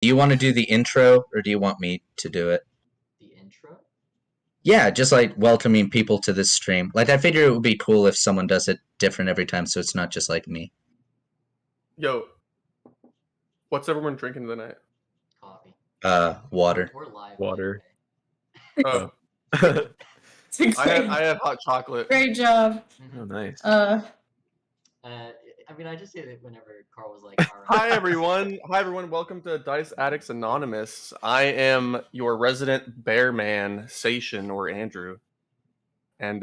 Do you want to do the intro, or do you want me to do it? The intro? Yeah, just like welcoming people to this stream. Like, I figure it would be cool if someone does it different every time, so it's not just like me. Yo, what's everyone drinking tonight? Coffee. Water. We're live. Water. Oh, I have hot chocolate. Great job. Oh, nice. I mean, I just say that whenever Carl was like, all right. Hi everyone. Welcome to Dice Addicts Anonymous. I am your resident bear man, Sation or Andrew. And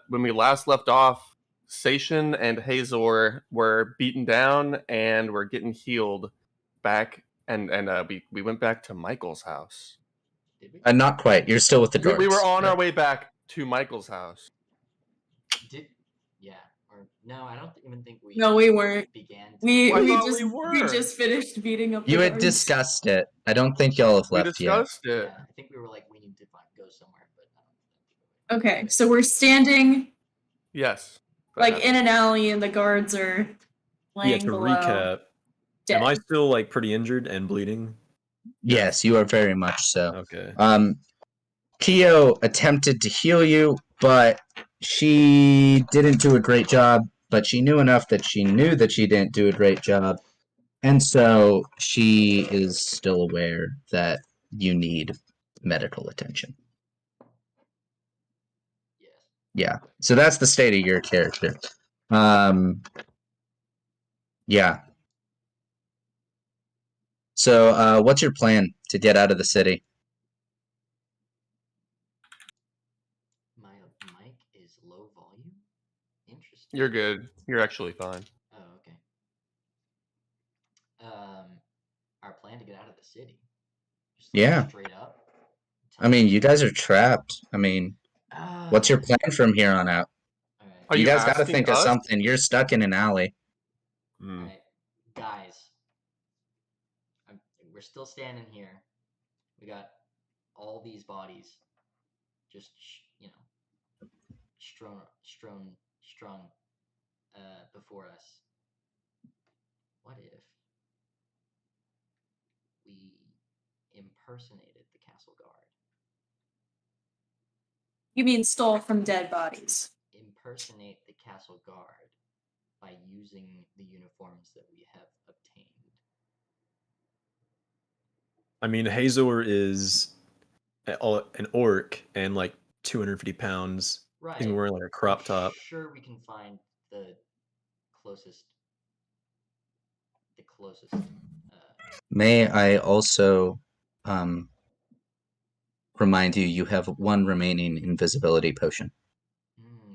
when we last left off, Sation and Hazor were beaten down and were getting healed back, and we went back to Michael's house. Did we? Not quite. You're still with the guards. We were on our way back to Michael's house. Yeah. Or no, I don't even think we. No, we weren't. Began. We we just finished beating up. You the had guards. discussed it. I don't think y'all have We left yet. discussed it. Yeah, I think we were like, we need to go somewhere, but I don't think. Okay, so we're standing Yes. like in an alley, and the guards are laying Yeah, to below. recap, Dead. am I still like pretty injured and bleeding? Yes, you are very much so. Okay. Kyo attempted to heal you, but she didn't do a great job. But she knew enough that she knew that she didn't do a great job. And so she is still aware that you need medical attention. Yes. Yeah. So that's the state of your character. Yeah. So what's your plan to get out of the city? My mic is low volume. Interesting. You're good. You're actually fine. Oh, okay. Our plan to get out of the city. Just Yeah. Straight up. I mean, you guys are trapped. I mean, what's your plan from here on out? All right. Are You you guys got to asking think of us? something. You're stuck in an alley. All right, guys. We're still standing here. We got all these bodies, just strung before us. What if we impersonated the castle guard? You mean stole from dead bodies? Impersonate the castle guard by using the uniforms that we have obtained. I mean, Hazor is an orc and like 250 pounds. Right. He's wearing like a crop top. Sure, we can find the closest. May I also remind you, you have one remaining invisibility potion.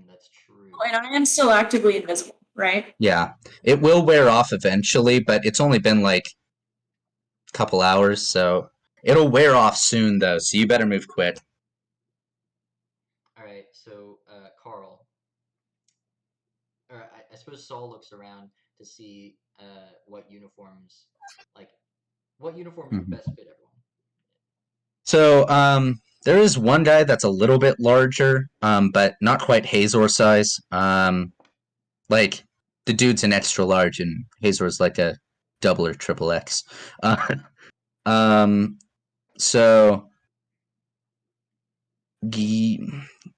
That's true. Oh, and I am still actively invisible, right? Yeah. It will wear off eventually, but it's only been like a couple hours, so it'll wear off soon, though, so you better move quick. All right, so Carl, or I suppose Saul looks around to see what uniforms would best fit everyone. So, there is one guy that's a little bit larger, but not quite Hazor size. Like, the dude's an extra large, and Hazor's like a double or triple X. So,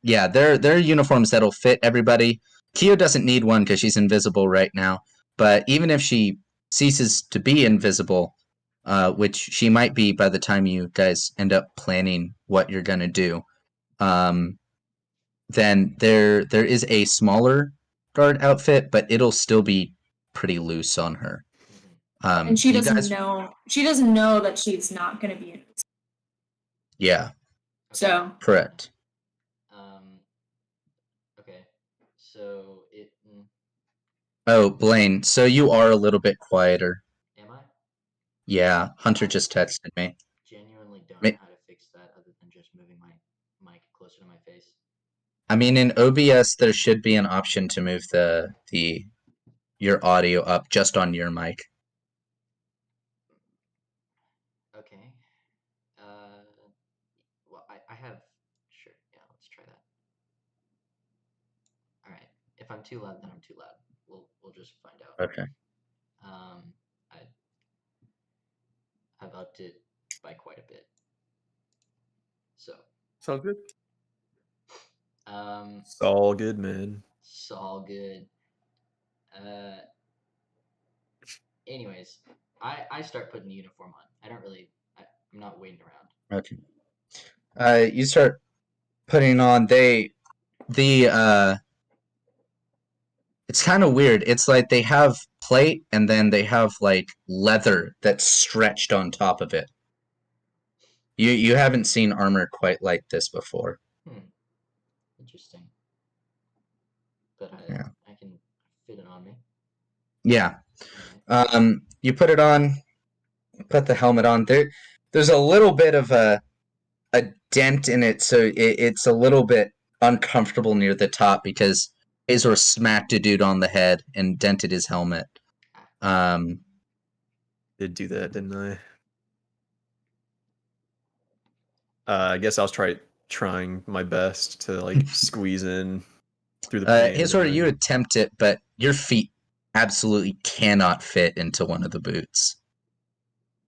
yeah, there are uniforms that'll fit everybody. Kyo doesn't need one because she's invisible right now, but even if she ceases to be invisible, which she might be by the time you guys end up planning what you're gonna do, then there is a smaller guard outfit, but it'll still be pretty loose on her. And she doesn't know. She doesn't know that she's not going to be invisible. Yeah. So correct. Okay. So it. Oh, Blaine. So you are a little bit quieter. Am I? Yeah. Hunter just texted me. Genuinely don't know how to fix that other than just moving my mic closer to my face. I mean, in OBS, there should be an option to move your audio up just on your mic. Okay. Well, I have. Sure. Yeah, let's try that. All right. If I'm too loud, then I'm too loud. We'll just find out. Okay. have upped it by quite a bit. So, Sounds good. It's all good, man. it's all good. Anyways, I start putting the uniform on. I'm not waiting around. Okay. You start putting on it's kind of weird. It's like they have plate and then they have like leather that's stretched on top of it. You haven't seen armor quite like this before. Interesting. But Yeah. I can fit it on me. Yeah. Alright. You put it on, put the helmet on. There's a little bit of a dent in it, so it's a little bit uncomfortable near the top because Azor smacked a dude on the head and dented his helmet. Did do that, didn't I? I guess I was trying my best to like squeeze in through the pain. Azor, and you then- attempt it, but your feet absolutely cannot fit into one of the boots.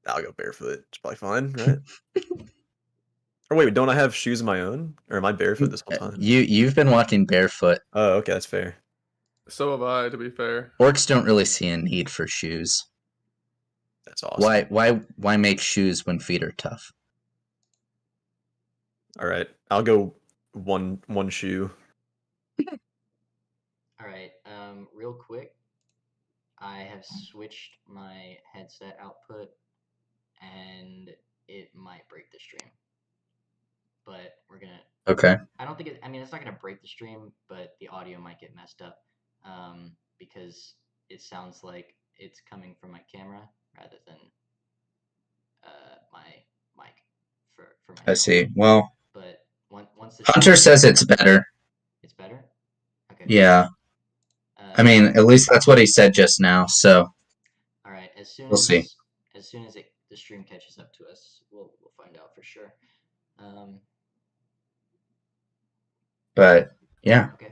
I'll go barefoot. It's probably fine, right? Or wait, don't I have shoes of my own? Or am I barefoot this whole time? You've been walking barefoot. Oh, okay, that's fair. So have I, to be fair. Orcs don't really see a need for shoes. That's awesome. Why make shoes when feet are tough? All right, I'll go one shoe. Alright, real quick, I have switched my headset output, and it might break the stream. But we're gonna. Okay. I don't think it. I mean, it's not gonna break the stream, but the audio might get messed up, because it sounds like it's coming from my camera rather than my mic for my. I see. Well, But once the Hunter says it's better. it's better. Okay. Yeah. I mean, at least that's what he said just now. So All right. We'll see. As soon as the stream catches up to us, we'll find out for sure. But yeah. Okay.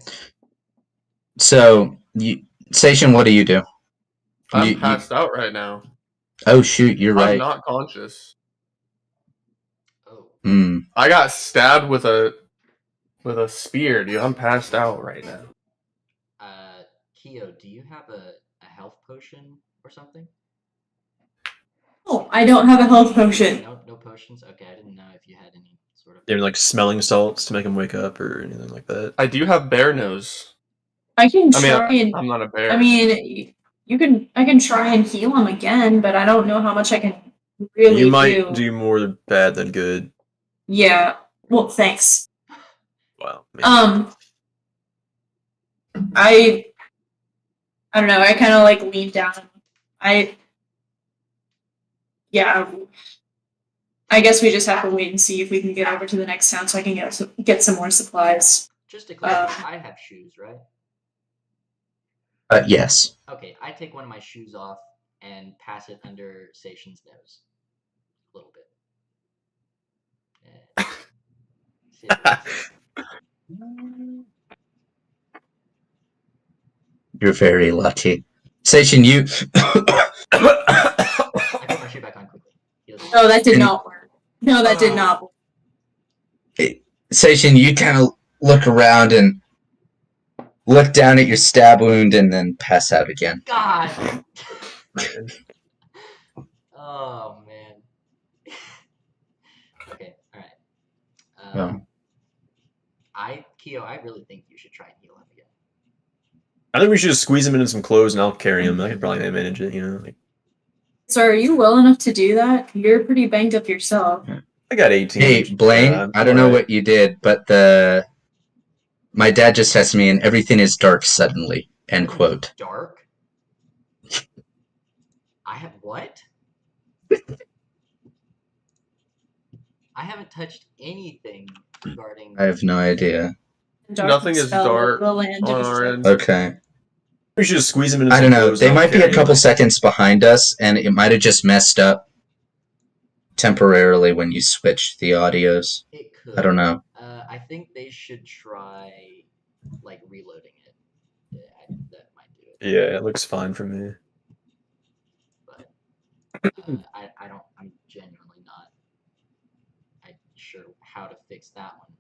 So Station, what do you do? I'm passed out right now. Oh shoot, you're I'm right. not conscious. Oh. I got stabbed with a spear, dude. I'm passed out right now. Keo, do you have a health potion or something? Oh, I don't have a health potion. No potions? Okay, I didn't know if you had any sort of... You have like smelling salts to make him wake up or anything like that? I do have bear nose. I can I mean, try and I'm not a bear. I mean, I can try and heal him again, but I don't know how much I can really You might do more bad than good. Yeah. Well, thanks. Wow. Man. I don't know. I kind of like lean down. Yeah. I guess we just have to wait and see if we can get over to the next town so I can get some more supplies. Just to clarify, I have shoes, right? Yes. Okay, I take one of my shoes off and pass it under Sation's nose. A little bit. See if it You're very lucky. Station, you I put my shoe back on quickly. No, that did not work. No, that did not work. Station, you kind of look around and look down at your stab wound and then pass out again. God! Oh, man. Okay, alright. Keo, I really think you should try and heal him again. I think we should just squeeze him into some clothes and I'll carry him. I could probably manage it, you know. Like, So are you well enough to do that? You're pretty banged up yourself. I got 18. Hey, Blaine, I don't know what you did, but my dad just texted me and everything is dark suddenly. End quote. Dark? I have what? I haven't touched anything regarding... I have no idea. Nothing is dark on our end. Okay. We should just squeeze him into I some don't know. clothes They and I'll might be a carry couple him. seconds behind us, and it might have just messed up temporarily when you switched the audios. It could. I don't know. I think they should try, like, reloading it. Yeah, that might do it. Yeah, it looks fine for me. But I don't. I'm genuinely not sure how to fix that one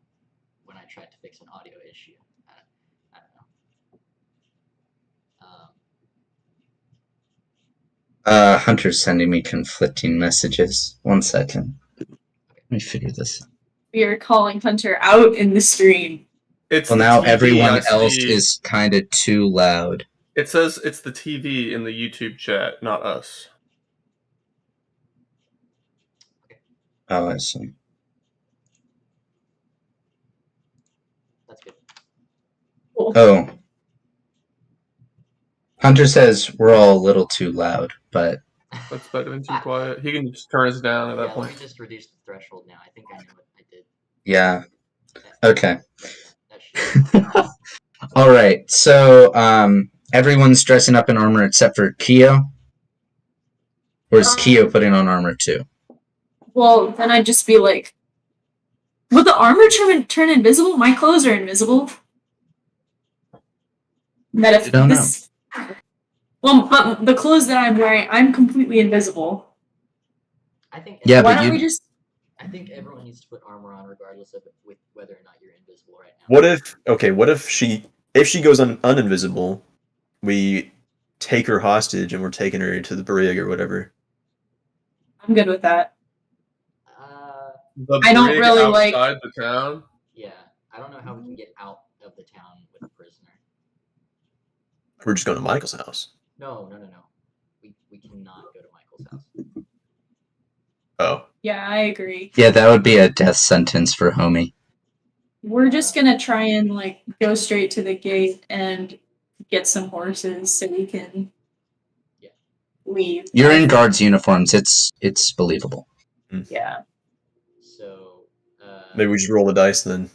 when I tried to fix an audio issue. I don't know. Hunter's sending me conflicting messages. 1 second. Let me figure this out. We are calling Hunter out in the stream. It's Well, the now TV, everyone I else see. is kind of too loud. It says it's the TV in the YouTube chat, not us. Oh, I see. That's good. Oh. Hunter says we're all a little too loud, but That's better than too quiet. He can just turn us down at that Yeah, point. let me just reduce the threshold now. I think I know what I did. yeah. Okay. That should. All right. So, everyone's dressing up in armor except for Kyo. Or is Kyo putting on armor too? Well, then I'd just be like, will the armor turn invisible? My clothes are invisible. That if I don't this. Well, but the clothes that I'm wearing, I'm completely invisible. I think. Yeah, Why but don't you. we just? I think everyone needs to put armor on, regardless of whether or not you're invisible right now. What if she goes uninvisible, we take her hostage and we're taking her to the brig or whatever. I'm good with that. The I don't brig really outside the town. Yeah, I don't know how we can get out of the town with a prisoner. We're just going to Michael's house. No. We cannot go to Michael's house. Oh. Yeah, I agree. Yeah, that would be a death sentence for Homie. We're just gonna try and like go straight to the gate and get some horses so we can leave. You're in guards' uniforms. It's believable. Yeah. So. Maybe we just roll the dice then.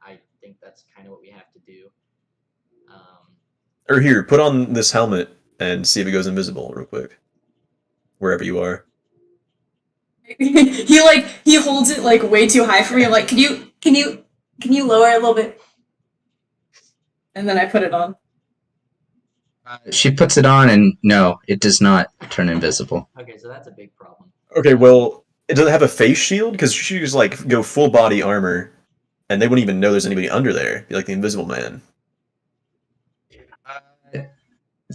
I think that's kind of what we have to do. Or here, put on this helmet and see if it goes invisible real quick. Wherever you are. he holds it like way too high for me. I'm like, can you lower it a little bit? And then I put it on. She puts it on, and no, it does not turn invisible. Okay, so that's a big problem. Okay, well, it doesn't have a face shield because she just like go full body armor, and they wouldn't even know there's anybody under there. Be like the Invisible Man.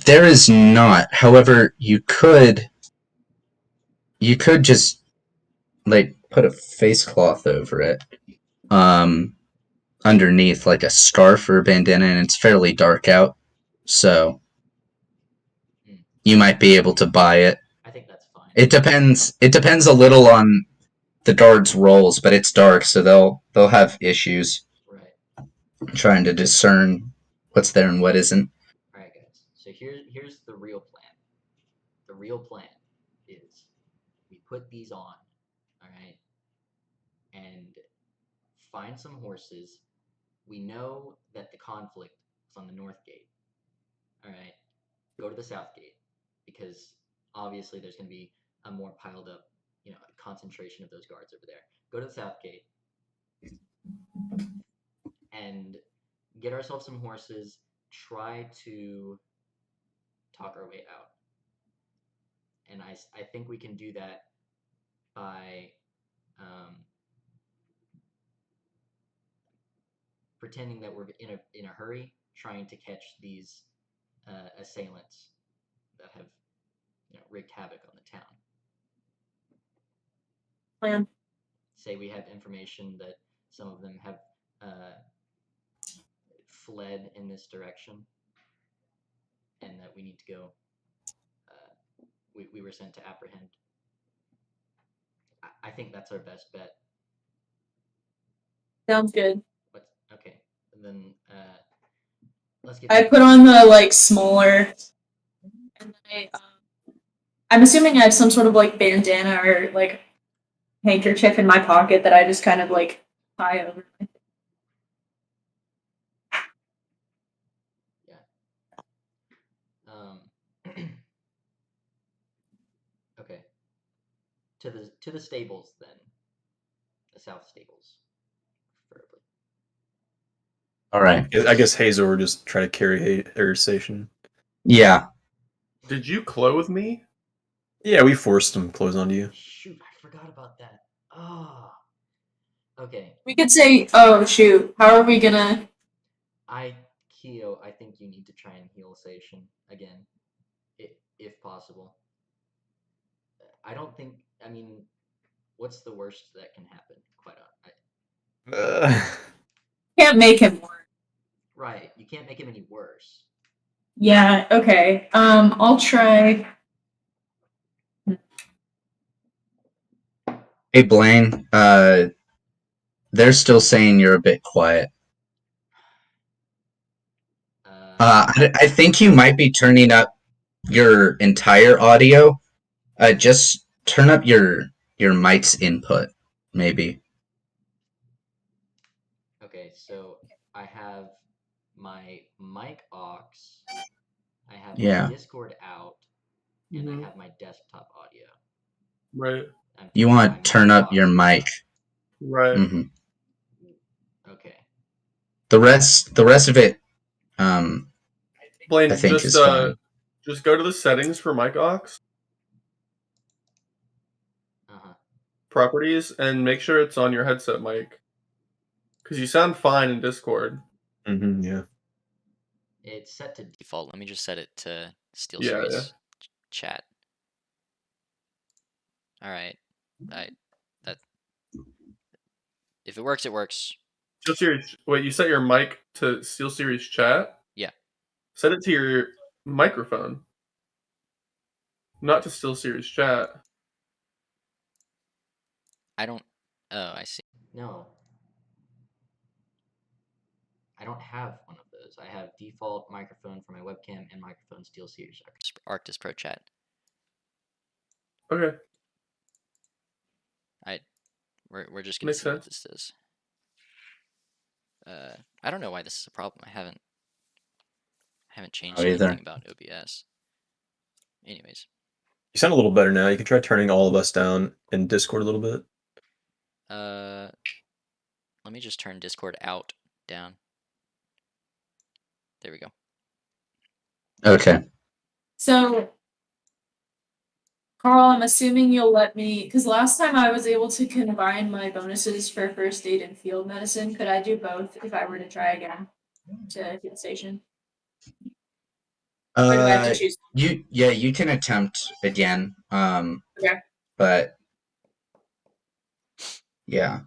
There is not. However, you could just like put a face cloth over it, underneath like a scarf or a bandana, and it's fairly dark out, so you might be able to buy it. I think that's fine. It depends a little on the guards' roles, but it's dark, so they'll have issues trying to discern what's there and what isn't. All right, guys. So here's the real plan. The real plan is we put these on, all right, and find some horses. We know that the conflict is on the north gate. All right, go to the south gate because obviously there's going to be a more piled up, concentration of those guards over there. Go to the south gate and get ourselves some horses. Try to talk our way out. And I think we can do that by pretending that we're in a hurry, trying to catch these assailants that have wreaked havoc on the town. Plan. Say we have information that some of them have fled in this direction, and that we need to go. We were sent to apprehend. I think that's our best bet. Sounds good. Okay, and then let's get. I put on the like smaller, and I'm assuming I have some sort of like bandana or like handkerchief in my pocket that I just kind of like tie over. Yeah. Okay. To the stables then. The south stables, preferably. All right. I guess Hazor would just try to carry her station. Yeah. Did you clothe me? Yeah, we forced some clothes onto you. Shoot, I forgot about that. Oh. Okay. We could say, oh shoot, how are we gonna? Keo, I think you need to try and heal Sation again, if possible. I don't think. I mean, what's the worst that can happen? Quite Can't make him work. right. You can't make him any worse. Yeah. Okay. I'll try. Hey Blaine, they're still saying you're a bit quiet. I think you might be turning up your entire audio. Just turn up your mic's input, maybe. Okay, so I have my mic aux, I have Yeah. my Discord out, and I have my desktop audio. Right. I'm You keeping want my to turn mic up your aux mic. out. Right. Mm-hmm. Okay. The rest of it, Blaine, I think just is fine. just go to the settings for mic aux Uh-huh. properties and make sure it's on your headset mic. Because you sound fine in Discord. Yeah. It's set to default. Let me just set it to Steel Yeah, Series chat. All right. That if it works, it works. Steel Series. Wait, you set your mic to Steel Series chat? Yeah. Set it to your microphone, not to Steel Series chat. I don't. Oh, I see. No. I don't have one of those. I have default microphone for my webcam and microphone Steel Series Arctis Pro Chat. Okay. We're just gonna Makes see what sense. this is. I don't know why this is a problem. I haven't changed either. anything about OBS. Anyways. You sound a little better now. You can try turning all of us down in Discord a little bit. Let me just turn Discord down. There we go. Okay. So, Carl, I'm assuming you'll let me, because last time I was able to combine my bonuses for first aid and field medicine. Could I do both if I were to try again to field station? Or do I have to choose? You can attempt again. Okay. But yeah.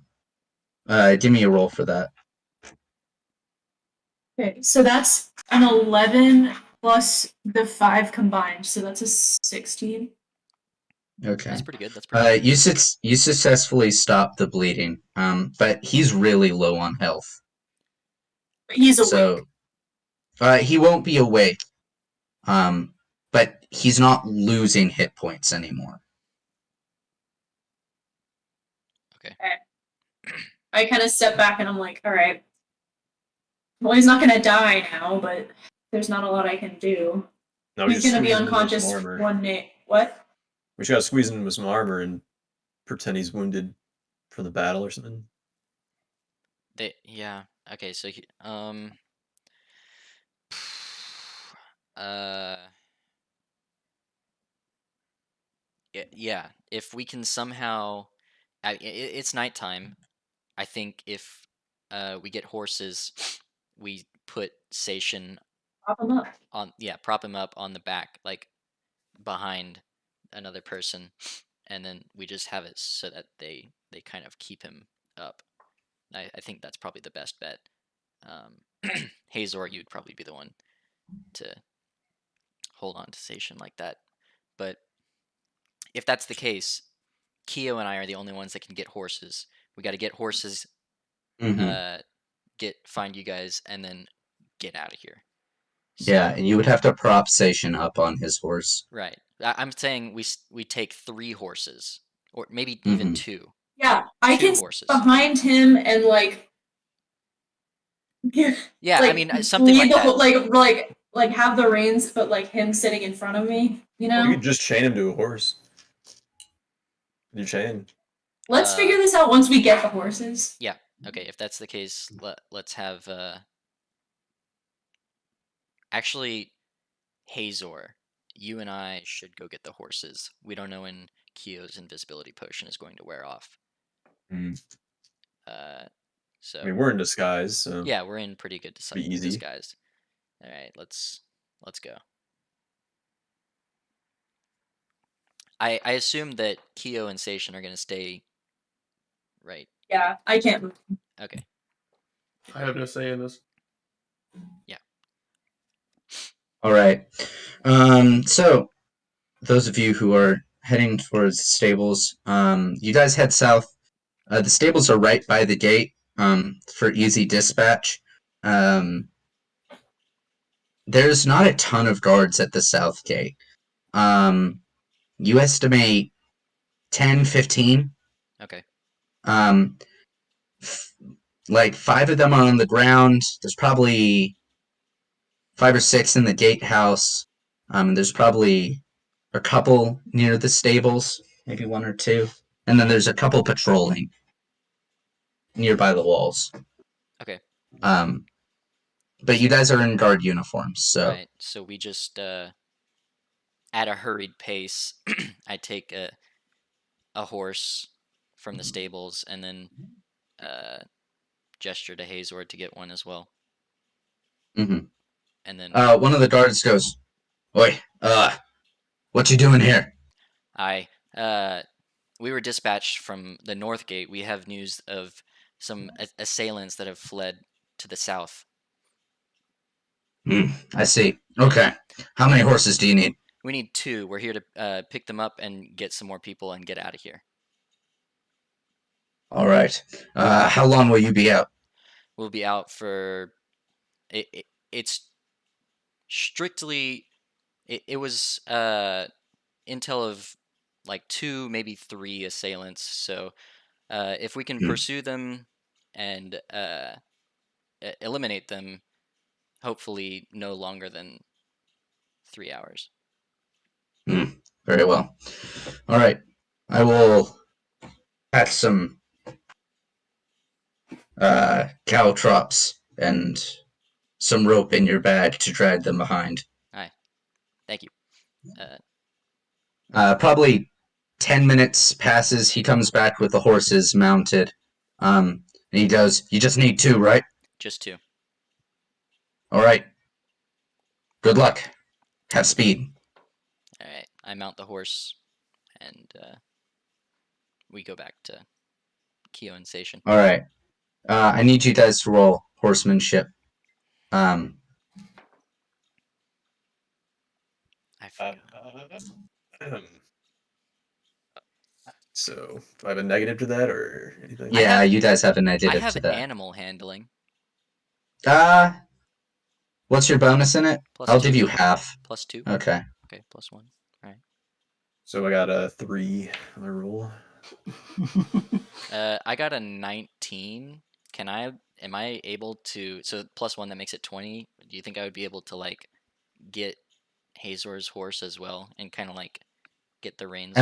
Give me a roll for that. Okay, so that's an 11 plus the 5 combined, so that's a 16. Okay. That's pretty good. That's pretty good. You successfully stopped the bleeding. But he's really low on health. He's awake. So, he won't be awake. But he's not losing hit points anymore. Okay. I kind of step back and I'm like, all right. Well, he's not gonna die now, but there's not a lot I can do. No, He's gonna be unconscious one day. What? We just gotta squeeze in with some armor and pretend he's wounded from the battle or something. Yeah. Okay. So yeah. If we can somehow, it's nighttime. I think if we get horses, we put Sation Prop him up. prop him up on the back, like behind another person, and then we just have it so that they kind of keep him up. I think that's probably the best bet. Hazor, you'd probably be the one to hold on to Sation like that. But if that's the case, Keo and I are the only ones that can get horses. We got to get horses, find you guys, and then get out of here. So, yeah, and you would have to prop Station up on his horse. Right. I'm saying we take 3 horses, or maybe even 2. Yeah, I 2 can horses. behind him and like. Yeah, like, I mean something like that. Like have the reins, but like him sitting in front of me. You know. You could just chain him to a horse. You chain. Let's figure this out once we get the horses. Yeah. Okay. If that's the case, let's have. Actually, Hazor, you and I should go get the horses. We don't know when Kyo's invisibility potion is going to wear off. Hmm. So I mean, we're in disguise, so yeah, we're in pretty good Pretty easy. disguise. All right, let's go. I assume that Kyo and Seishin are going to stay. Right. Yeah, I can't move. Okay. I have no say in this. All right. So those of you who are heading towards the stables, you guys head south. The stables are right by the gate for easy dispatch. There's not a ton of guards at the south gate. You estimate 10, 15. Okay. Like 5 of them are on the ground. There's probably 5 or 6 in the gatehouse. There's probably a couple near the stables, maybe 1 or 2. And then there's a couple patrolling nearby the walls. Okay. But you guys are in guard uniforms, so Right. So we just at a hurried pace, I take a horse from the stables and then gesture to Hazor to get one as well. Mm-hmm. And then one of the guards goes, "Oi, what you doing here?" we were dispatched from the north gate. We have news of some assailants that have fled to the south. I see. Okay. How many horses do you need? We need 2. We're here to pick them up and get some more people and get out of here. All right. How long will you be out? We'll be out for it's strictly it was intel of like 2, maybe 3 assailants. So if we can pursue them and eliminate them, hopefully no longer than 3 hours. Very well. All right. I will patch some caltrops and some rope in your bag to drag them behind. Aye. Thank you. Probably 10 minutes passes. He comes back with the horses mounted. And he goes, "You just need 2, right?" Just 2. All right. Good luck. Have speed. All right. I mount the horse and we go back to Kyo and Seishin. All right. I need you guys to roll horsemanship. I forgot. So, do I have a negative to that or anything? Yeah, you guys have a I negative have to that. animal handling. What's your bonus in it? Plus I'll 2. give you half. Plus 2. Okay. Okay, plus 1. All right. So I got a 3 on my roll. I got a 19. Am I able to, so plus 1, that makes it 20. Do you think I would be able to like get Hazor's horse as well and kind of like get the reins?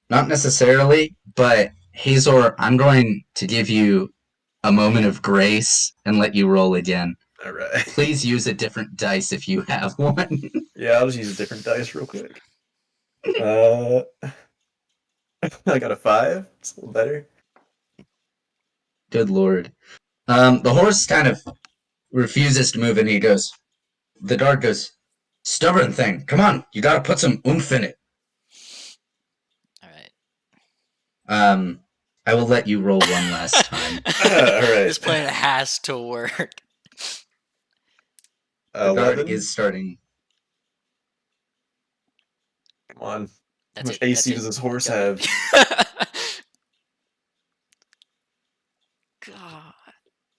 Not necessarily, but Hazor, I'm going to give you a moment of grace and let you roll again. All right. Please use a different dice if you have one. Yeah, I'll just use a different dice real quick. I got a 5. It's a little better. Good lord. The horse kind of refuses to move and the guard goes, "Stubborn thing, come on, you gotta put some oomph in it." All right. I will let you roll one last time. All right. This plan has to work. The guard 11. is starting. Come on. That's How much it. AC That's does it. this horse Go. have? God.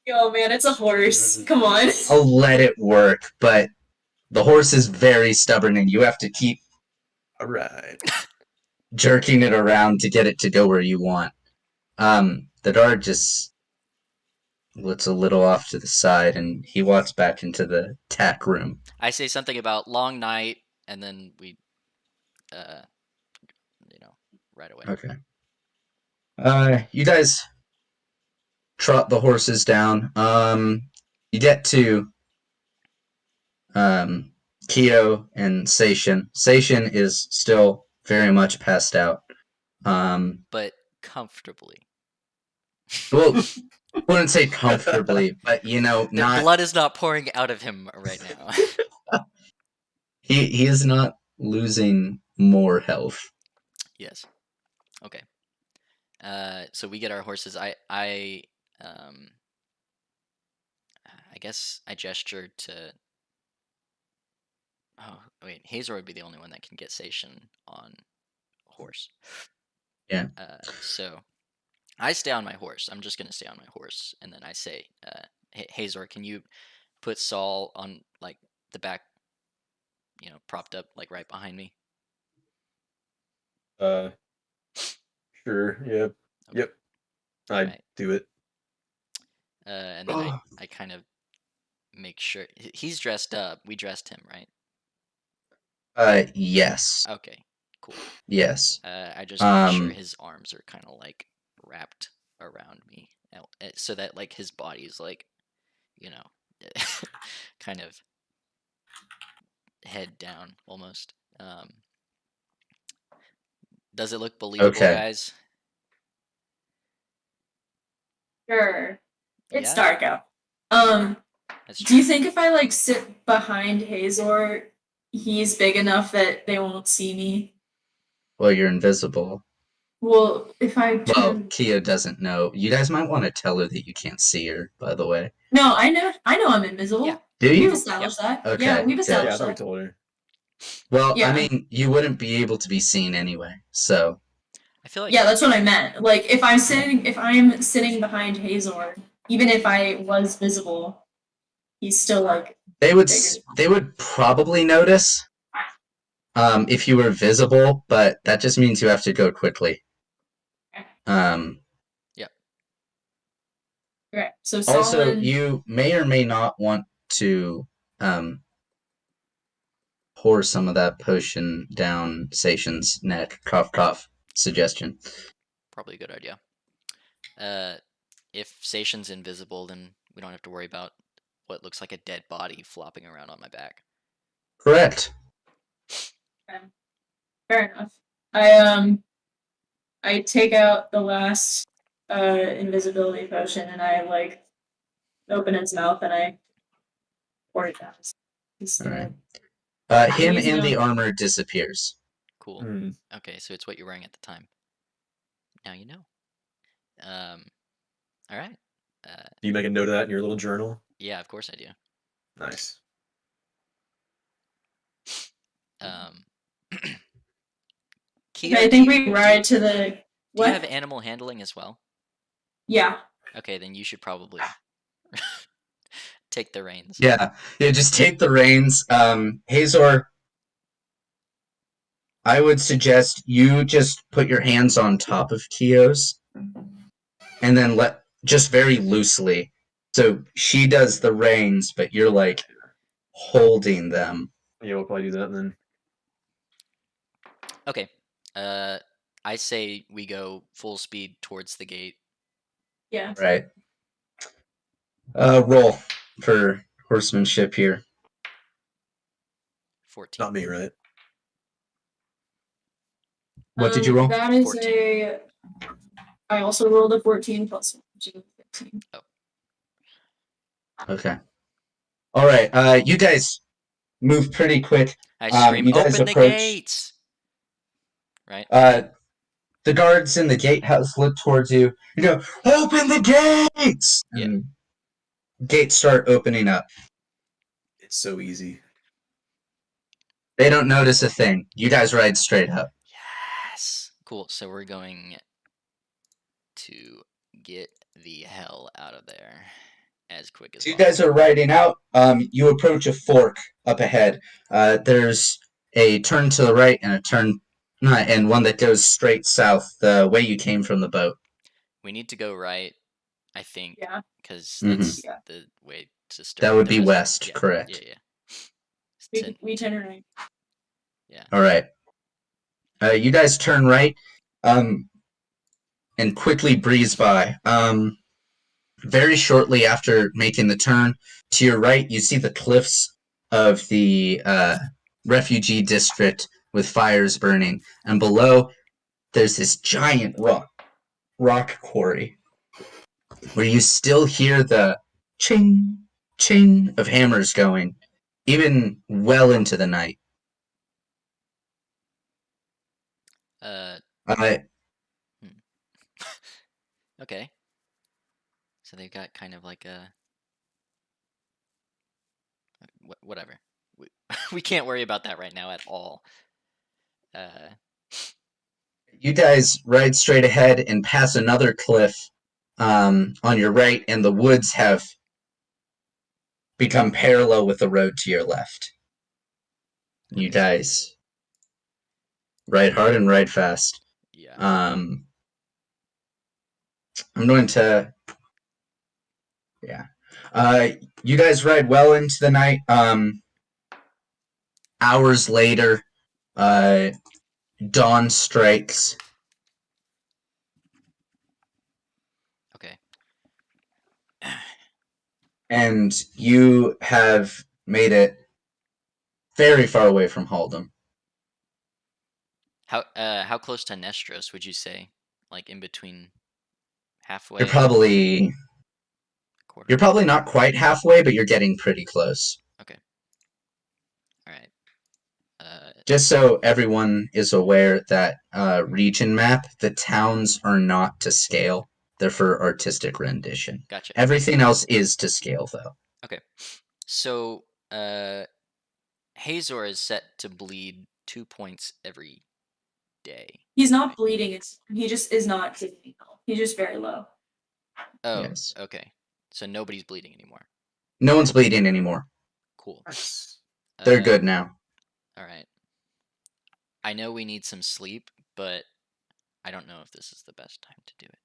Yo, man, it's a horse. Come on. I'll let it work, but the horse is very stubborn and you have to keep All right. jerking it around to get it to go where you want. The guard just looks a little off to the side and he walks back into the tack room. I say something about long night, and then we, right away. Okay. You guys trot the horses down. You get to Kyo and Seishin. Seishin is still very much passed out. But comfortably. Well, I wouldn't say comfortably, but The not blood is not pouring out of him right now. he is not losing more health. Yes. Okay. So we get our horses. I guess I gestured to. Oh wait, Hazor would be the only one that can get Sation on horse. Yeah. So I stay on my horse. I'm just gonna stay on my horse, and then I say, Hazor, can you put Saul on like the back, propped up like right behind me? Sure. Yep. Okay. Yep. I Right. do it. And then I kind of make sure he's dressed up. We dressed him, right? Yes. Okay, cool. Yes. I just make sure his arms are kind of like wrapped around me, so that like his body's like, kind of head down almost. Does it look believable, Okay. guys? Sure. It's Yeah? dark out. That's Do true. you think if I like sit behind Hazor, he's big enough that they won't see me? Well, you're invisible. Well, if I Well, turn. Kia doesn't know. You guys might want to tell her that you can't see her, by the way. No, I know I'm invisible. Yeah. Do We've you? established that. Okay, Yeah, we've good. Yeah, I established thought we that. told her. Well, Yeah. I mean, you wouldn't be able to be seen anyway, so. I feel like Yeah, that's what I meant. Like if I'm sitting behind Hazor, even if I was visible, he's still like They would bigger. they would probably notice if you were visible, but that just means you have to go quickly. Okay, so Also, Solomon. you may or may not want to pour some of that potion down Sation's neck. Cough, cough. Suggestion. probably a good idea. If Sation's invisible, then we don't have to worry about what looks like a dead body flopping around on my back. Correct. Fair enough. I take out the last invisibility potion and I like open its mouth and I pour it down. Alright. Him and the armor disappears. Cool. Hmm. Okay, so it's what you're wearing at the time. Now you know. All right. Do you make a note of that in your little journal? Yeah, of course I do. Nice. Kia, I think we ride to the. Do What? you have animal handling as well? Yeah. Okay, then you should probably take the reins. Yeah, just take the reins. Hazor, I would suggest you just put your hands on top of Kio's and then just very loosely. So she does the reins, but you're like holding them. Yeah, we'll probably do that then. Okay. I say we go full speed towards the gate. Yeah. Right. Roll for horsemanship here. 14. Not me, right? What did you roll? That is 14. I also rolled a 14 plus 15. Oh. Okay. All right. You guys move pretty quick. I scream, you guys open the approach- gates! Right? The guards in the gatehouse look towards you. You go, open the gates! And gates start opening up. It's so easy. They don't notice a thing. You guys ride straight up. Yes! Cool, so we're going to get the hell out of there as quick as So you possible. guys are riding out. You approach a fork up ahead. There's a turn to the right and a turn, and one that goes straight south, the way you came from the boat. We need to go right, I think, Yeah. because Mhm. that's Yeah. the way to start. That would the be rest- west, yeah, correct. Yeah, We turn right. All right. You guys turn right, and quickly breeze by. Very shortly after making the turn, to your right, you see the cliffs of the refugee district with fires burning, and below there's this giant rock quarry where you still hear the ching ching of hammers going, even well into the night. Uh, I okay. So they've got kind of like a whatever. We, we can't worry about that right now at all. You guys ride straight ahead and pass another cliff on your right, and the woods have become parallel with the road to your left. You Okay. guys ride hard and ride fast. Yeah. I'm going to, yeah. You guys ride well into the night. Hours later, dawn strikes. Okay. And you have made it very far away from Haldam. How close to Nestros would you say? Like in between, halfway. You're probably quarter. not quite halfway, but you're getting pretty close. Okay. All right. Just so everyone is aware that region map, the towns are not to scale. They're for artistic rendition. Gotcha. Everything else is to scale, though. Okay. So, Hazor is set to bleed 2 points every day. He's not bleeding. He just is not taking health. He's just very low. Oh, Yes. okay. So nobody's bleeding anymore. No one's bleeding anymore. Cool. They're good now. All right. I know we need some sleep, but I don't know if this is the best time to do it.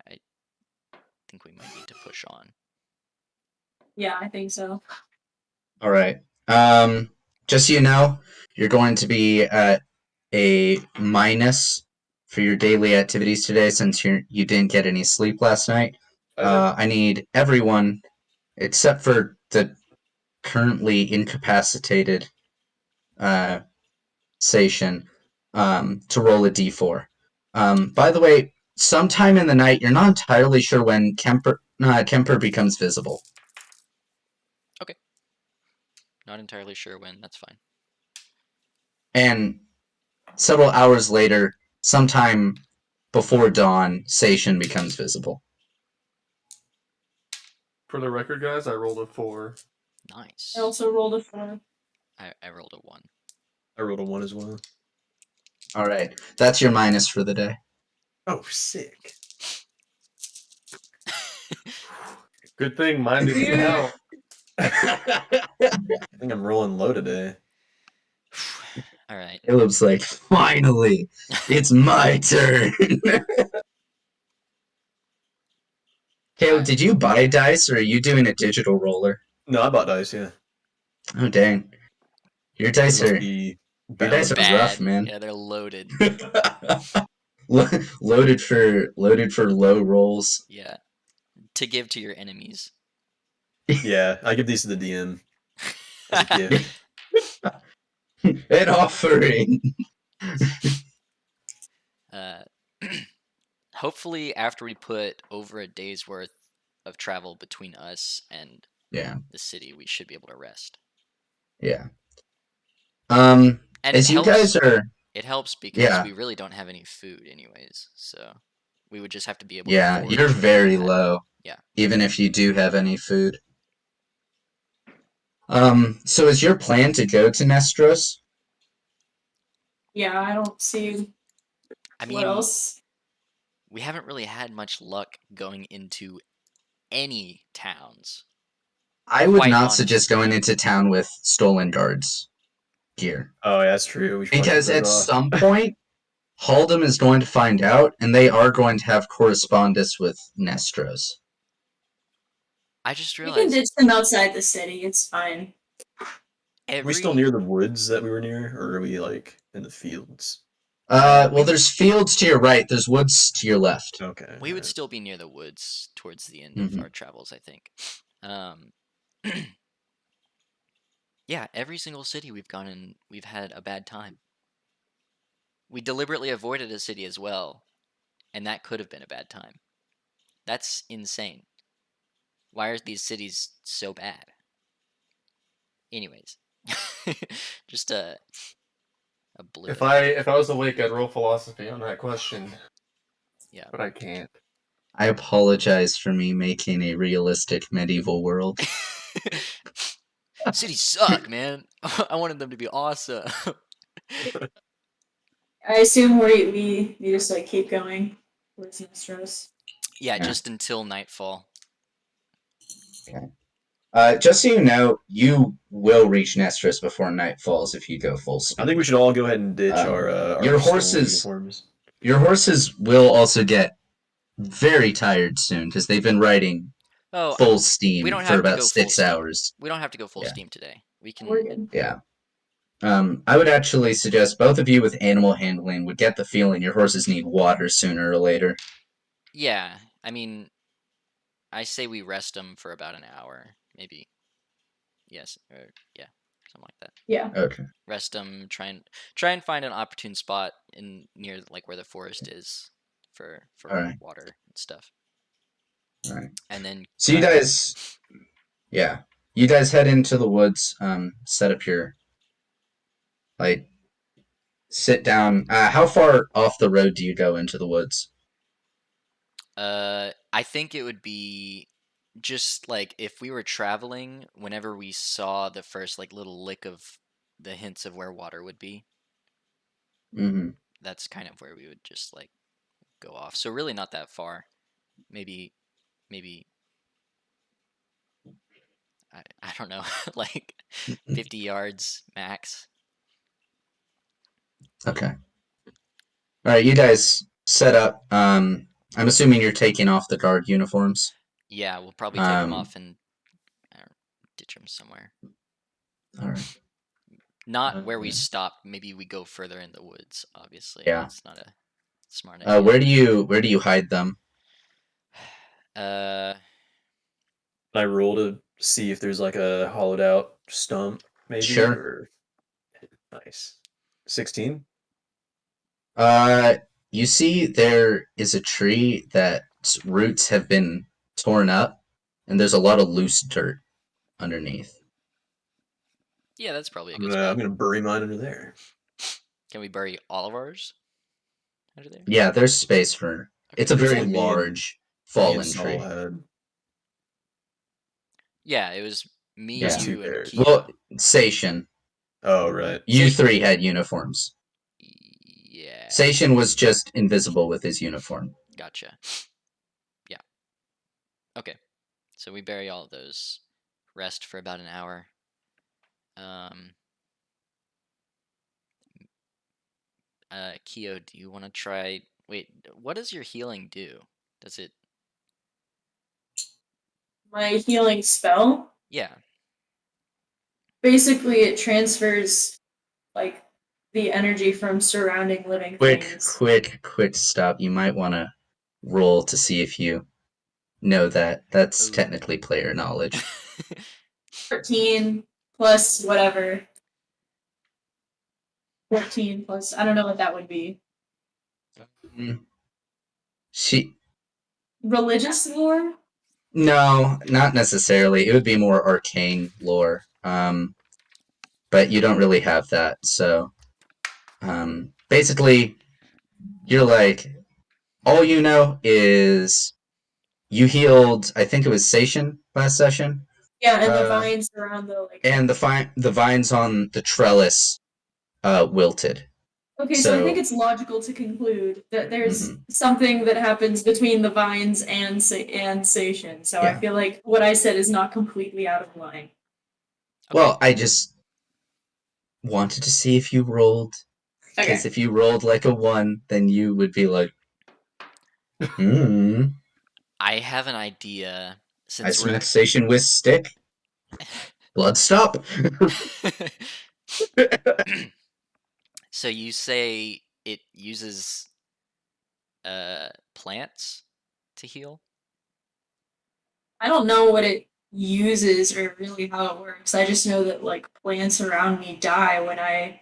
I think we might need to push on. Yeah, I think so. All right. Just so you know, you're going to be at a minus for your daily activities today since you didn't get any sleep last night. I need everyone, except for the currently incapacitated Sation, to roll a d4. By the way, sometime in the night, you're not entirely sure when Kemper becomes visible. Okay. Not entirely sure when. That's fine. And several hours later, sometime before dawn, Sation becomes visible. For the record, guys, I rolled a 4. Nice. I also rolled a 4. I rolled a 1. I rolled a 1 as well. All right, that's your minus for the day. Oh, sick. Good thing mine didn't count. I think I'm rolling low today. All right. Caleb's like, finally, it's my turn. Caleb, did you buy dice or are you doing a digital roller? No, I bought dice, yeah. Oh, dang. Your dice Must are be dice are Bad. rough, man. Yeah, they're loaded. loaded for low rolls. Yeah. To give to your enemies. Yeah, I give these to the DM as a gift. An offering. Hopefully, after we put over a day's worth of travel between us and Yeah. the city, we should be able to rest. Yeah. And as you guys are, it helps because yeah, we really don't have any food, anyways. So we would just have to be able. yeah, to you're forage very that. low. Yeah. Even if you do have any food. So is your plan to go to Nestros? Yeah, I don't see I what mean, else. we haven't really had much luck going into any towns. I would Quite not honestly. suggest going into town with stolen guards gear. Oh, yeah, that's true. We should probably Because take at those off. some point, Haldam is going to find out, and they are going to have correspondence with Nestros. I just We can realized ditch them outside the city. It's fine. Are we still near the woods that we were near, or are we, like, in the fields? Well, there's fields to your right, there's woods to your left. Okay. We would alright. still be near the woods towards the end of Mhm. our travels, I think. Yeah, every single city we've gone in, we've had a bad time. We deliberately avoided a city as well, and that could have been a bad time. That's insane. Why are these cities so bad? Anyways, just a blur. If I was awake, I'd roll philosophy on that question, Yeah. but I can't. I apologize for me making a realistic medieval world. Cities suck, man. I wanted them to be awesome. I assume we just like keep going towards Nostros. Yeah, Yeah. just until nightfall. Just so you know, you will reach Nestris before night falls if you go full speed. I think we should all go ahead and ditch our your school horses- uniforms. Your horses will also get very tired soon because they've been riding Oh, full steam we don't for have to about go full 6 steam. hours. We don't have to go full Yeah. steam today. We can. We're good. Yeah. I would actually suggest both of you with animal handling would get the feeling your horses need water sooner or later. Yeah, I mean, I say we rest them for about an hour, maybe. Yes, or yeah, something like that. Yeah. Okay. Rest them. Try and find an opportune spot in near like where the forest is for Alright. water and stuff. Alright. And then. So you guys, yeah, you guys head into the woods. Set up your, like, sit down. How far off the road do you go into the woods? I think it would be just like if we were traveling, whenever we saw the first like little lick of the hints of where water would be, Mm-hmm. that's kind of where we would just like go off. So really not that far. Maybe I don't know, like 50 yards max. Okay. All right, you guys set up. I'm assuming you're taking off the guard uniforms. Yeah, we'll probably take them Um, off and I don't know, ditch them somewhere. All right. Not where we Okay. stopped. Maybe we go further in the woods. Obviously, Yeah. it's not a smart idea. Where do you hide them? I roll to see if there's like a hollowed out stump, maybe. Sure. Or... Nice. 16. You see there is a tree that's roots have been torn up, and there's a lot of loose dirt underneath. Yeah, that's probably a I'm good gonna, I'm spot. gonna bury mine under there. Can we bury all of ours under there? Yeah, there's space for. It's a There's very only me and- large Me fallen and tree. Saul had. Yeah, it was me, Yeah. There's two you, and bears. Keo. Well, Seishin, Oh, right. you Seishin- three had uniforms. Yeah. Seishin was just invisible with his uniform. Gotcha. Yeah. Okay. So we bury all of those. Rest for about an hour. Keo, do you want to try? Wait, what does your healing do? Does it? My healing spell, Yeah. basically it transfers like the energy from surrounding living things. Quick stop. You might want to roll to see if you know that. That's Ooh. technically player knowledge. 13 plus whatever. 14 plus, I don't know what that would be. She Religious lore? No, not necessarily. It would be more arcane lore. But you don't really have that. So basically you're like all you know is you healed, I think it was Seishin last session. Yeah, and the vines around the like. And the vines on the trellis wilted. Okay, so I so- think it's logical to conclude that there's something that happens between the vines and Seishin. So I Yeah. feel like what I said is not completely out of line. Okay. Well, I just wanted to see if you rolled. Okay. Because if you rolled like a 1, then you would be like, I I have an idea. Since we're smacked Seishin with stick. Blood stop. So you say it uses plants to heal? I don't know what it uses or really how it works. I just know that like plants around me die when I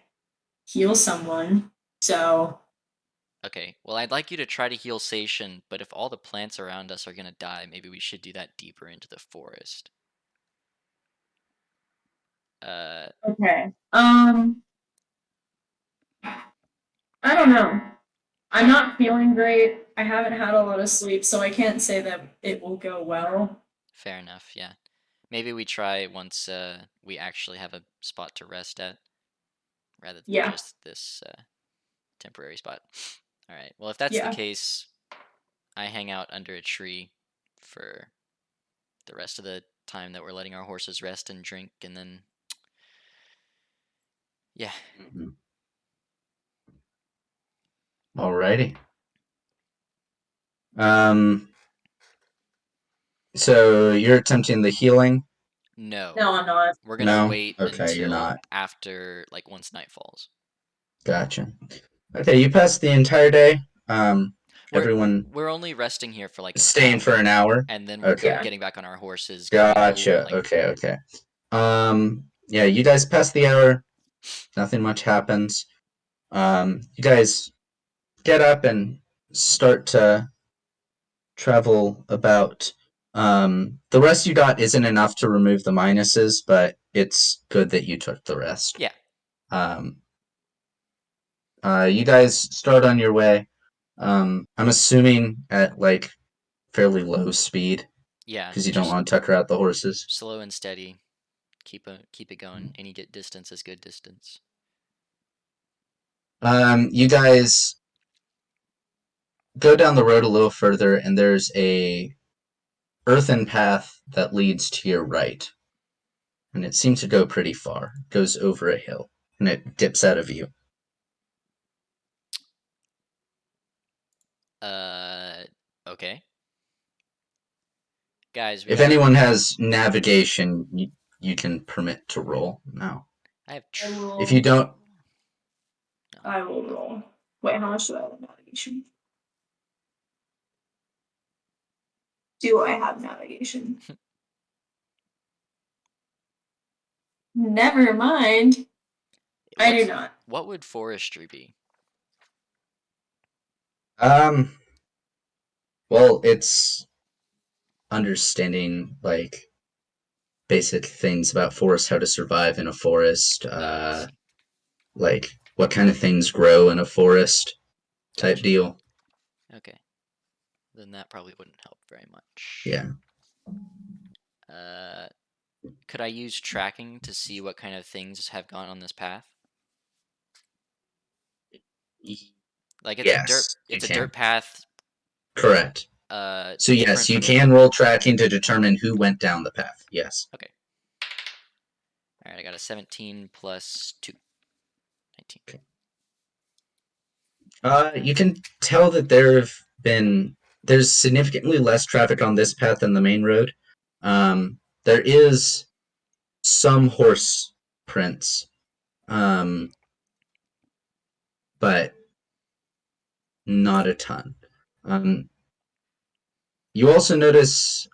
heal someone. So Okay, well, I'd like you to try to heal Sation, but if all the plants around us are gonna die, maybe we should do that deeper into the forest. okay. I don't know. I'm not feeling great. I haven't had a lot of sleep, so I can't say that it will go well. Fair enough, yeah. Maybe we try once we actually have a spot to rest at, rather than Yeah. just this temporary spot. All right. Well, if that's the Yeah. case, I hang out under a tree for the rest of the time that we're letting our horses rest and drink, and then yeah. Alrighty. So you're attempting the healing? No. No, I'm not. We're gonna No? wait Okay, you're until not. after, like, once night falls. Gotcha. Okay, you passed the entire day. We're Everyone we're only resting here for like an staying for hour, an hour. and then we're Okay. Yeah. getting back on our horses. Getting Gotcha. like, Okay. Yeah, you guys passed the hour. Nothing much happens. You guys get up and start to travel about. The rest you got isn't enough to remove the minuses, but it's good that you took the rest. Yeah. You guys start on your way. I'm assuming at like fairly low speed Yeah. because you don't just want to tucker out the horses. slow and steady. Keep it going. Any distance is good distance. You guys go down the road a little further, and there's a earthen path that leads to your right, and it seems to go pretty far. It goes over a hill, and it dips out of view. Okay. Guys, we If got. anyone has navigation, you can permit to roll now. I have. I will, If you don't, I will roll. Wait, how much do I have in navigation? Do I have navigation? Never mind. I do not. What would forestry be? well, it's understanding like basic things about forest, how to survive in a forest, I see. like what kind of things grow in a forest type Gotcha. deal. Okay. Then that probably wouldn't help very much. Yeah. Could I use tracking to see what kind of things have gone on this path? Like it's Yes, it's you a dirt can. path. Correct. So yes, different you from the- can roll tracking to determine who went down the path. Yes. Okay. All right, I got a 17 plus 2. 19. You can tell that there's significantly less traffic on this path than the main road. There is some horse prints, but not a ton. You also notice,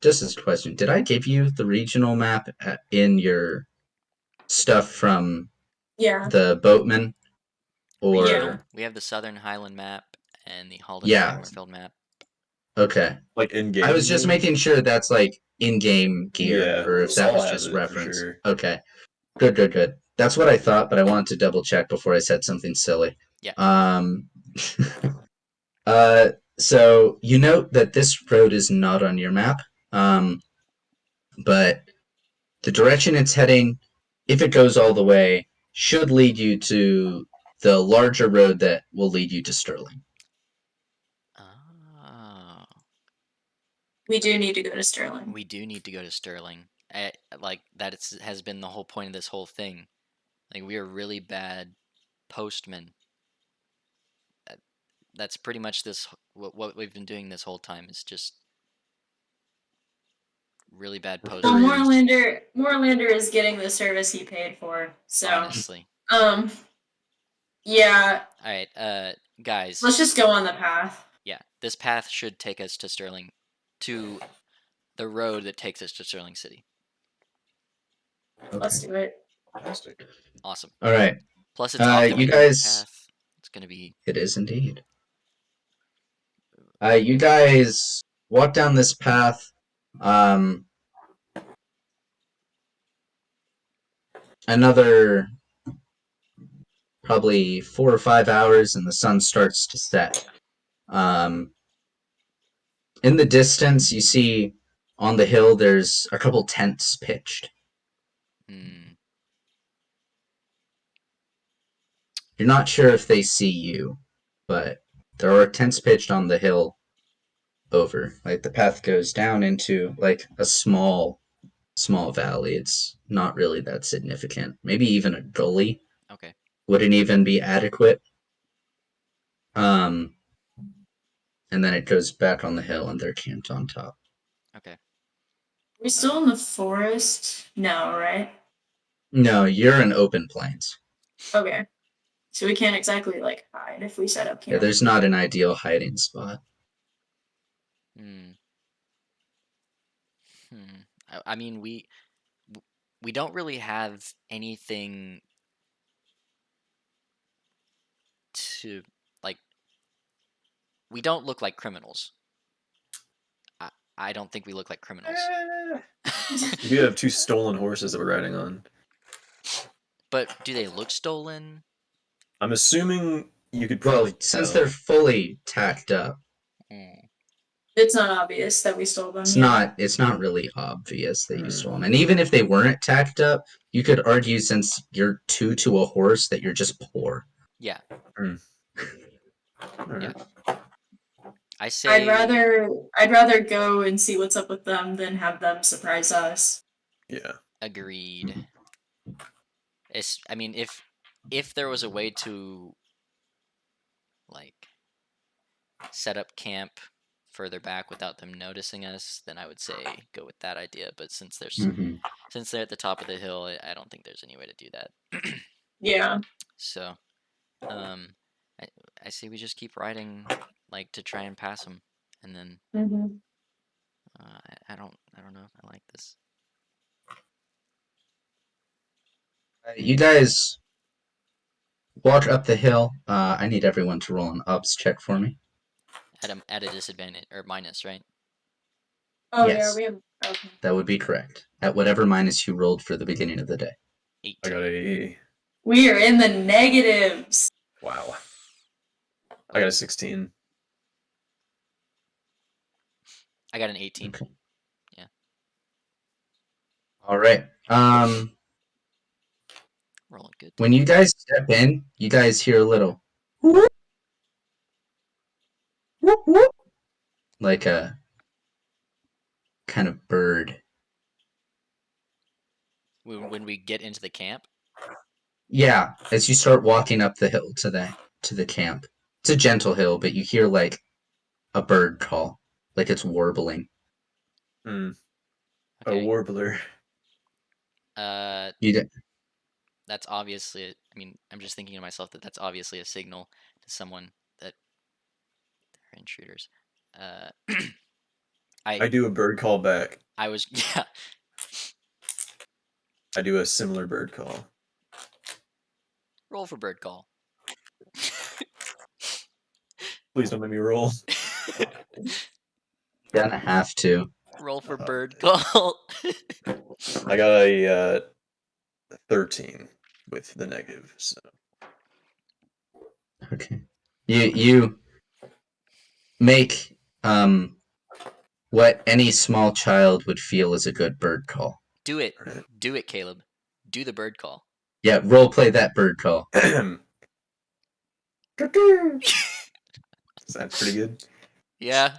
just as a question, did I give you the regional map in your stuff from Yeah. the boatman? Or Yeah. We have the Southern Highland map and the Haldam Yeah. Hammerfeld map. Okay. Like in game. I was just making sure that's like in-game gear, Yeah, or if that Saul was has just it for reference. sure. Okay. Good. That's what I thought, but I wanted to double check before I said something silly. Yeah. So you note that this road is not on your map, but the direction it's heading, if it goes all the way, should lead you to the larger road that will lead you to Sterling. Oh. We do need to go to Sterling. We do need to go to Sterling. Like that has been the whole point of this whole thing. Like we are really bad postmen. That's pretty much what we've been doing this whole time is just really bad Well, postmen. Moorlander is getting the service he paid for. So Honestly. yeah. All right, guys. Let's just go on the path. Yeah, this path should take us to Sterling. To the road that takes us to Sterling City. Let's do it. Fantastic. Awesome. All right. Plus, it's off the you beaten guys- path. It's gonna be. It is indeed. You guys walk down this path. Another probably 4 or 5 hours, and the sun starts to set. In the distance, you see on the hill there's a couple tents pitched. Hmm. You're not sure if they see you, but there are tents pitched on the hill over. Like the path goes down into like a small valley. It's not really that significant. Maybe even a gully Okay. wouldn't even be adequate. And then it goes back on the hill and they're camped on top. Okay. We're still in the forest? No, right? No, you're in open plains. Okay. So we can't exactly like hide if we set up camp. Yeah, there's not an ideal hiding spot. Hmm. I mean, we don't really have anything to like. We don't look like criminals. I don't think we look like criminals. We do have 2 stolen horses that we're riding on. But do they look stolen? I'm assuming you could Well, probably since tell. they're fully tacked up, Hmm. It's not obvious that we stole them. it's not really obvious that you stole them. And even if they weren't tacked up, you could argue since you're 2 to a horse that you're just poor. Yeah. Alright. I say. I'd rather go and see what's up with them than have them surprise us. Yeah. Agreed. I mean, if there was a way to like set up camp further back without them noticing us, then I would say go with that idea. But since since they're at the top of the hill, I don't think there's any way to do that. Yeah. So, I say we just keep riding, like to try and pass them, and then I don't know if I like this. You guys walk up the hill. I need everyone to roll an ops check for me. At a disadvantage or minus, right? Oh Yes. yeah, we have. Okay. That would be correct. At whatever minus you rolled for the beginning of the day. 18. I got a... We are in the negatives. Wow. I got a 16. I got an 18. Okay. Yeah. All right. Rolling good. When you guys step in, you guys hear a little whoop, whoop, whoop, like a kind of bird. When we get into the camp. Yeah, as you start walking up the hill to the camp. It's a gentle hill, but you hear like a bird call, like it's warbling. A Okay. warbler. You did. That's obviously. I mean, I'm just thinking to myself that that's obviously a signal to someone that they're intruders. I do a bird call back. I was yeah. I do a similar bird call. Roll for bird call. Please don't make me roll. Gonna have to. Roll for bird call. I got a 13 with the negative, so. Okay. You make what any small child would feel is a good bird call. Do it. Right. Do it, Caleb. Do the bird call. Yeah, role play that bird call. Sounds pretty good. Yeah.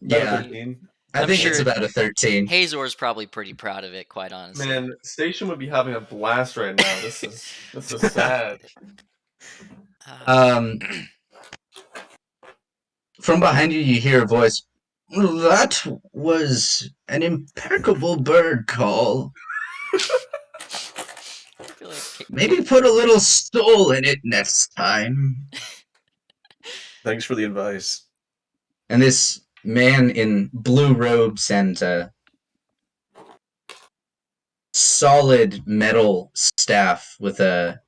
Yeah, 13. I I'm think sure it's about a 13. Hazor's probably pretty proud of it, quite honestly. Man, Station would be having a blast right now. This is sad. From behind you, you hear a voice. That was an impeccable bird call. I feel like Maybe put a little soul in it next time. Thanks for the advice. And this man in blue robes and a solid metal staff with a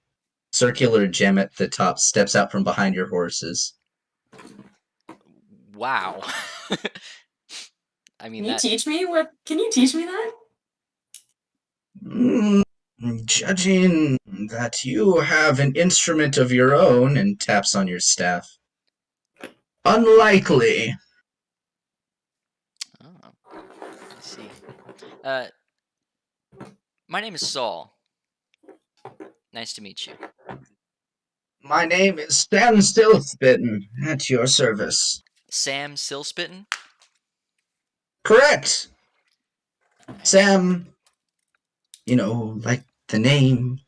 circular gem at the top steps out from behind your horses. Wow. I mean Can you that. teach me what? Can you teach me that? Mm, judging that you have an instrument of your own, and taps on your staff. Unlikely. Oh, I see. Uh, my name is Saul. Nice to meet you. My name is Stan Stillspittin, at your service. Sam Silspitten. Correct. Nice. Sam, like the name.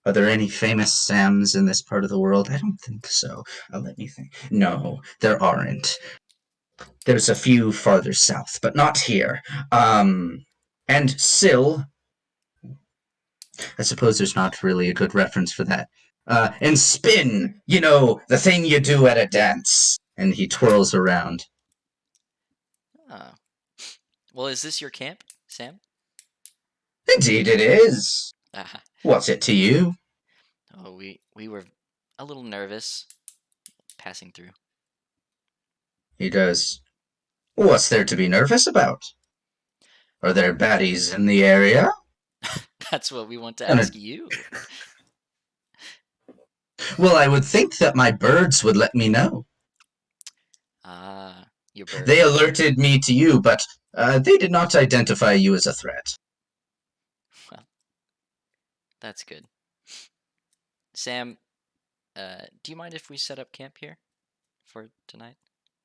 Are there any famous Sams in this part of the world? I don't think so. Let me think. No, there aren't. There's a few farther south, but not here. And Sill, I suppose there's not really a good reference for that. And Spin, the thing you do at a dance. And he twirls around. Oh. Well, is this your camp, Sam? Indeed it is. Ah. What's it to you? Oh, we were a little nervous passing through. He does. What's there to be nervous about? Are there baddies in the area? That's what we want to And ask you. Well, I would think that my birds would let me know. Ah, your bird. They alerted me to you, but they did not identify you as a threat. Well, that's good. Sam, do you mind if we set up camp here for tonight?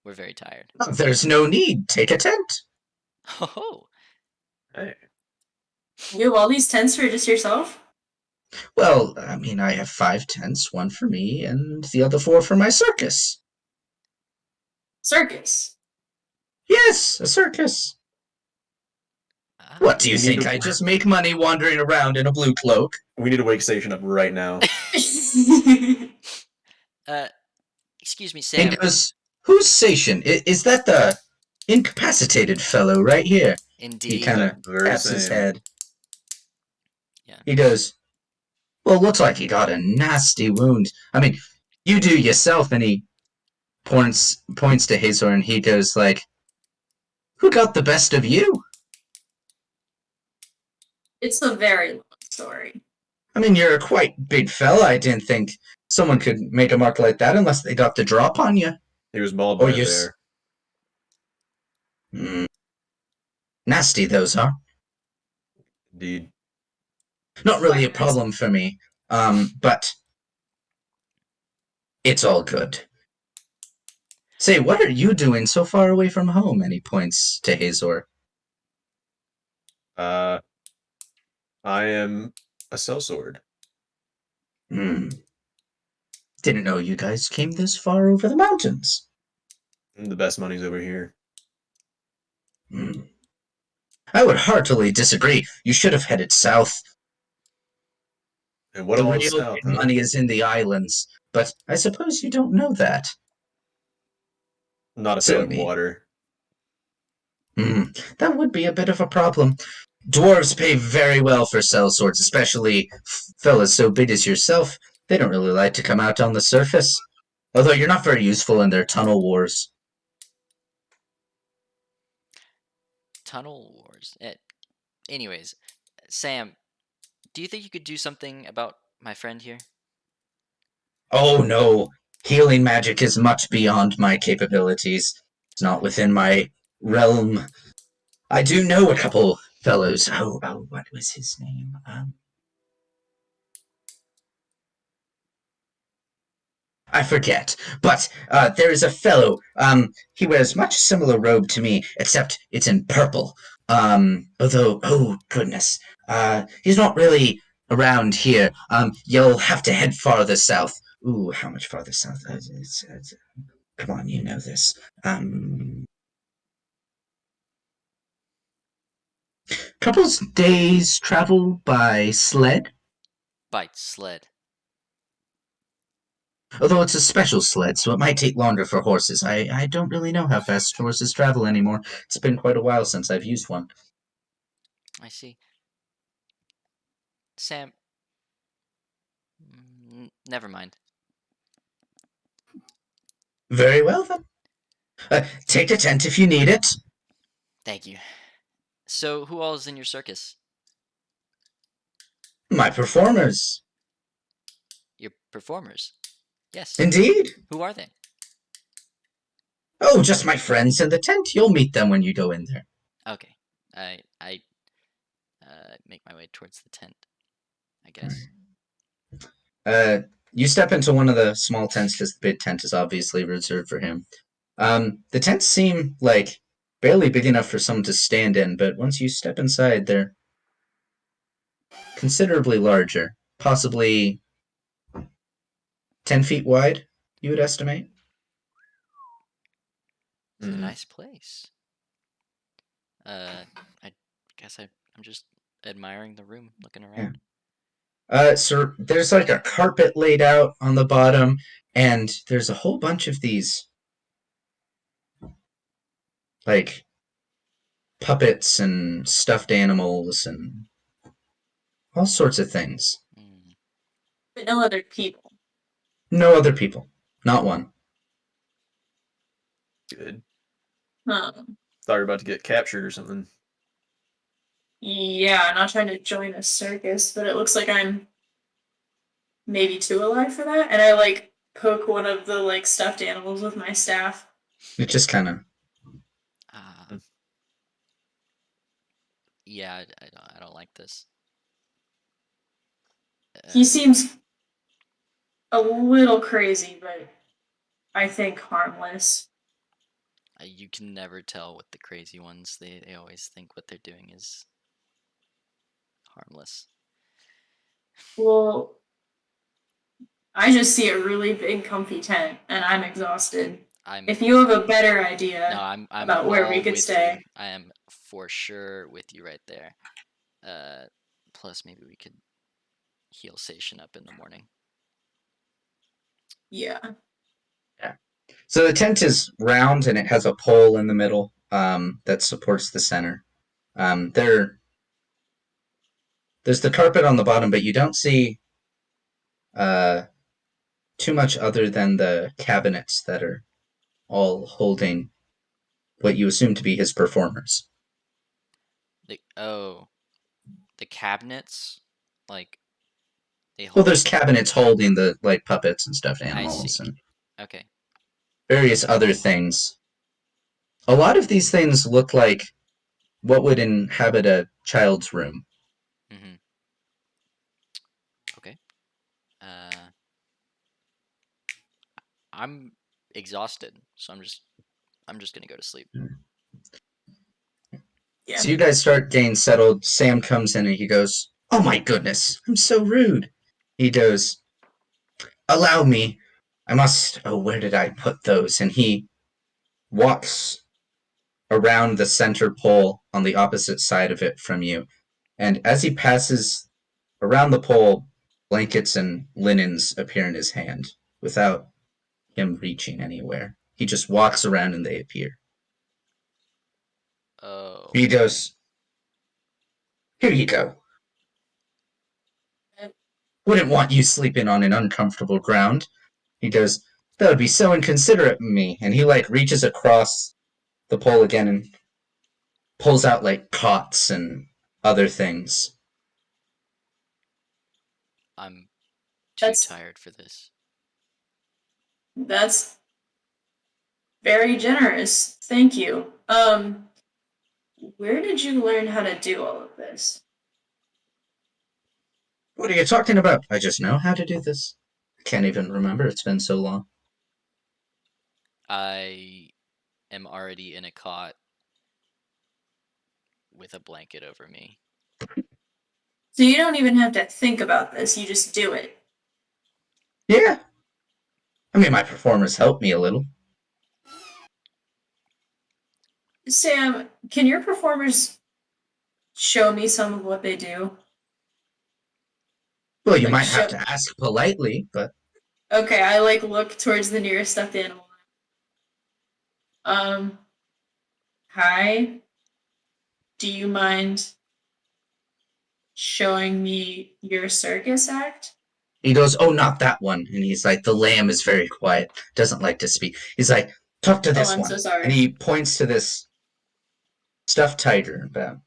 We're very tired. There's no need. Take a tent. Oh, Hey. You have all these tents for just yourself? Well, I have 5 tents, 1 for me, and the other 4 for my circus. Circus. Yes, a circus. ah. What do you We need think? to- I just make money wandering around in a blue cloak? We need to wake Station up right now. Excuse me, He Sam. goes, who's Sation? Is that the incapacitated fellow right here? He Indeed. kind of Very taps his same. head. Yeah. He goes, well, looks like he got a nasty wound. You do yourself, and he points to Hazor, and he goes like, who got the best of you? It's a very long story. You're a quite big fella. I didn't think someone could make a mark like that unless they got the drop on you. He was mauled Or by a you bear. Nasty those are. Indeed. Not really a problem for me. But it's all good. Say, what are you doing so far away from home? And he points to Hazor. I am a sellsword. Didn't know you guys came this far over the mountains. The best money's over here. I would heartily disagree. You should have headed south. And what The all real is south, big huh? money is in the islands, but I suppose you don't know that. I'm not a fan Silly of me. water. That would be a bit of a problem. Dwarves pay very well for sellswords, especially fellas so big as yourself. They don't really like to come out on the surface. Although you're not very useful in their tunnel wars. Tunnel wars. Anyways, Sam, do you think you could do something about my friend here? Oh no, healing magic is much beyond my capabilities. It's not within my realm. I do know a couple fellows. Oh, what was his name? I forget. But there is a fellow. He wears much similar robe to me, except it's in purple. Although, oh goodness, he's not really around here. You'll have to head farther south. Ooh, how much farther south? Come on, you know this. Couple days travel by sled. By sled. Although it's a special sled, so it might take longer for horses. I don't really know how fast horses travel anymore. It's been quite a while since I've used one. I see. Sam, never mind. Very well, then. Take the tent if you need it. Thank you. So, who all is in your circus? My performers. Your performers? Yes. Indeed. Who are they? Oh, just my friends in the tent. You'll meet them when you go in there. Okay. I make my way towards the tent, I guess. You step into one of the small tents because the big tent is obviously reserved for him. The tents seem like barely big enough for someone to stand in, but once you step inside, they're considerably larger, possibly 10 feet wide, you would estimate. It's a nice place. I guess I'm just admiring the room, looking around. So there's like a carpet laid out on the bottom, and there's a whole bunch of these like puppets and stuffed animals and all sorts of things. But no other people. No other people. Not one. Good. Huh. Thought you were about to get captured or something. Yeah, I'm not trying to join a circus, but it looks like I'm maybe too alive for that. And I like poke one of the like stuffed animals with my staff. It just kind of. Yeah, I don't like this. He seems a little crazy, but I think harmless. You can never tell with the crazy ones. They always think what they're doing is harmless. Well, I just see a really big, comfy tent, and I'm exhausted. If you have a better idea about where we could stay, you. I am for sure with you right there. Plus, maybe we could heal Sation up in the morning. Yeah. So the tent is round and it has a pole in the middle that supports the center. There's the carpet on the bottom, but you don't see too much other than the cabinets that are all holding what you assume to be his performers. The cabinets, like they hold. Well, there's cabinets holding the like puppets and stuffed animals. I see. And okay. Various other things. A lot of these things look like what would inhabit a child's room. Mm-hmm. Okay. I'm exhausted, so I'm just gonna go to sleep. Yeah. So you guys start getting settled. Sam comes in and he goes, "Oh my goodness, I'm so rude." He goes, "Allow me. I must. Oh, where did I put those?" And he walks around the center pole on the opposite side of it from you. And as he passes around the pole, blankets and linens appear in his hand without him reaching anywhere. He just walks around and they appear. Oh. He goes, "Here you go. Wouldn't want you sleeping on an uncomfortable ground." He goes, "That would be so inconsiderate of me." And he like reaches across the pole again and pulls out like cots and other things. I'm too tired for this. That's very generous. Thank you. Where did you learn how to do all of this? What are you talking about? I just know how to do this. I can't even remember. It's been so long. I am already in a cot with a blanket over me. So you don't even have to think about this, you just do it. Yeah. I mean, my performers help me a little. Sam, can your performers show me some of what they do? Well, you might have to ask politely, but Okay, I like look towards the nearest stuffed animal. Hi. Do you mind showing me your circus act? He goes, "Oh, not that one." And he's like, "The lamb is very quiet, doesn't like to speak." He's like, "Talk to Oh, this I'm one." so sorry. And he points to this stuffed tiger about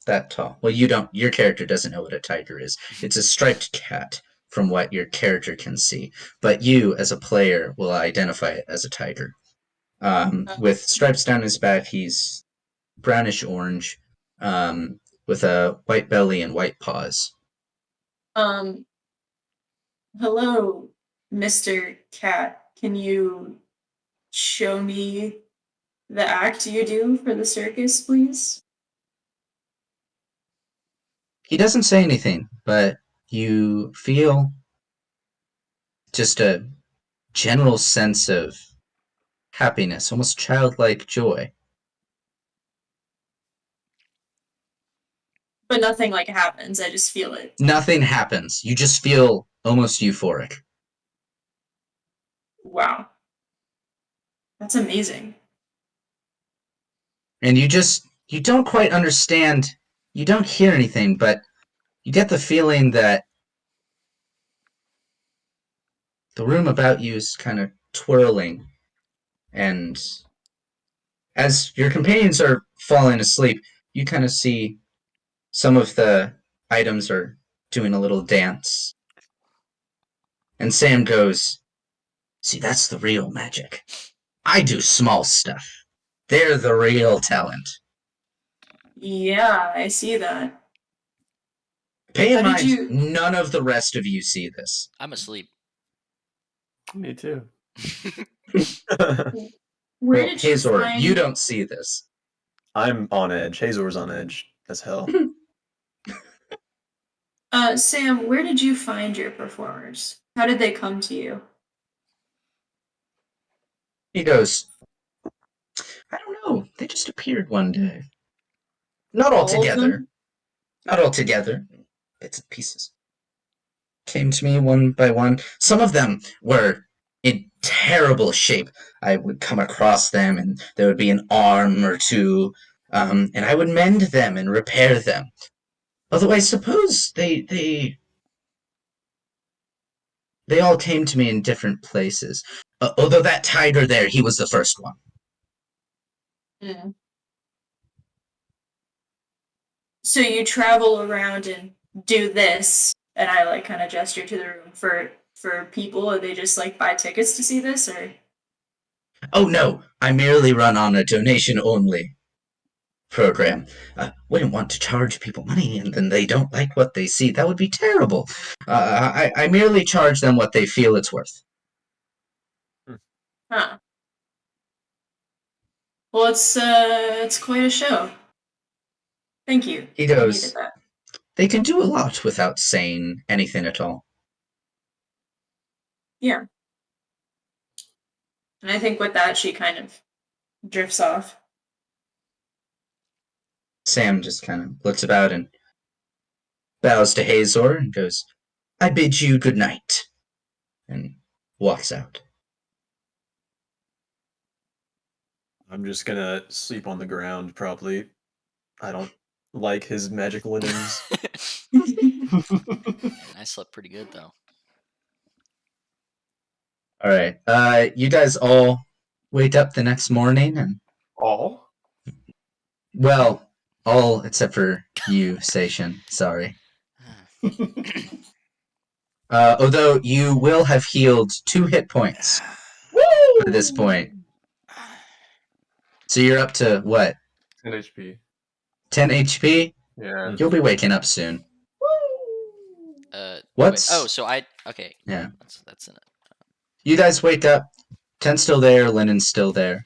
that tall. Well, you don't. Your character doesn't know what a tiger is. It's a striped cat, from what your character can see. But you, as a player, will identify it as a tiger. With stripes down his back, he's brownish orange, with a white belly and white paws. Um, hello, Mr. Cat. Can you show me the act you do for the circus, please? He doesn't say anything, but you feel just a general sense of happiness, almost childlike joy. But nothing like happens. I just feel it. Nothing happens. You just feel almost euphoric. Wow. That's amazing. And you don't quite understand, you don't hear anything, but you get the feeling that the room about you is kind of twirling, and as your companions are falling asleep, you kind of see some of the items are doing a little dance. And Sam goes, "See, that's the real magic. I do small stuff. They're the real talent." Yeah, I see that. Pay in How did mind, you- none of the rest of you see this. I'm asleep. Me too. Where Well, did you Hazor, find? you don't see this. I'm on edge. Hazor's on edge as hell. Sam, where did you find your performers? How did they come to you? He goes, "I don't know. They just appeared one day. Not all All of together. them? Not all together. Bits and pieces. Came to me one by one. Some of them were in terrible shape. I would come across them, and there would be an arm or two, and I would mend them and repair them. Although I suppose they all came to me in different places. Although that tiger there, he was the first one." Mm. So you travel around and do this, and I like kind of gesture to the room for people. Or they just like buy tickets to see this, or "Oh no, I merely run on a donation-only program. I wouldn't want to charge people money and then they don't like what they see. That would be terrible. I merely charge them what they feel it's worth." huh? Well, it's quite a show. Thank you. He I goes, needed that. "They can do a lot without saying anything at all." Yeah. And I think with that, she kind of drifts off. Sam just kind of looks about and bows to Hazor and goes, "I bid you good night," and walks out. I'm just gonna sleep on the ground, probably. I don't like his magic linens. I slept pretty good though. All right. You guys all wake up the next morning, and All? well, all except for you, Station. Sorry. Although you will have healed 2 hit points by this point. So you're up to what? 10 HP. 10 HP? Yeah. You'll be waking up soon. What's? What's Oh, so okay. Yeah. That's in it. You guys wake up. 10's still there, Lennon's still there.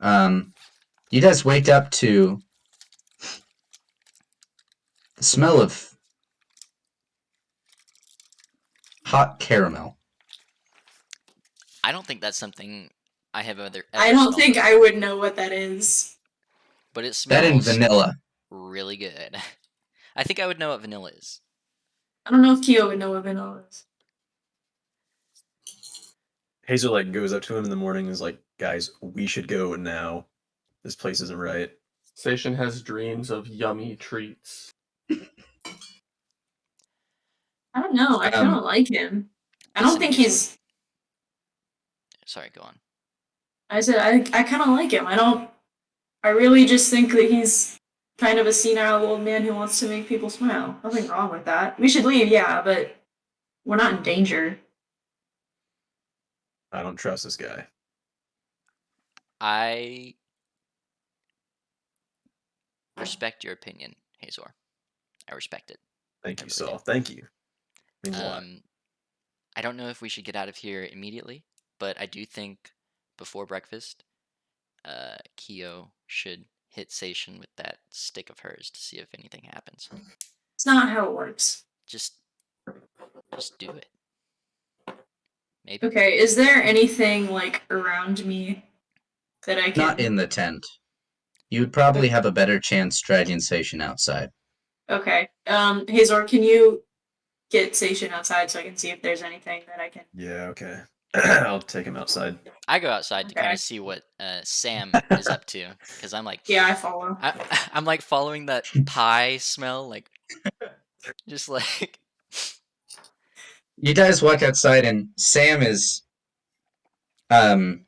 You guys wake up to the smell of hot caramel. I don't think that's something I have ever. I don't smelled think before, I would know what that is. But it That and smells vanilla. really good. I think I would know what vanilla is. I don't know if Kyo would know what vanilla is. Hazel like goes up to him in the morning and is like, "Guys, we should go now. This place isn't right." Station has dreams of yummy treats. I don't know. I kind of like him. I don't Listen, think Hazel. he's. Sorry, go on. I said I kind of like him. I don't. I really just think that he's kind of a senile old man who wants to make people smile. Nothing wrong with that. We should leave, yeah, but we're not in danger. I don't trust this guy. I respect your opinion, Hazor. I respect it. Thank you, I really Saul. Thank you. Means a lot. I don't know if we should get out of here immediately, but I do think before breakfast, Kyo should hit Sation with that stick of hers to see if anything happens. It's not how it works. Just do it. Maybe. Okay, is there anything like around me that I can? Not in the tent. You'd probably have a better chance dragging Station outside. Okay. Hazor, can you get Station outside so I can see if there's anything that I can? Yeah, okay. I'll take him outside. I go outside to kind Okay. of see what Sam is up to, because I'm like, Yeah, I follow. I'm like following that pie smell, like, just like. You guys walk outside, and Sam is on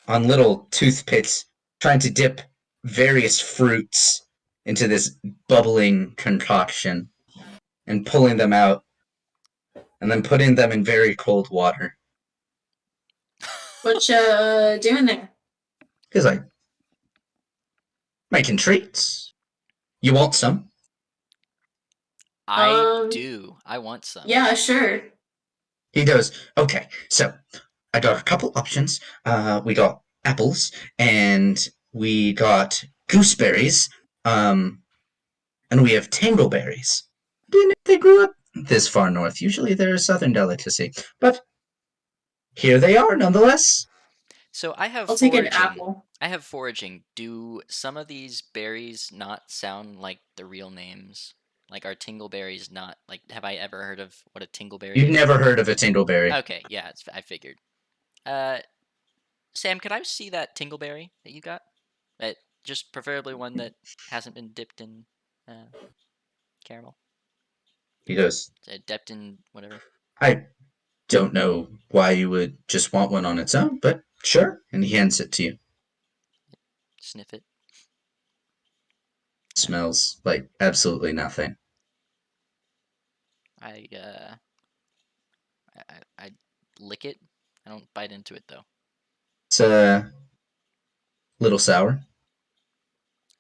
little toothpicks trying to dip various fruits into this bubbling concoction and pulling them out and then putting them in very cold water. What you doing there? He's like, making treats. You want some? I do. I want some. Yeah, sure. He goes, okay, so I got a couple options. We got apples and we got gooseberries, and we have tangleberries. Didn't know they grew up this far north. Usually they're a southern delicacy, but here they are nonetheless. So I have I'll take foraging. an apple. I have foraging. Do some of these berries not sound like the real names? Like, are tingleberries not, like, have I ever heard of what a tingleberry You've is? never heard of a tingleberry. Okay, yeah, I figured. Sam, could I see that tingleberry that you got? Just preferably one that hasn't been dipped in caramel. He goes, Dipped in whatever. I don't know why you would just want one on its own, but sure. And he hands it to you. Sniff it. Smells like absolutely nothing. I lick it. I don't bite into it though. It's a little sour.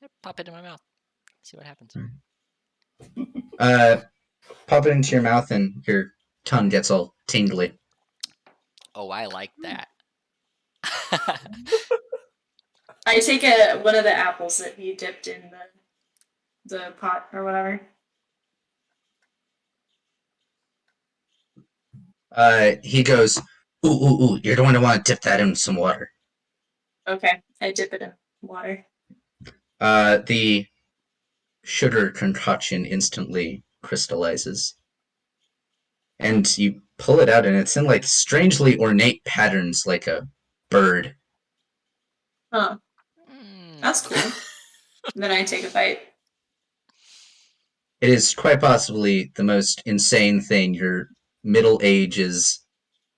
I pop it in my mouth. See what happens. Pop it into your mouth and your tongue gets all tingly. Oh, I like that. I take one of the apples that he dipped in the pot or whatever. He goes, ooh, you're going to want to dip that in some water. Okay, I dip it in water. The sugar concoction instantly crystallizes. And you pull it out, and it's in, like, strangely ornate patterns, like a bird. Huh. That's cool. Then I take a bite. It is quite possibly the most insane thing your Middle Ages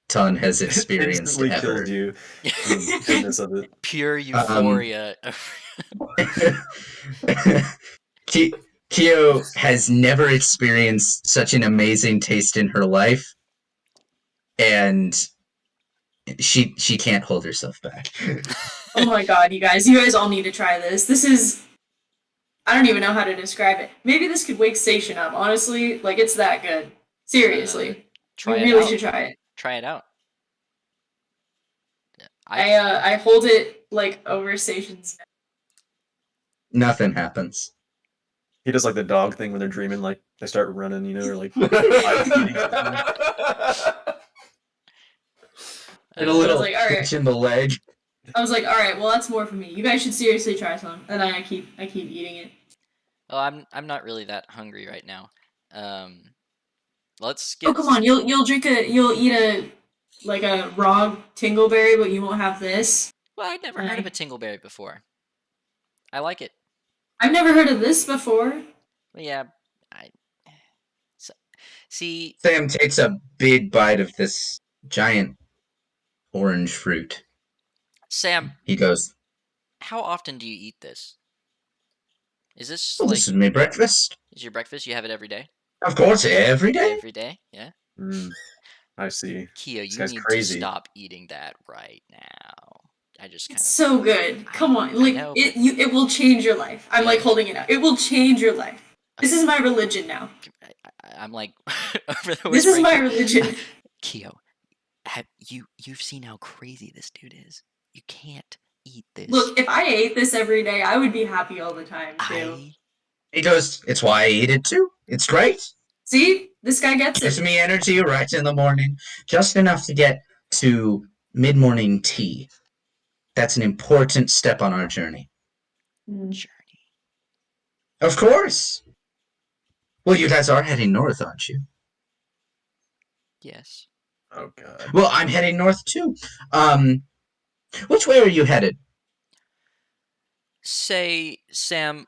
ton has experienced Instantly ever. kills you. The goodness of it. Pure euphoria. Kyo has never experienced such an amazing taste in her life, and she can't hold herself back. Oh my god, you guys all need to try this. This is, I don't even know how to describe it. Maybe this could wake Station up, honestly. Like, it's that good. Seriously. Try you it really out. should try it. Try it out. I hold it, like, over Station's neck. Nothing happens. He does like the dog thing when they're dreaming, like they start running, you know, or like. And a little like, all right. hitch in the leg. I was like, all right, well, that's more for me. You guys should seriously try some. And then I keep eating it. Oh, I'm not really that hungry right now. Let's get. Oh, come on, you'll eat a like a raw tingleberry, but you won't have this. Well, I'd never heard of a tingleberry before. I like it. I've never heard of this before. Well, yeah, see, Sam takes a big bite of this giant orange fruit. Sam, He goes, how often do you eat this? Is this well, like this is my breakfast. is your breakfast? You have it every day? Of course, every day. Every day? Yeah. I see. Keo, This you guy's need crazy. to stop eating that right now. I just kind It's of so good. Come on, like know, it will change your life. I'm like holding it out. It will change your life. This is my religion now. I'm like over the This is my whispering. religion. Keo, you've seen how crazy this dude is. You can't eat this. Look, if I ate this every day, I would be happy all the time too. He goes, it's why I eat it too. It's great. See, this guy gets Gives it. me energy right in the morning, just enough to get to mid-morning tea. That's an important step on our journey. Journey. Of course. Well, you guys are heading north, aren't you? Yes. Oh god. Well, I'm heading north too. Which way are you headed? Say, Sam,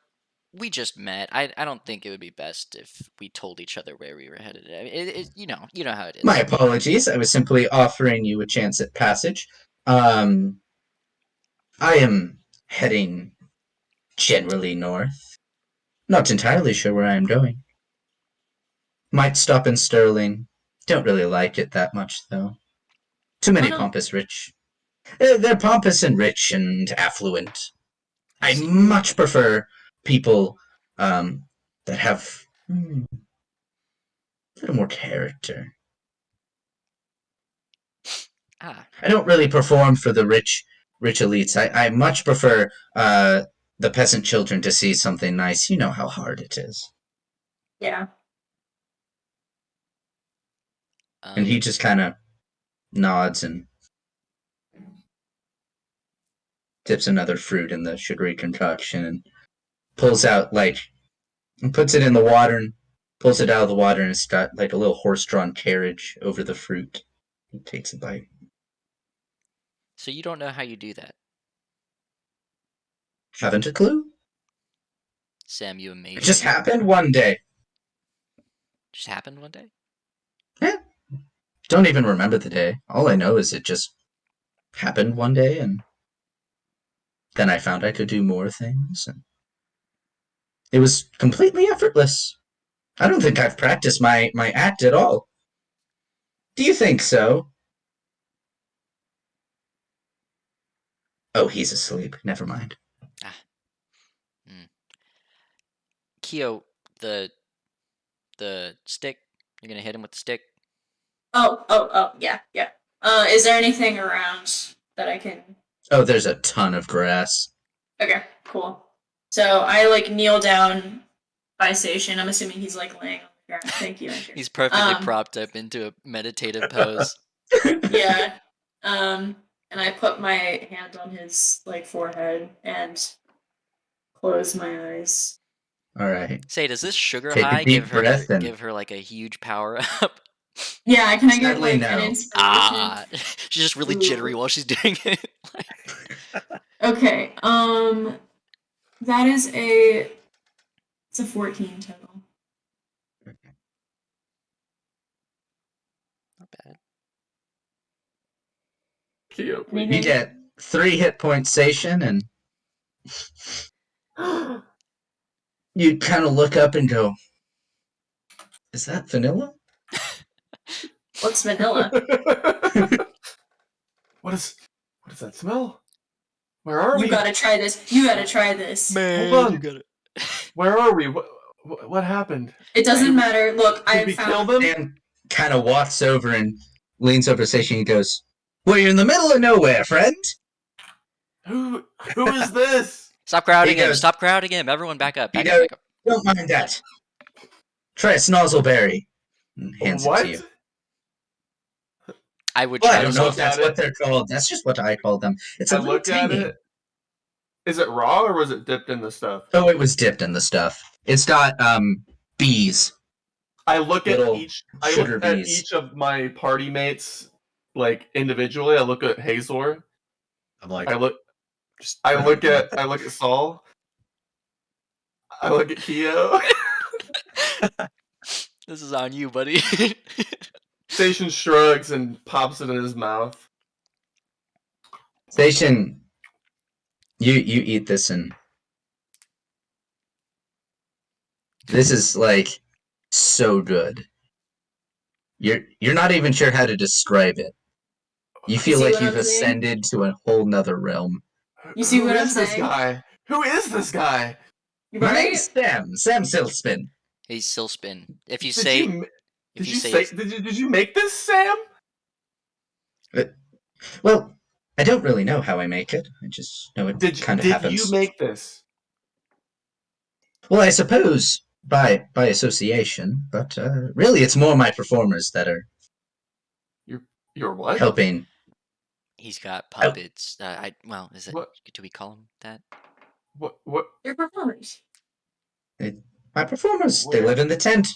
we just met. I don't think it would be best if we told each other where we were headed. I mean, you know how it is. My apologies. I was simply offering you a chance at passage. I am heading generally north. Not entirely sure where I am going. Might stop in Sterling. Don't really like it that much, though. Too many Why not? pompous rich. They're pompous and rich and affluent. I see. much prefer people that have a little more character. Ah, I don't really perform for the rich elites. I much prefer the peasant children to see something nice. You know how hard it is. Yeah. And he just kind of nods and dips another fruit in the sugary concoction and pulls out, and puts it in the water and pulls it out of the water, and it's got like a little horse-drawn carriage over the fruit. He takes a bite. So you don't know how you do that, Haven't a clue? Sam? You amaze It just me. happened one day. Just happened one day. Yeah. Don't even remember the day. All I know is it just happened one day, and then I found I could do more things, and it was completely effortless. I don't think I've practiced my act at all. Do you think so? Oh, he's asleep. Never mind. Keo, the stick. You're gonna hit him with the stick. Oh, yeah. Is there anything around that I can? Oh, there's a ton of grass. Okay, cool. So I like kneel down by Station. I'm assuming he's like laying on the ground. Thank you, Andrew. He's perfectly propped up into a meditative pose. Yeah. And I put my hand on his like forehead and close my eyes. All right. Say, does this sugar Take a high deep breath and- give her like a huge power up? Yeah, can I get Sadly, like no. an inspiration? Ah, she's just really jittery Ooh. while she's doing it. Okay, that is it's a 14 total. Not bad. Keo, please. Anything? You get 3 hit points, Station, and you kind of look up and go, is that vanilla? What's vanilla? What does that smell? Where are You we? gotta try this. You gotta try this. Man, Hold on. you got it. Where are we? What happened? It doesn't matter. Look, Did I we kill found. them? Dan kind of walks over and leans over to Station and goes, well, you're in the middle of nowhere, friend. Who is this? Stop crowding He him. goes- Stop crowding him. Everyone back up. He Back up, back up. Don't mind that. Try a snozzleberry. And hands What? it to you. I would Well, try I don't to know look if that's at what it. they're called. That's just what I call them. It's a I little look at tangy. it. Is it raw or was it dipped in the stuff? Oh, it was dipped in the stuff. It's got bees. I look at Little each. I sugar look at bees. each of my party mates like individually. I look at Hazor. I'm like, I look just I look at Saul. I look at Keo. This is on you, buddy. Station shrugs and pops it in his mouth. Station, you eat this, and this is like so good. You're not even sure how to describe it. You feel see like what you've I'm saying? ascended to a whole nother realm. You see Who what I'm is this saying? guy? Who is this guy? My Right? name's Sam Silspin. He's Silspin. If you Did say, you, if did you you say, say his- did you make this, Sam? Well, I don't really know how I make it. I just know it kind of Did happens. you make this? Well, I suppose by association, but really, it's more my performers that are Your what? helping. he's got puppets. Well, is it? What? Do we call him that? What? They're performers. My performers, they Where? live in the tent.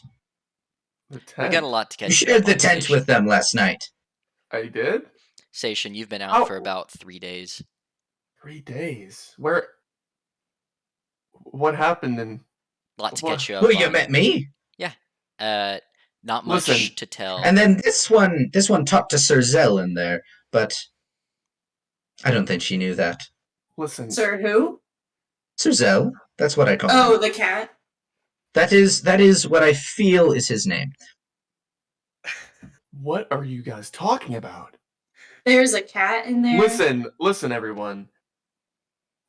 The We tent. got a lot to You catch you shared up the on, tent Station. with them last night. I did. Station, you've been out How- for about 3 days. 3 days. Where? What happened? And Lot to What? catch you up Well, you on. met me, Not much Listen, to tell. and then this one talked to Sir Zell in there, but I don't think she knew that. listen. Sir, who? Sir Zell, that's what I call Oh, him. the cat. That is what I feel is his name. What are you guys talking about? There's a cat in there. Listen, everyone.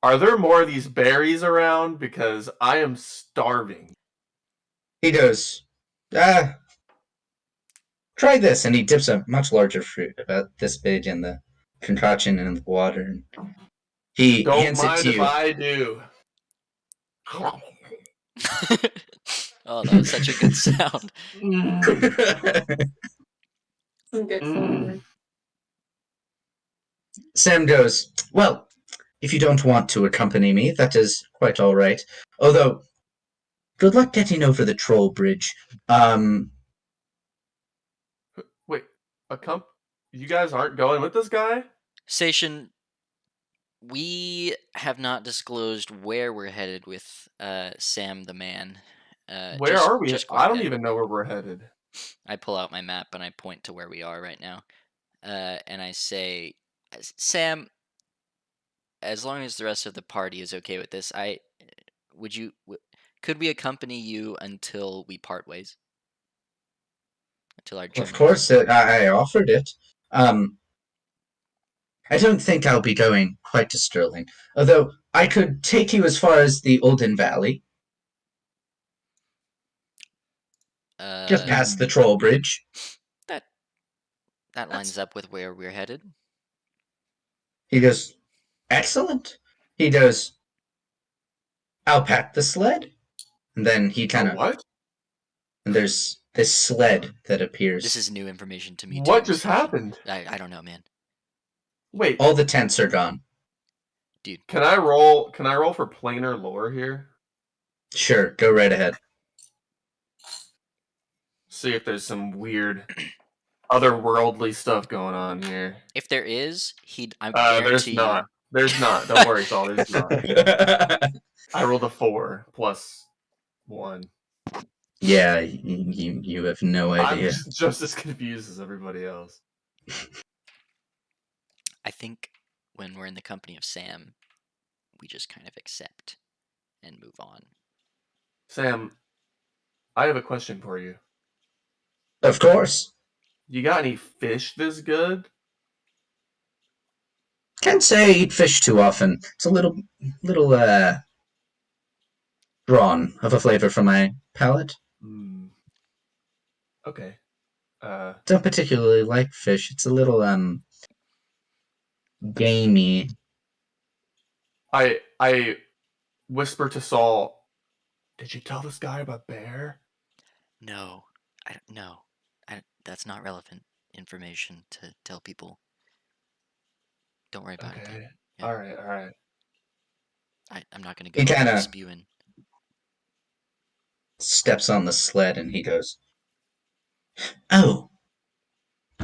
Are there more of these berries around? Because I am starving. He goes, try this, and he dips a much larger fruit, about this big, in the concoction in the water. And he Don't hands it mind to if you. I do. Oh, that was such a good sound. Some good Mm. flavor. Sam goes, well, if you don't want to accompany me, that is quite all right. Although, good luck getting over the troll bridge. Wait, you guys aren't going with this guy? Station, we have not disclosed where we're headed with Sam the man. Where are we? Just I quite don't yet. even know where we're headed. I pull out my map and I point to where we are right now. And I say, Sam, as long as the rest of the party is okay with this, could we accompany you until we part ways? Until our journey. Of course, I offered it. I don't think I'll be going quite to Sterling. Although, I could take you as far as the Olden Valley, just past the troll bridge. That lines up with where we're headed. He goes, excellent. He goes, I'll pack the sled. And then he kind of, What? and there's this sled that appears. This is new information to me. What too, just Station. happened? I don't know, man. Wait, All the tents are gone. Dude, can I roll for planar lore here? Sure, go right ahead. See if there's some weird otherworldly stuff going on here. if there is, I There's guarantee you. not. There's not. Don't worry, Saul. There's not. I rolled a 4 plus 1. Yeah, you have no I'm idea. just as confused as everybody else. I think when we're in the company of Sam, we just kind of accept and move on. Sam, I have a question for you. Of course. You got any fish this good? Can't say I eat fish too often. It's a little drawn of a flavor from my palate. Okay. Don't particularly like fish. It's a little gamey. I whisper to Saul, did you tell this guy about bear? No, that's not relevant information to tell people. Don't worry about it. Okay. Yeah. All right. I'm not gonna He go kinda- spewing. Steps on the sled and he goes, oh,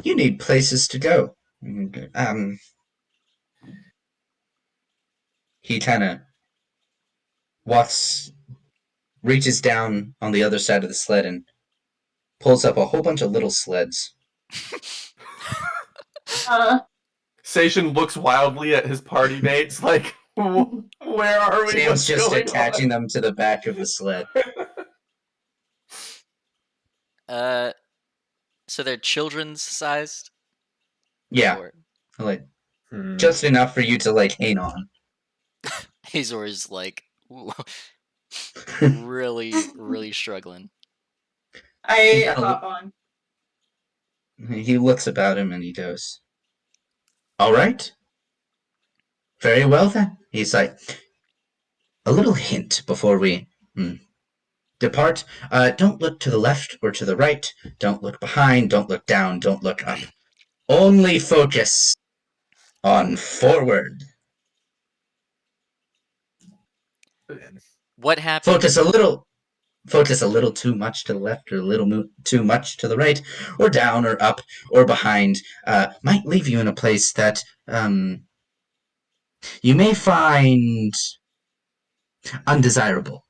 You need places to go. He kind of walks, reaches down on the other side of the sled and pulls up a whole bunch of little sleds. Seishin looks wildly at his party mates, like, where are we? Sam's What's just going attaching on? them to the back of the sled. So they're children's sized? Yeah, Or like Hmm. just enough for you to like hang on. Hazor is like ooh, really struggling. I hop on. He looks about him and he goes, "All right, very well then." He's like, "A little hint before we depart. Don't look to the left or to the right. Don't look behind. Don't look down. Don't look up. Only focus on forward. What happened? Focus a little too much to the left or a little too much to the right, or down or up or behind. Might leave you in a place that you may find undesirable."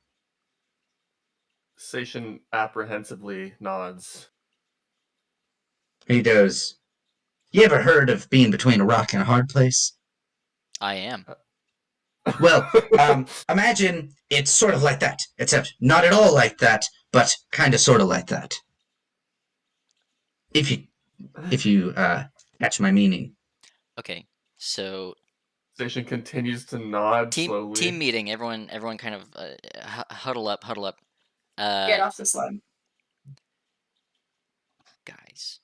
Seishin apprehensively nods. He goes, "You ever heard of being between a rock and a hard place? I am. Well, imagine it's sort of like that, except not at all like that, but kind of sort of like that. If you catch my meaning." Okay, so Seishin continues to nod slowly. team meeting. Everyone kind of huddle up. Get off the sled. Guys,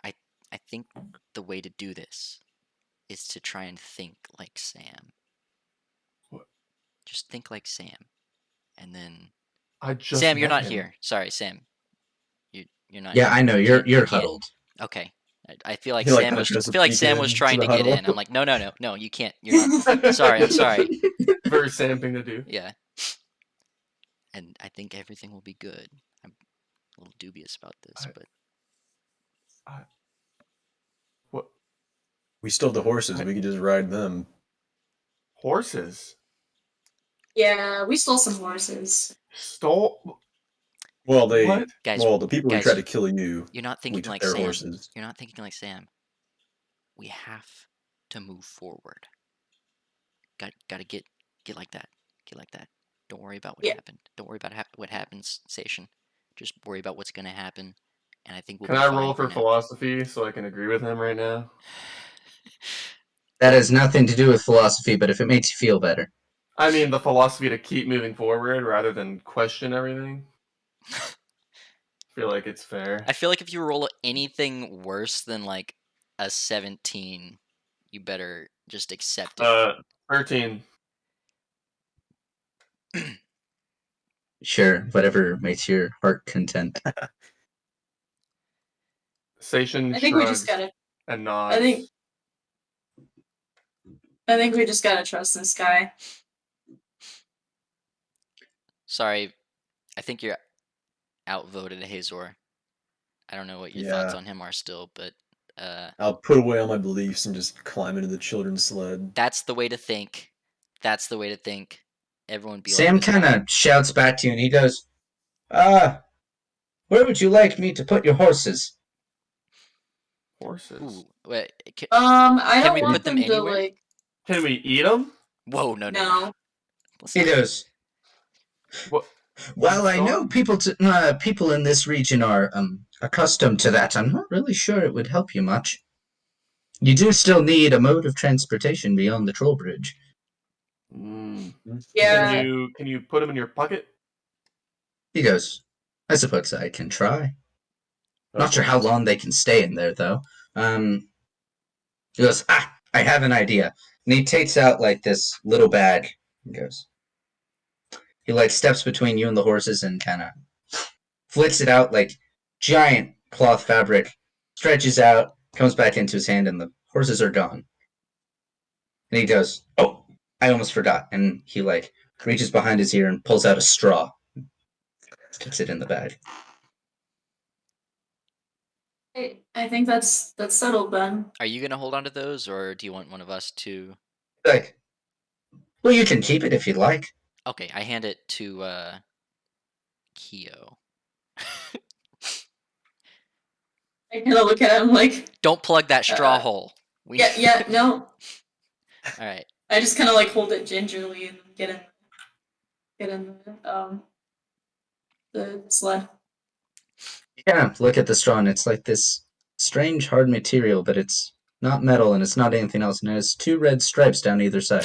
I think the way to do this is to try and think like Sam. What? Just think like Sam, and then I just Sam, you're met not him. here. Sorry, Sam. You're not. Yeah, here. I know You you're can't- you can't- huddled. Okay. I feel like He, like, Sam kinda was. tries I to feel like peek Sam was into trying the to get in. huddle. I'm like, no, you can't. You're not. Sorry, I'm sorry. Very Sam thing to do. Yeah. And I think everything will be good. I'm a little dubious about this, but What? We still have the horses. We could just ride them. Horses? Yeah, we stole some horses. Stole? Well, they. What? guys, Well, the people who guys, tried to kill you. you're not We thinking took like their Sam. horses. You're not thinking like Sam. We have to move forward. Gotta get like that. Get like that. Don't worry about what Yeah. happened. Don't worry about what happens, Station. Just worry about what's gonna happen, and I think we'll Can be I fine roll for now. philosophy so I can agree with him right now? That has nothing to do with philosophy, but if it makes you feel better. I mean, the philosophy to keep moving forward rather than question everything. I feel like it's fair. I feel like if you roll anything worse than like a 17, you better just accept it. 13. Sure, whatever makes your heart content. Seishin I think we shrugs just gotta. and nods. I think we just gotta trust this guy. Sorry, I think you're outvoted, Hazor. I don't know what your thoughts Yeah. on him are still, but I'll put away all my beliefs and just climb into the children's sled. that's the way to think. That's the way to think. Everyone be Sam like this kind guy. of shouts back to you and he goes, where would you like me to put your horses? Horses. Ooh, wait, I Can don't we want put them them to anywhere? like. Can we eat them? whoa, no. No. Let's He not- goes, What? well, I Sorry? know people in this region are accustomed to that. I'm not really sure it would help you much. You do still need a mode of transportation beyond the troll bridge. Mm. Yeah. Can you put them in your pocket? He goes, I suppose I can try. Not sure Okay. how long they can stay in there, though. He goes, I have an idea. And he takes out, like, this little bag. He goes, he, like, steps between you and the horses and kind of flicks it out, like, giant cloth fabric, stretches out, comes back into his hand, and the horses are gone. And he goes, oh, I almost forgot. And he, like, reaches behind his ear and pulls out a straw. Sticks it in the bag. I think that's settled then. Are you gonna hold on to those, or do you want one of us to? Like, well, you can keep it if you'd like. Okay, I hand it to Keo. I kind of look at him like, Don't plug that straw hole. We... yeah, no. All right. I just kind of like hold it gingerly and get in the sled. Yeah, look at the straw, and it's like this strange hard material, but it's not metal and it's not anything else, and it has 2 red stripes down either side.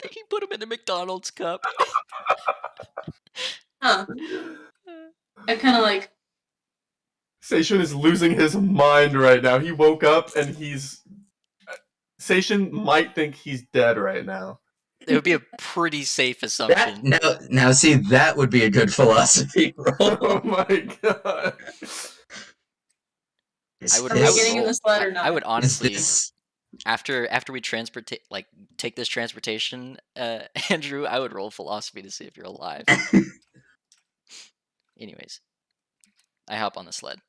He put him in a McDonald's cup. Huh. I kind of like. Seishin is losing his mind right now. He woke up and he's. Seishin might think he's dead right now. It would be a pretty safe assumption. Now, see, that would be a good philosophy roll. Oh my god. I would. Are we getting in the sled or not? I would honestly, This, after we take this transportation, Andrew, I would roll philosophy to see if you're alive. Anyways, I hop on the sled.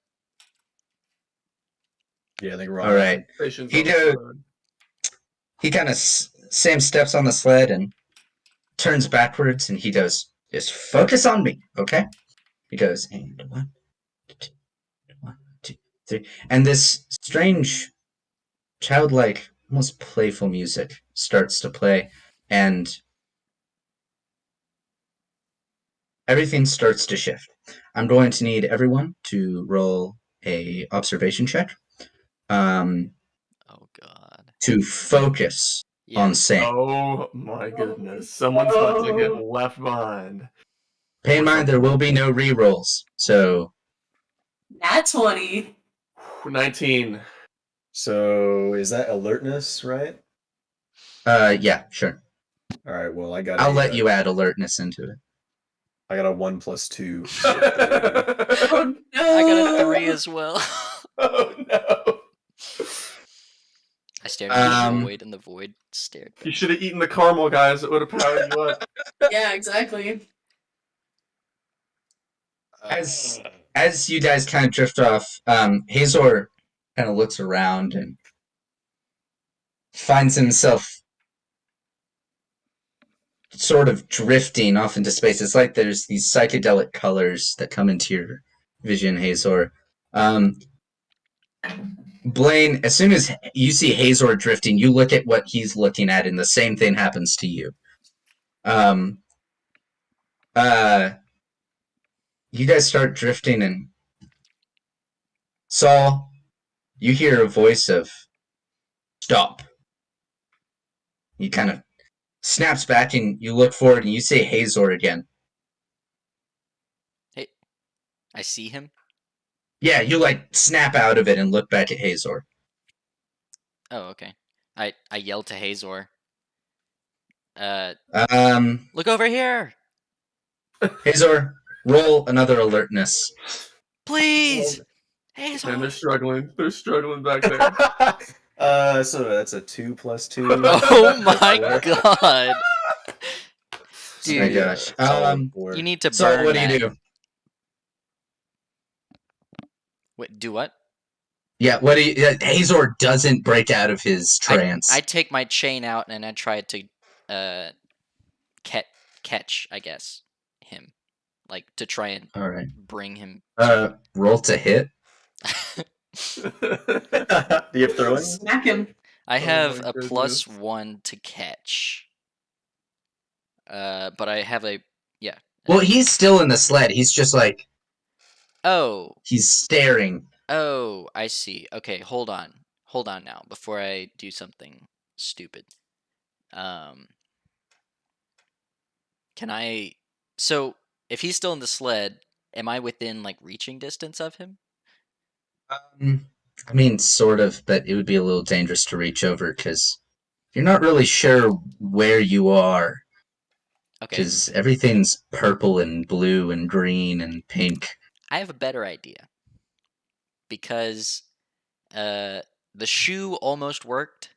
Yeah, I think we're all right. Seishin's He on the goes- road. He kind of same steps on the sled and turns backwards, and he goes, "Just focus on me, okay?" He goes, and 1, 2, 3, and this strange, childlike, almost playful music starts to play, and everything starts to shift. I'm going to need everyone to roll a observation check. Oh God. To focus on Sam. Oh my goodness. Someone's about to get left behind. Pay in mind there will be no rerolls, so Nat 20. 19. So is that alertness, right? yeah, sure. All right. Well, I got. I'll let you add alertness into it. I got a 1 + 2. Oh no! I got a 3 as well. Oh no. I stared into the void, and the void stared You back. should have eaten the caramel, guys. It would have powered you up. Yeah, exactly. As you guys kind of drift off, Hazor kind of looks around and finds himself sort of drifting off into space. It's like there's these psychedelic colors that come into your vision, Hazor. Blaine, as soon as you see Hazor drifting, you look at what he's looking at, and the same thing happens to you. You guys start drifting, and Saul, you hear a voice of "Stop." He kind of snaps back, and you look forward, and you say Hazor again. Hey, I see him. Yeah, you like snap out of it and look back at Hazor. Oh, okay. I yelled to Hazor. Look over here, Hazor, roll another alertness. please. And Hazor. they're struggling. They're struggling back there. So that's a 2 + 2. Oh my god, Oh my dude! gosh. You need to So burn what do that. you do? Wait, do what? Yeah, what do you? Hazor doesn't break out of his trance. I take my chain out and I try to catch, I guess, him, like to try and All right. bring him. Roll to hit. Do you have throwing? Smack him. I have my a +1 to catch. But I have a Well, he's still in the sled. He's just like Oh, he's staring. oh, I see. Okay, hold on now before I do something stupid. Can I? So if he's still in the sled, am I within like reaching distance of him? I mean, sort of, but it would be a little dangerous to reach over because you're not really sure where you are. Okay, Because everything's purple and blue and green and pink. I have a better idea. Because the shoe almost worked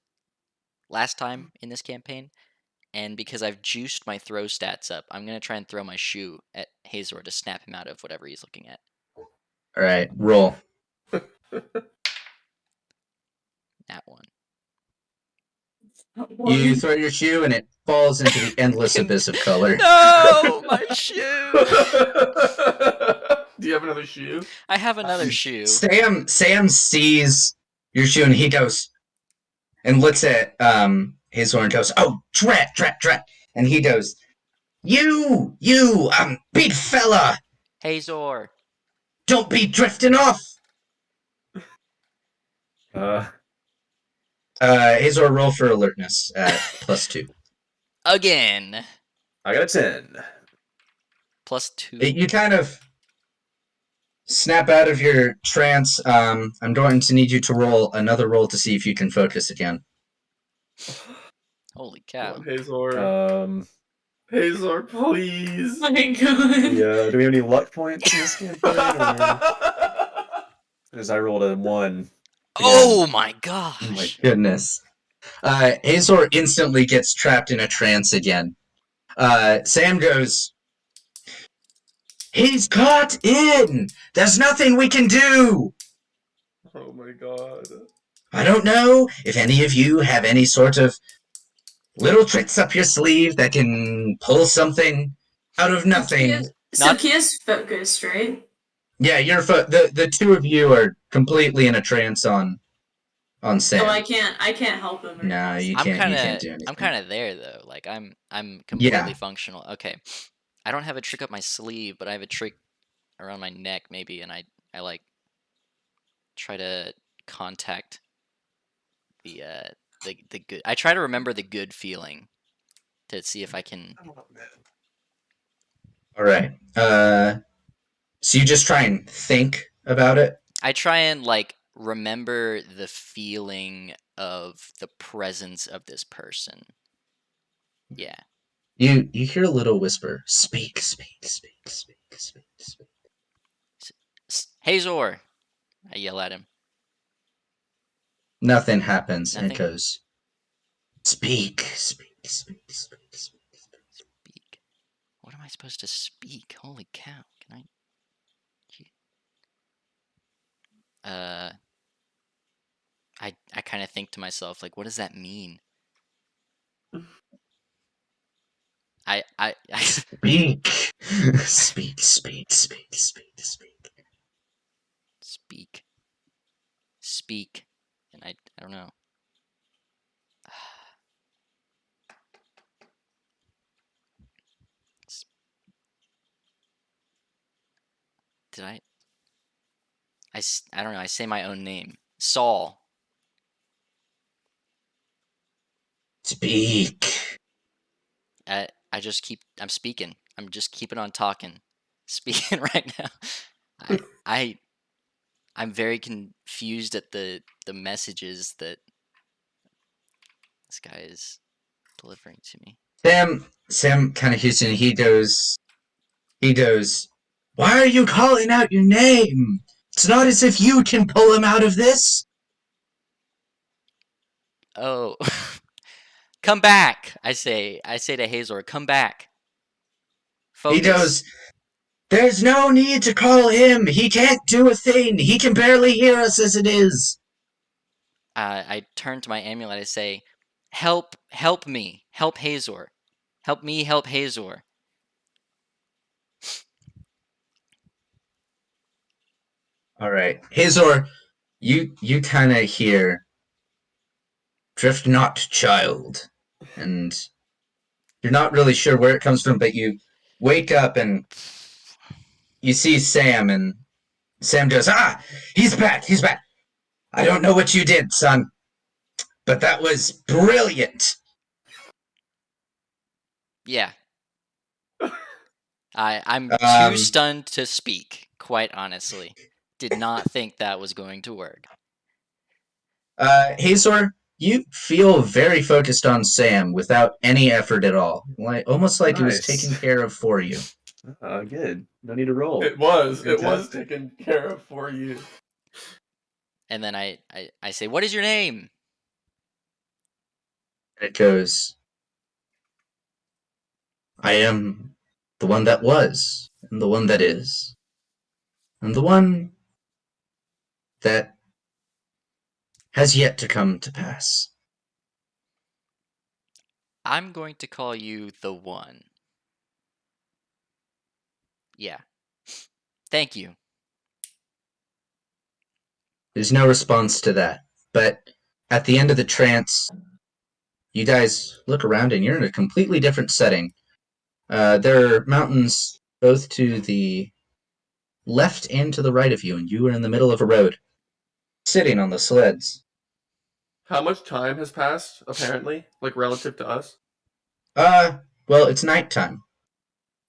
last time in this campaign, and because I've juiced my throw stats up, I'm gonna try and throw my shoe at Hazor to snap him out of whatever he's looking at. All right, roll. That one. You throw your shoe and it falls into the endless abyss of color. No, my shoe. Do you have another shoe? I have another shoe. Sam sees your shoe and he goes and looks at Hazel and goes, "Oh, drat. And he goes, You, big fella, Hazor. don't be drifting off." Hazel, roll for alertness at +2. Again. I got a 10. +2. You kind of snap out of your trance. I'm going to need you to roll another roll to see if you can focus again. Holy Come cow. on, Hazor. Um, Hazor, please. Oh my god. yeah. Do we have any luck points in this campaign? Because I rolled a 1. Oh my Oh my gosh. goodness. Azor instantly gets trapped in a trance again. Sam goes, "He's caught in! There's nothing we can do!" Oh my god. I don't know if any of you have any sort of little tricks up your sleeve that can pull something out of nothing. So Kia's focused, right? Yeah, the two of you are completely in a trance on Sam. So I can't help him. No, you I'm can't. kind You can't do of anything. I'm kind of there though. Like I'm completely Yeah. functional. Okay. I don't have a trick up my sleeve, but I have a trick around my neck maybe, and I like try to contact the good. I try to remember the good feeling to see if I can. All right. So you just try and think about it. I try and like remember the feeling of the presence of this person. Yeah. You hear a little whisper. Speak. Hazor! I yell at him. Nothing happens, and it Nothing? goes. Speak. Speak. What am I supposed to speak? Holy cow! Can I? I kind of think to myself, like, what does that mean? I Speak. speak, and I don't know. Did I don't know. I say my own name, Saul. Speak. I'm speaking. I'm just keeping on talking, speaking right now. I'm very confused at the messages that this guy is delivering to me. Sam kind of hears it, and he goes, "Why are you calling out your name? It's not as if you can pull him out of this." Oh, come back! I say to Hazor, come back. Focus. He goes, "There's no need to call him. He can't do a thing. He can barely hear us as it is." I turn to my amulet. I say, help me, help Hazor, help me, help Hazor. All right, Hazor, you kind of hear, "Drift not, child," and you're not really sure where it comes from, but you wake up and you see Sam, and Sam goes, he's back. I don't know what you did, son, but that was brilliant." Yeah. I'm too stunned to speak, quite honestly. Did not think that was going to work. Hazor, you feel very focused on Sam without any effort at all. Almost like it was Nice. taken care of for you. Good. No need to roll. It was Fantastic. taken care of for you. And then I say, what is your name? It goes, "I am the one that was, and the one that is, and the one that has yet to come to pass. I'm going to call you the one. Yeah. Thank you. There's no response to that. But at the end of the trance, you guys look around and you're in a completely different setting. There are mountains both to the left and to the right of you, and you are in the middle of a road, sitting on the sleds. How much time has passed, apparently, like relative to us? Well, it's nighttime.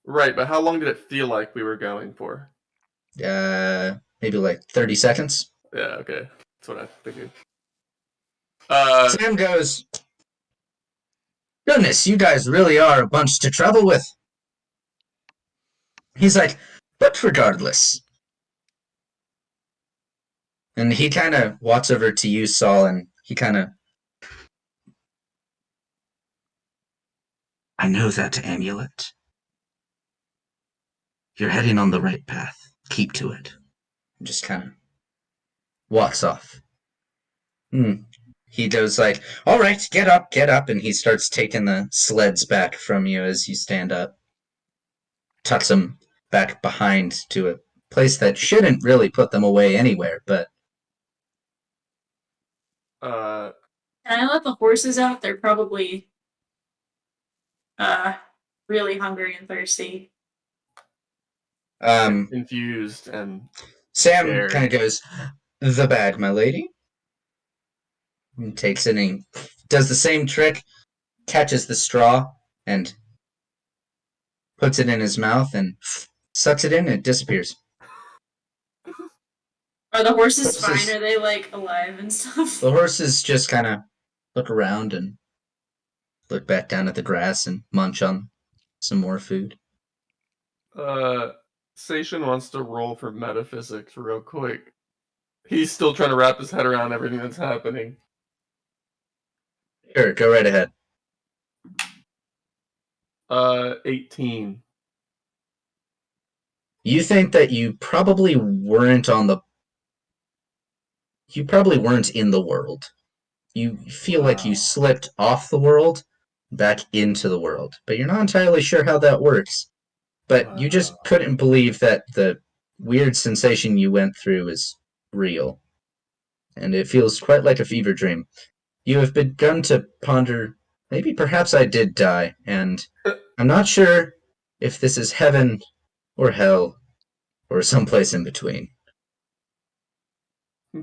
Right, but how long did it feel like we were going for? Maybe like 30 seconds. Yeah, okay. That's what I figured. Sam goes, goodness, you guys really are a bunch to travel with. He's like, but regardless. And he kind of walks over to you, Saul, and he kind of... I know that amulet. You're heading on the right path. Keep to it. Just kind of walks off. He goes like, all right, get up, and he starts taking the sleds back from you as you stand up. Tucks them back behind to a place that shouldn't really put them away anywhere, but... Uh, Can I let the horses out? They're probably really hungry and thirsty. confused and Sam scared. kind of goes, the bag, my lady. He takes it and he does the same trick, catches the straw, and puts it in his mouth and sucks it in, and it disappears. Are the horses Horses- fine? Are they like alive and stuff? The horses just kind of look around and look back down at the grass and munch on some more food. Sation wants to roll for metaphysics real quick. He's still trying to wrap his head around everything that's happening. Sure, go right ahead. 18. You think that you probably weren't in the world. You feel like you Wow. slipped off the world back into the world, but you're not entirely sure how that works. But you just couldn't believe that the weird sensation you went through is real. And it feels quite like a fever dream. You have begun to ponder, maybe perhaps I did die, and I'm not sure if this is heaven or hell or someplace in between.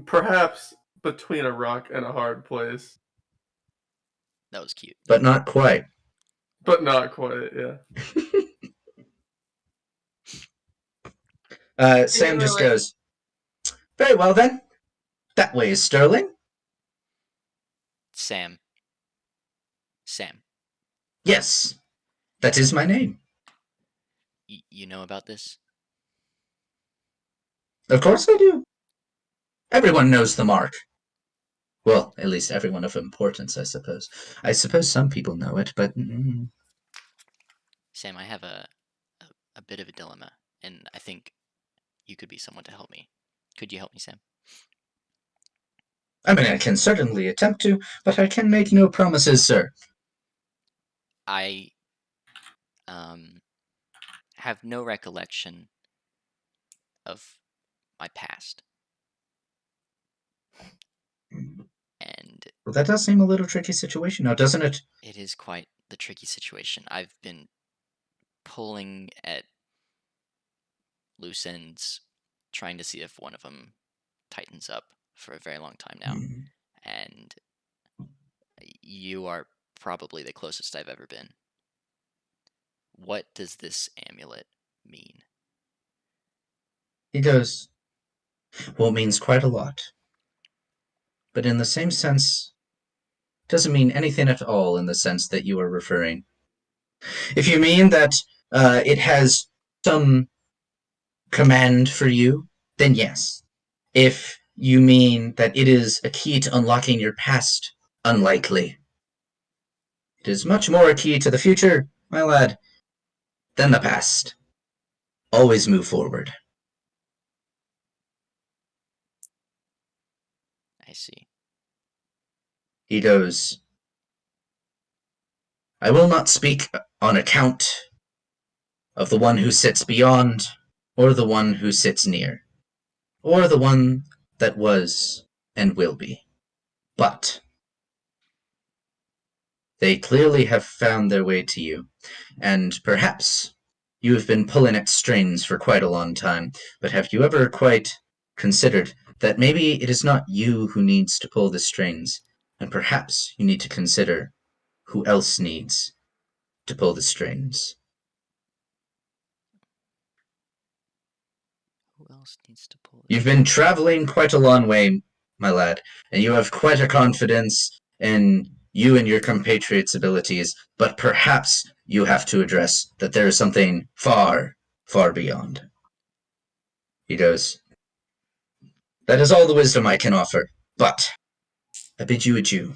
Perhaps between a rock and a hard place. That was cute. But not quite. But not quite, yeah. Sam just Really? goes, very well then. That way is Sterling. Sam. Sam. Yes, that is my name. You know about this? Of course I do. Everyone knows the mark. Well, at least everyone of importance, I suppose. I suppose some people know it, but... Sam, I have a bit of a dilemma, and I think you could be someone to help me. Could you help me, Sam? I mean, I can certainly attempt to, but I can make no promises, sir. I have no recollection of my past. And Well, that does seem a little tricky situation now, doesn't it? it is quite the tricky situation. I've been pulling at loose ends, trying to see if one of them tightens up for a very long time now. And you are probably the closest I've ever been. What does this amulet mean? He goes, well, it means quite a lot. But in the same sense, doesn't mean anything at all in the sense that you are referring. If you mean that it has some command for you, then yes. If you mean that it is a key to unlocking your past, unlikely. It is much more a key to the future, my lad, than the past. Always move forward. I see. He goes, I will not speak on account of the one who sits beyond, or the one who sits near, or the one that was and will be. But they clearly have found their way to you, and perhaps you have been pulling at strings for quite a long time, but have you ever quite considered that maybe it is not you who needs to pull the strings, and perhaps you need to consider who else needs to pull the strings? Who else needs to pull this? You've been traveling quite a long way, my lad, and you have quite a confidence in you and your compatriots' abilities, but perhaps you have to address that there is something far, far beyond. He goes, that is all the wisdom I can offer, but I bid you adieu.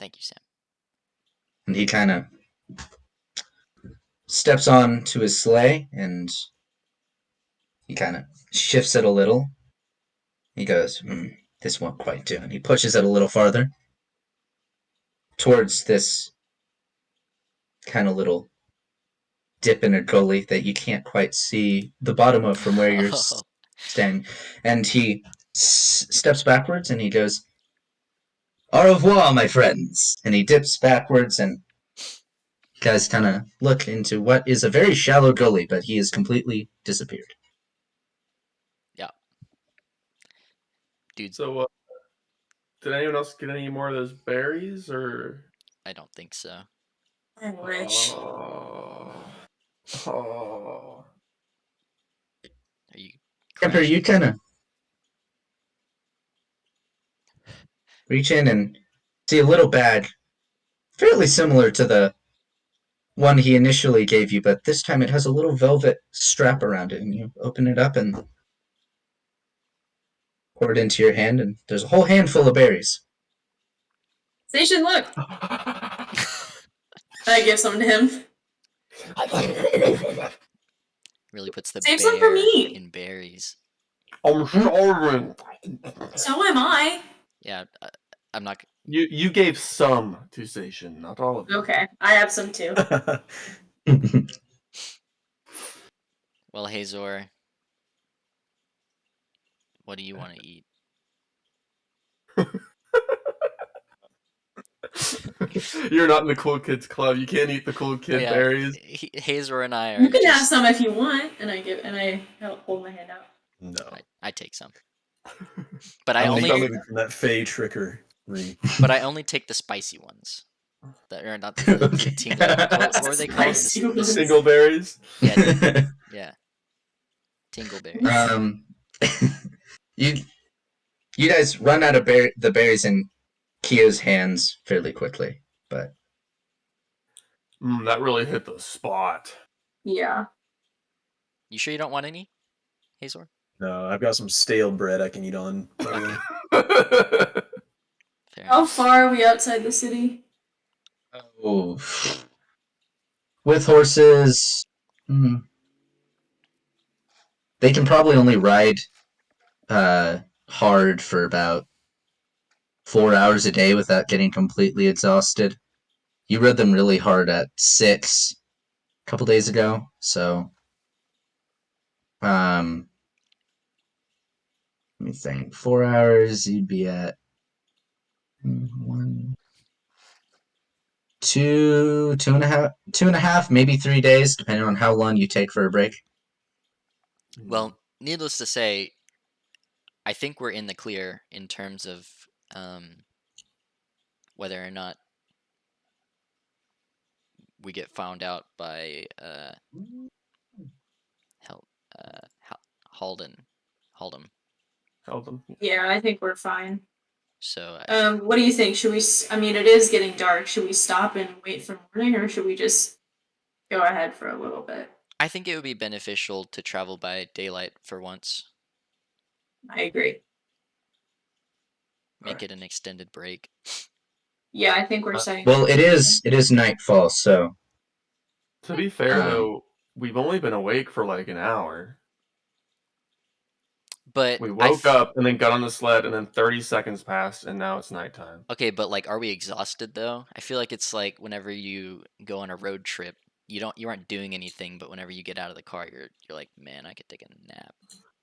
Thank you, Sam. And he kind of steps on to his sleigh, and he kind of shifts it a little. He goes, this won't quite do. And he pushes it a little farther towards this kind of little dip in a gully that you can't quite see the bottom of from where you're standing. And he steps backwards and he goes, au revoir, my friends. And he dips backwards, and you guys kind of look into what is a very shallow gully, but he has completely disappeared. Yeah. Dude, So, did anyone else get any more of those berries, or? I don't think so. I wish. Oh. Are you Kemper, you crashing? kind of reach in and see a little bag, fairly similar to the one he initially gave you, but this time it has a little velvet strap around it, and you open it up and pour it into your hand, and there's a whole handful of berries. Station, look! I give some to him. Really puts the Save some for bear me. in berries. I'm starving. So am I. Yeah, I'm not. You gave some to Station, not all of them. Okay, I have some too. Well, Hazor, what do you want to eat? You're not in the cool kids club. You can't eat the cool kid Yeah, berries. Hazor and I are. You can have just, some if you want, and I hold my hand out. No. I take some, but I I'm only. coming from that fey trickery. But I only take the spicy ones. That are not the Okay. tingle. What were they called? Spicy The ones. Single berries. Yeah, tingle berries. You guys run out of the berries in Kia's hands fairly quickly, but That really hit the spot. Yeah. You sure you don't want any, Hazor? No, I've got some stale bread I can eat on. Fair How enough. far are we outside the city? oh, with horses, they can probably only ride hard for about 4 hours a day without getting completely exhausted. You rode them really hard at 6 a couple days ago, so let me think. 4 hours, you'd be at 1, 2, 2.5, maybe 3 days, depending on how long you take for a break. Well, needless to say, I think we're in the clear in terms of whether or not we get found out by Haldam. Haldam. Yeah, I think we're fine. So What do you think? Should we? I mean, it is getting dark. Should we stop and wait for morning, or should we just go ahead for a little bit? I think it would be beneficial to travel by daylight for once. I agree. Make it an extended break. Yeah, I think we're saying. Well, it is nightfall, so To be fair, though, we've only been awake for like an hour. But We woke up and then got on the sled, and then 30 seconds passed, and now it's nighttime. Okay, but like, are we exhausted though? I feel like it's like whenever you go on a road trip, you aren't doing anything, but whenever you get out of the car, you're like, man, I could take a nap.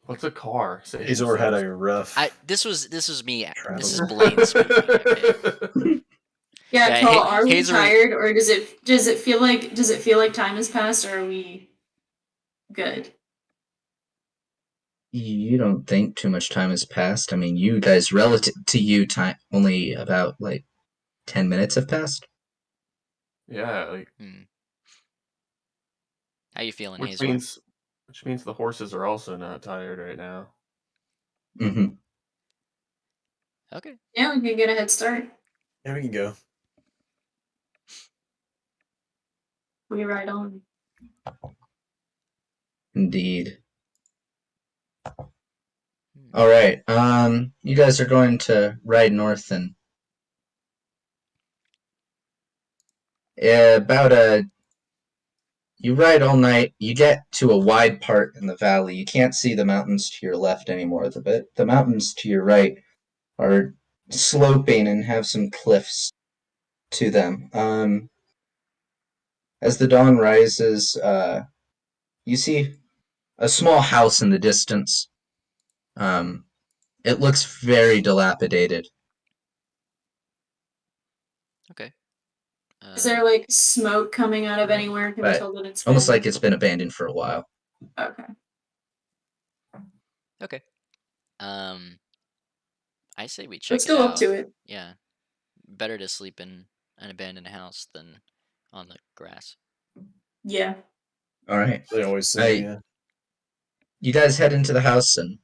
What's a car? Station Azor had says. a rough. This was me. Travel. This is Blaine speaking. Okay. Yeah, Yeah, Cole, are we Hazer- tired, or does it feel like time has passed, or are we good? You don't think too much time has passed? I mean, you guys, relative to you, time only about like 10 minutes have passed. Yeah, like How you feeling, which Hazel? means the horses are also not tired right now. Mm-hmm. Okay. Yeah, we can get a head start. Yeah, we can go. We ride on. Indeed. All right. You guys are going to ride north and you ride all night. You get to a wide part in the valley. You can't see the mountains to your left anymore. The mountains to your right are sloping and have some cliffs to them. As the dawn rises, you see a small house in the distance. It looks very dilapidated. Okay. Is there like smoke coming out of anywhere? Can we Right. tell that it's Almost been... like it's been abandoned for a while. Okay. Okay. I say we check Let's it go out. up to it. Yeah. Better to sleep in an abandoned house than on the grass. Yeah. All right. They always say, Hey. yeah. You guys head into the house and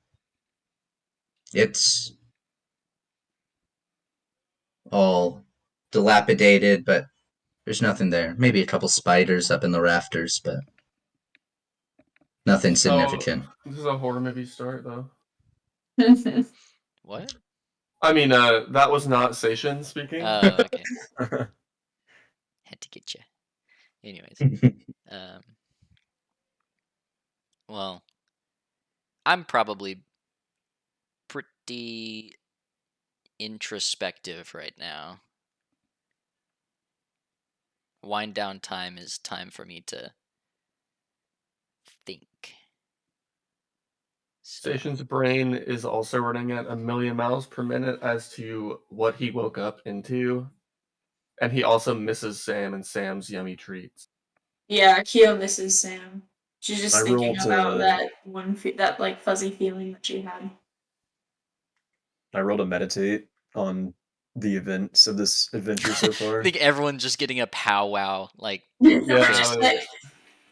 it's all dilapidated, but there's nothing there. Maybe a couple spiders up in the rafters, but nothing significant. This is a horror movie start, though. What? I mean, that was not Sation speaking. Oh, okay. Had to get you. Anyways, well, I'm probably pretty introspective right now. Wind down time is time for me to think. So, Station's brain is also running at 1,000,000 miles per minute as to what he woke up into, and he also misses Sam and Sam's yummy treats. Yeah, Kyo misses Sam. She's just I thinking rolled, about that that like fuzzy feeling that she had. I rolled a meditate on the events of this adventure so far. I think everyone's just getting a powwow. Like, We're Yeah, just like,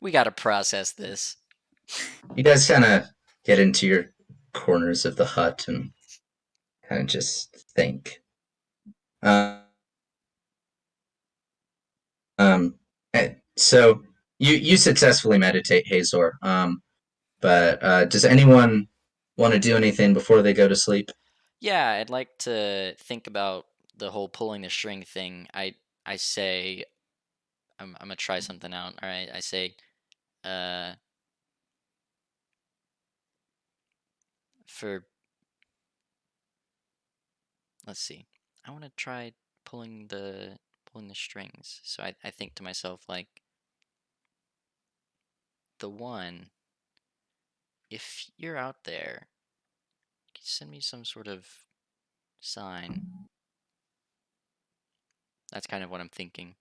we gotta process this. You guys kind of get into your corners of the hut and kind of just think. So you successfully meditate, Hazor. But does anyone want to do anything before they go to sleep? Yeah, I'd like to think about the whole pulling the string thing. I say, I'm gonna try something out. All right, I say, let's see. I want to try pulling the strings. So I think to myself, like, the one, if you're out there, can you send me some sort of sign? That's kind of what I'm thinking.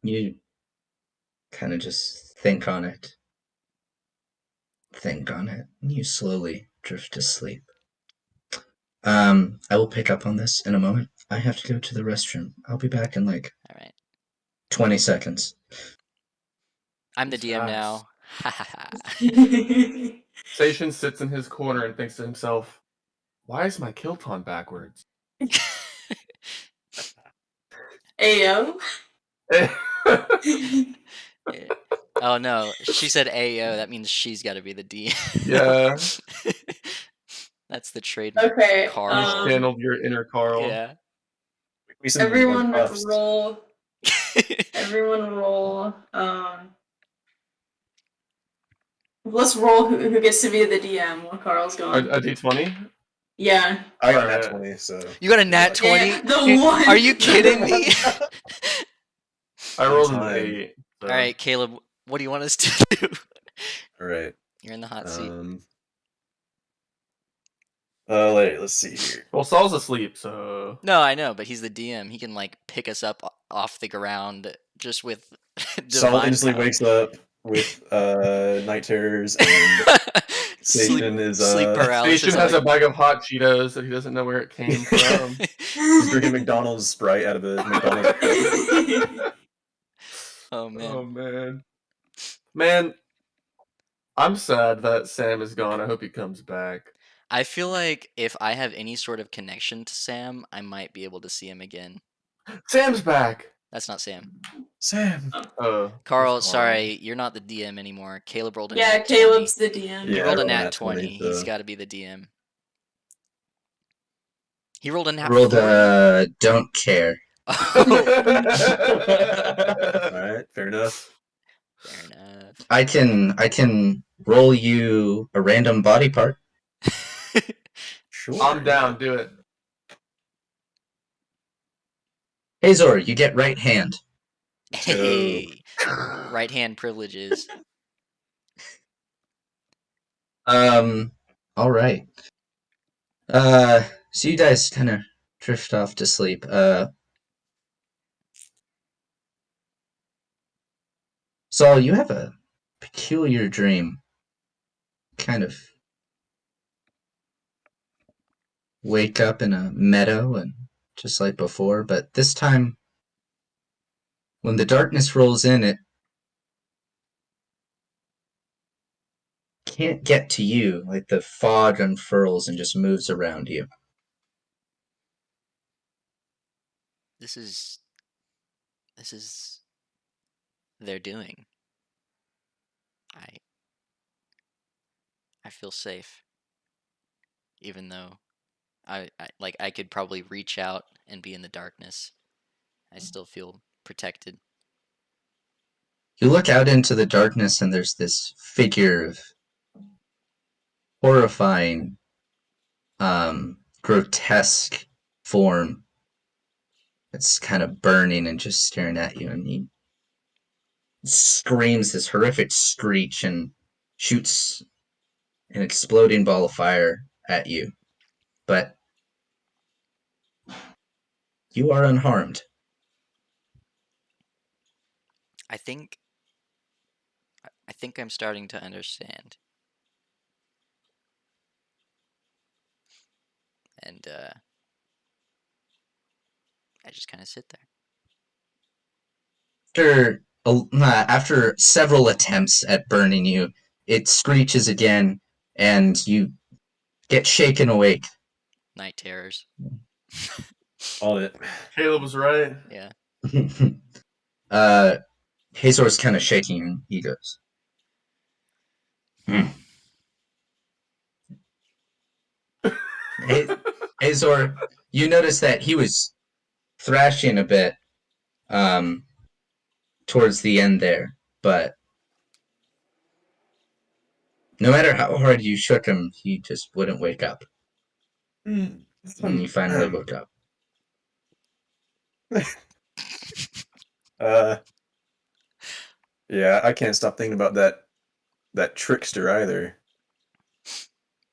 You kind of just think on it. Think on it. And you slowly drift to sleep. I will pick up on this in a moment. I have to go to the restroom. I'll be back in like All right. 20 seconds. I'm the He's DM fast. now. Ha ha ha. Station sits in his corner and thinks to himself, "Why is my Kilton backwards?" Ayo. Yeah. Oh no, she said AO. That means she's got to be the DM. Yeah. That's the trademark. Okay. Carl. You channeled your inner Carl. Yeah. We send them, Everyone like, puffs. roll. Everyone roll. Let's roll who gets to be the DM while Carl's going. A D20? Yeah. I got a nat Alright. 20, so. You got a good nat luck. 20? Yeah, the Dude, one. are you kidding me? I One rolled an time. 8. So. All right, Caleb, what do you want us to do? All right. You're in the hot seat. Let's see here. Well, Saul's asleep, so. No, I know, but he's the DM. He can like pick us up off the ground just with Saul divine instantly power. wakes up with night terrors, and Station is sleep paralysis. Station has a bag of hot Cheetos that he doesn't know where it came from. he's drinking McDonald's Sprite out of a McDonald's cup. Oh man. Oh man. Man, I'm sad that Sam is gone. I hope he comes back. I feel like if I have any sort of connection to Sam, I might be able to see him again. Sam's back. That's not Sam. Sam. Oh, Carl, that's sorry, you're not the DM anymore. Caleb rolled a Yeah, nat Caleb's 20. the DM. He Yeah, rolled I a rolled a nat nat 20. 20, He's so- got to be the DM. He rolled a nat Rolled 40. don't care. Oh, Alright, fair enough. fair enough. I can roll you a random body part. Sure. I'm down. Do it. Hazor, you get right hand. Hey, right hand privileges. All right. So you guys kind of drift off to sleep. Saul, you have a peculiar dream. Kind of wake up in a meadow and just like before, but this time when the darkness rolls in, it can't get to you. Like the fog unfurls and just moves around you. This is their doing. I feel safe, even though I could probably reach out and be in the darkness. I still feel protected. You look out into the darkness and there's this figure of horrifying, grotesque form that's kind of burning and just staring at you, and he screams this horrific screech and shoots an exploding ball of fire at you. But you are unharmed. I think I'm starting to understand. And I just kind of sit there. After several attempts at burning you, it screeches again, and you get shaken awake. Night terrors. All it. Caleb was right. Yeah. Hazor's kind of shaking, and he goes, Hazor, you notice that he was thrashing a bit towards the end there, but no matter how hard you shook him, he just wouldn't wake up. And he finally woke up. Yeah, I can't stop thinking about that trickster either.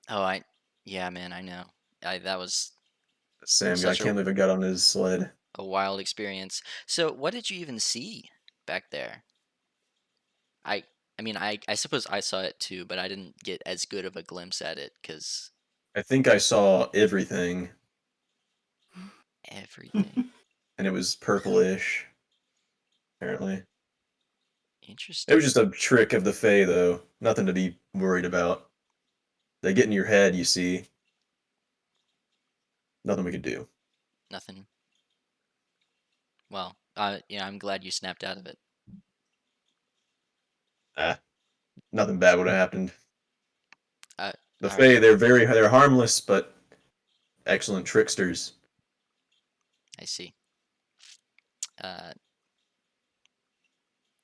Oh, yeah, man, I know. That was Sam guy, I Such a- can't believe I got on his sled. a wild experience. So, what did you even see back there? I mean, I suppose I saw it too, but I didn't get as good of a glimpse at it because I think I saw everything, everything. and it was purplish. Apparently, Interesting. it was just a trick of the Fae, though. Nothing to be worried about. They get in your head, you see. Nothing we could do. Nothing. Well, I'm glad you snapped out of it. Nothing bad would have happened. The all Fae, they're harmless, but excellent tricksters. I see.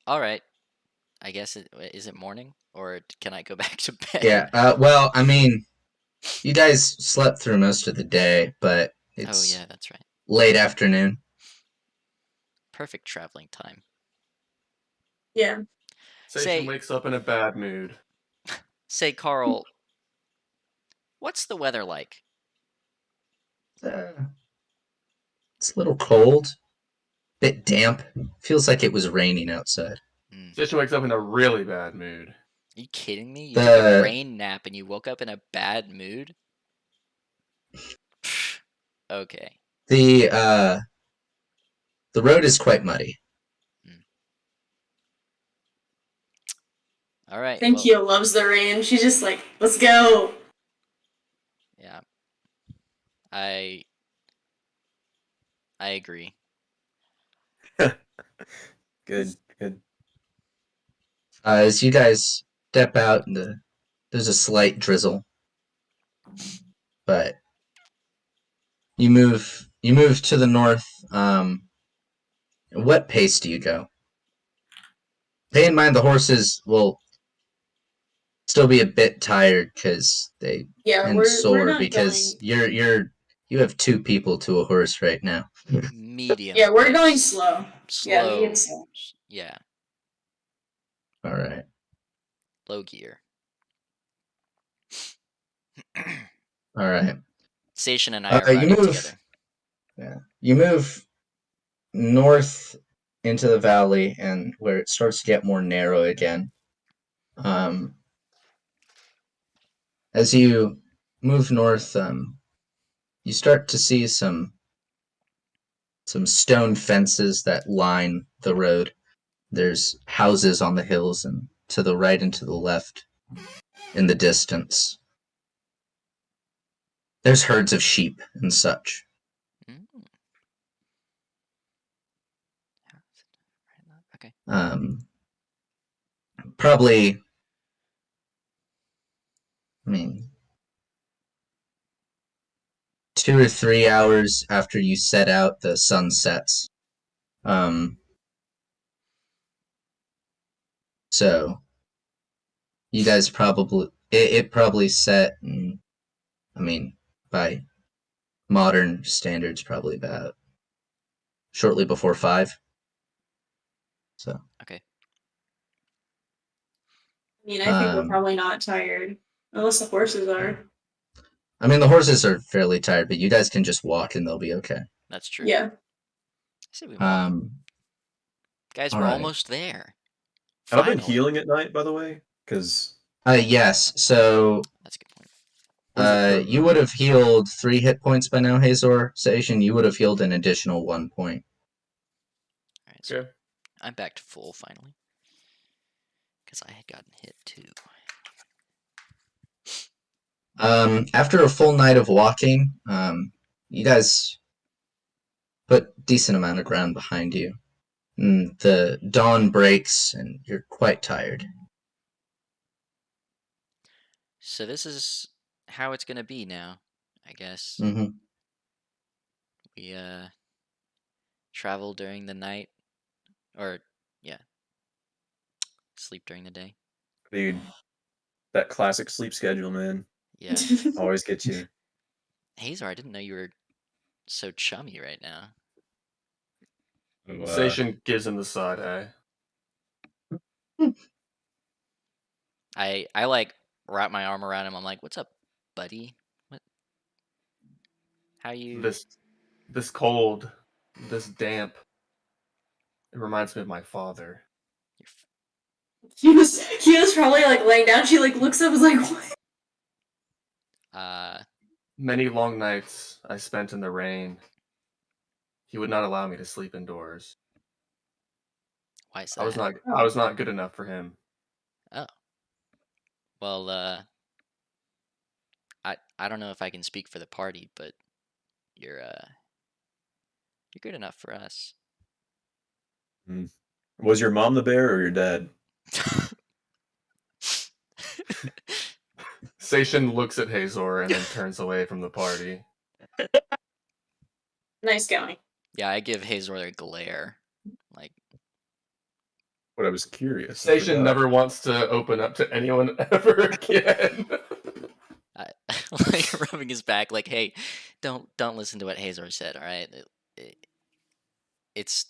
All right. I guess is it morning or can I go back to bed? Yeah. Well, I mean, you guys slept through most of the day, but Oh it's yeah, that's right. late afternoon. Perfect traveling time. Yeah. Station Say, wakes up in a bad mood. Carl, what's the weather like? It's a little cold, bit damp. Feels like it was raining outside. Mm. Station wakes up in a really bad mood. Are you kidding me? You took a rain nap and you woke up in a bad mood? Okay. The road is quite muddy. All right. I think Well, Kyo loves the rain. She's just like, let's go. yeah. I agree. Good, good. As you guys step out, there's a slight drizzle, but you move to the north. What pace do you go? Pay in mind the horses will still be a bit tired because they Yeah, tend we're sore not because going. you have 2 people to a horse right now. Medium. Yeah, we're going pace. slow. Yeah, medium slow. Yeah. All right. Low gear. All right. Station and I are You riding move. together. Yeah. You move north into the valley and where it starts to get more narrow again. As you move north, you start to see some stone fences that line the road. There's houses on the hills and to the right and to the left in the distance. There's herds of sheep and such. Mm. Okay. Probably, I mean, 2 or 3 hours after you set out, the sun sets. So you guys probably it probably set. I mean, by modern standards, probably about shortly before 5. So. Okay. I mean, I think we're probably not tired. Unless the horses are. I mean, the horses are fairly tired, but you guys can just walk and they'll be okay. That's true. Yeah. I say we walk. Guys, we're alright. almost there. Have I been Finally. healing at night, by the way? Because Yes. So, That's a good point. you would have healed 3 hit points by now, Hazor. Sation, you would have healed an additional 1 point. All right, so Okay. I'm back to full finally. Because I had gotten hit too. After a full night of walking, you guys put decent amount of ground behind you. And the dawn breaks, and you're quite tired. So this is how it's gonna be now, I guess. Mm-hmm. We travel during the night, or yeah, sleep during the day. dude, that classic sleep schedule, man, Yeah. always gets you. Hazor, I didn't know you were so chummy right now. Station gives him the side eye. I like wrap my arm around him. I'm like, "What's up, buddy? What? How you?" This cold, this damp. It reminds me of my father. He was probably like laying down. She like looks up and is like, what? Many long nights I spent in the rain. He would not allow me to sleep indoors. Why is that? I was not good enough for him. Oh. Well, I don't know if I can speak for the party, but you're good enough for us. Was your mom the bear or your dad? Sation looks at Hazor and then turns away from the party. Nice going. Yeah, I give Hazor a glare. Like, What I was curious. I Station forgot. never wants to open up to anyone ever again. Like rubbing his back, like, hey, don't listen to what Hazor said. All right, it's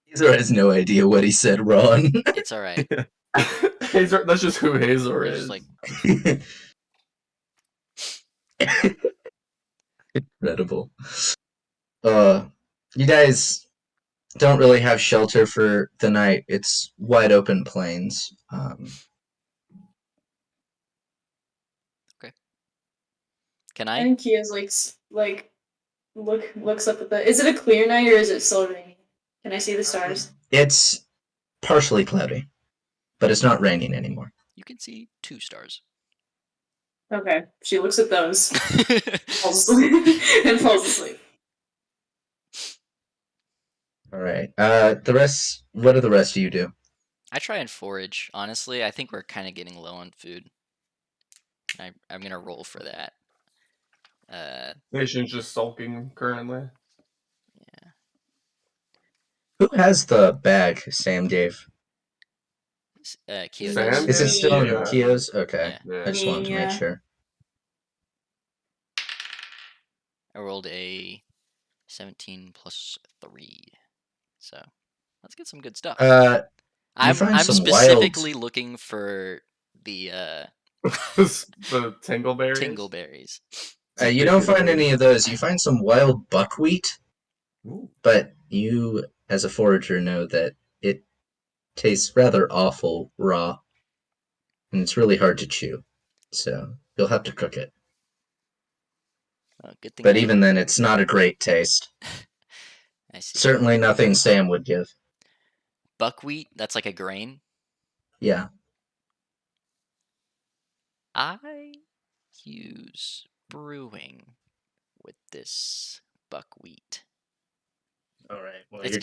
Hazor has no idea what he said wrong. it's all right. Hazor, that's just who Hazor You're is. just like, Incredible. You guys don't really have shelter for the night. It's wide open plains. can I I? think he is like looks up at the. Is it a clear night or is it still raining? Can I see the stars? It's partially cloudy, but it's not raining anymore. You can see 2 stars. Okay. She looks at those, falls asleep, and falls asleep. All right. The rest. What do the rest of you do? I try and forage. Honestly, I think we're kind of getting low on food. I'm gonna roll for that. Station's just sulking currently. Who has the bag Sam gave? Kyo Sam? does. Is it still in Yeah. Kyo's? Okay. Yeah. I just wanted to make Yeah. sure. I rolled a 17 plus 3, so let's get some good stuff. I'm find some specifically looking for the The tingleberries. tingleberries. You don't find any of those. You find some wild buckwheat, Ooh. but you, as a forager, know that it tastes rather awful raw, and it's really hard to chew. So you'll have to cook it. Good thing. But even then, it's not a great taste. I see. Certainly nothing Sam would give. Buckwheat, that's like a grain. Yeah. I use brewing with this buckwheat. All right. Well, It's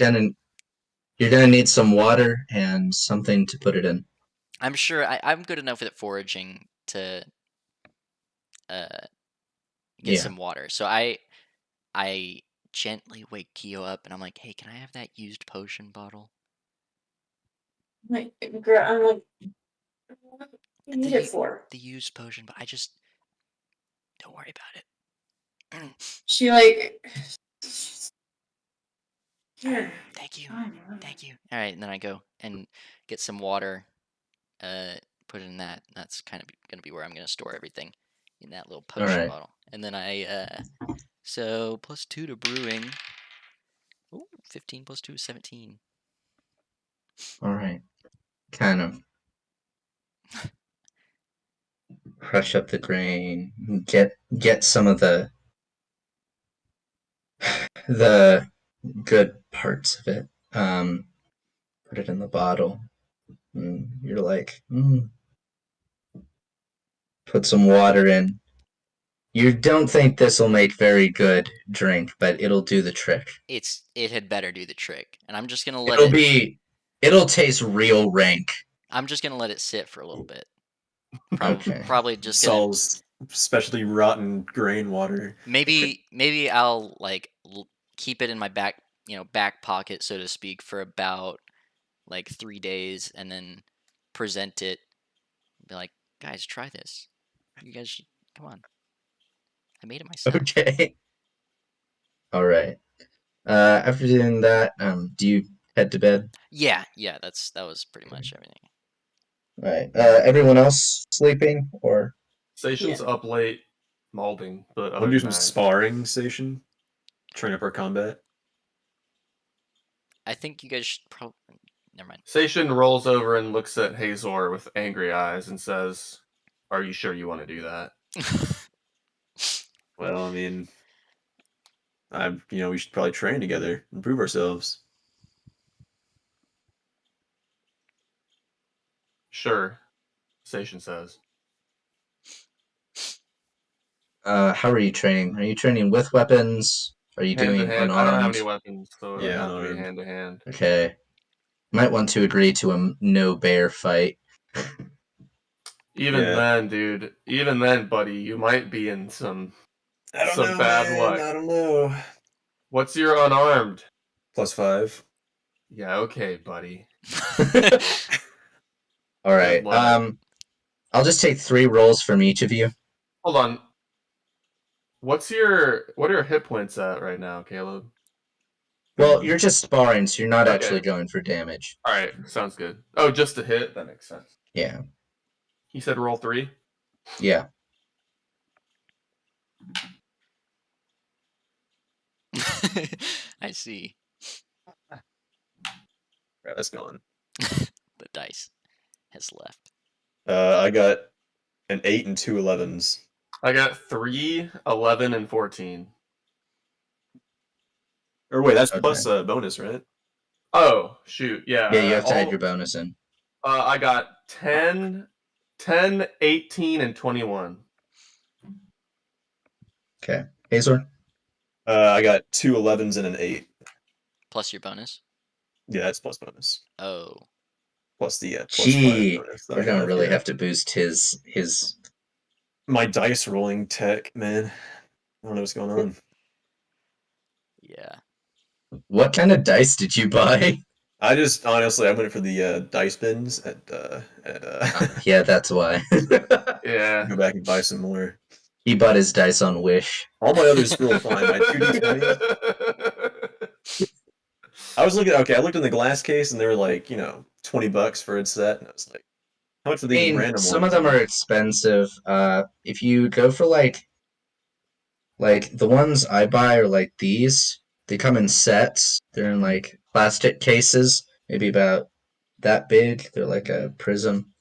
you're gonna need some water and something to put it in. I'm sure I'm good enough with foraging to get Yeah. some water. So I gently wake Kyo up and I'm like, hey, can I have that used potion bottle? I'm like, what do you need it for? The used potion, but I just don't worry about it. She like. Here. Thank you. Fine, Thank you. All right, and then I go and get some water, put it in that. That's kind of going to be where I'm going to store everything, in that little potion right. bottle. And then so +2 to brewing. Ooh, 15 plus 2 is 17. All right. Kind of crush up the grain. Get some of the good parts of it. Put it in the bottle. And you're like, put some water in. You don't think this will make very good drink, but it'll do the trick. It had better do the trick, and I'm just gonna let It'll taste real rank. I'm just gonna let it sit for a little bit. Okay. Probably just gonna. Sol's specialty rotten grain water. Maybe I'll like keep it in my back pocket, so to speak, for about like 3 days, and then present it. Be like, guys, try this. You guys should come on. I made it myself. Okay. All right. After doing that, do you head to bed? Yeah. That was pretty much everything. All right. Everyone else sleeping or? Station's up late, malding, but I want to do some sparring, Station. Train up our combat. I think you guys should probably. Never mind. Station rolls over and looks at Hazor with angry eyes and says, "Are you sure you want to do that?" Well, I mean, we should probably train together, improve ourselves. Sure, Station says. How are you training? Are you training with weapons? Are you Hand to doing hand. unarmed? I don't have any weapons, so it would Yeah, have to be unarmed. hand to hand. Okay. Might want to agree to a no bear fight. Even Yeah. then, dude. Even then, buddy, you might be in some bad luck. I don't know. What's your unarmed? +5. Yeah, okay, buddy. All right. Wow. I'll just take 3 rolls from each of you. Hold on. What are your hit points at right now, Caleb? Well, you're just sparring, so you're not Okay. actually going for damage. All right, sounds good. Oh, just a hit? That makes sense. Yeah. He said roll 3? Yeah. I see. Right, that's gone. The dice has left. I got an 8 and 2 11s. I got 3, 11, and 14. Or wait, that's Okay. plus a bonus, right? Oh, shoot. Yeah. Yeah, you have to add your bonus in. I got 10, 18, and 21. Okay. Hazor? I got 2 11s and an 8. Plus your bonus. Yeah, that's plus bonus. Oh. Plus the plus 5 Gee, bonus that we're I gonna have. really Yeah. have to boost his. My dice rolling tech, man. I don't know what's going on. Yeah. What kind of dice did you buy? I just honestly I went for the dice bins at Yeah, that's why. Yeah. go back and buy some more. He bought his dice on Wish. All my others roll fine. My 2d20s. I was looking. Okay, I looked in the glass case and they were like, $20 for a set, and I was like, how much are I these mean, random some ones? of them are expensive. If you go for like the ones I buy are like these. They come in sets. They're in like plastic cases, maybe about that big. They're like a prism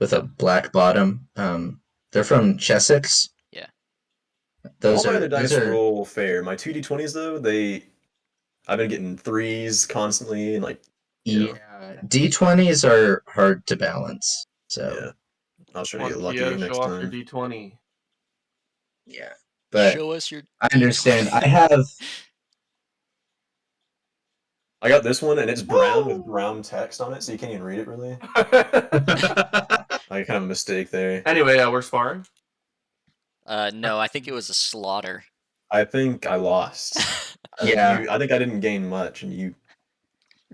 with a black bottom. They're from Chessex. Yeah. Those All my are other dice those are roll fair. My 2d20s though, I've been getting 3s constantly, and like, yeah. D20s are hard to balance. So yeah. I'll try to Come get on, lucky Kia, next show off your time. D20. yeah. But Show us your. I understand. D20. I have I got this one, and it's brown with brown text on it, so you can't even read it really. Like kind of a mistake there. Anyway, we're sparring. No, I think it was a slaughter. I think I lost. Yeah. I think I didn't gain much, and you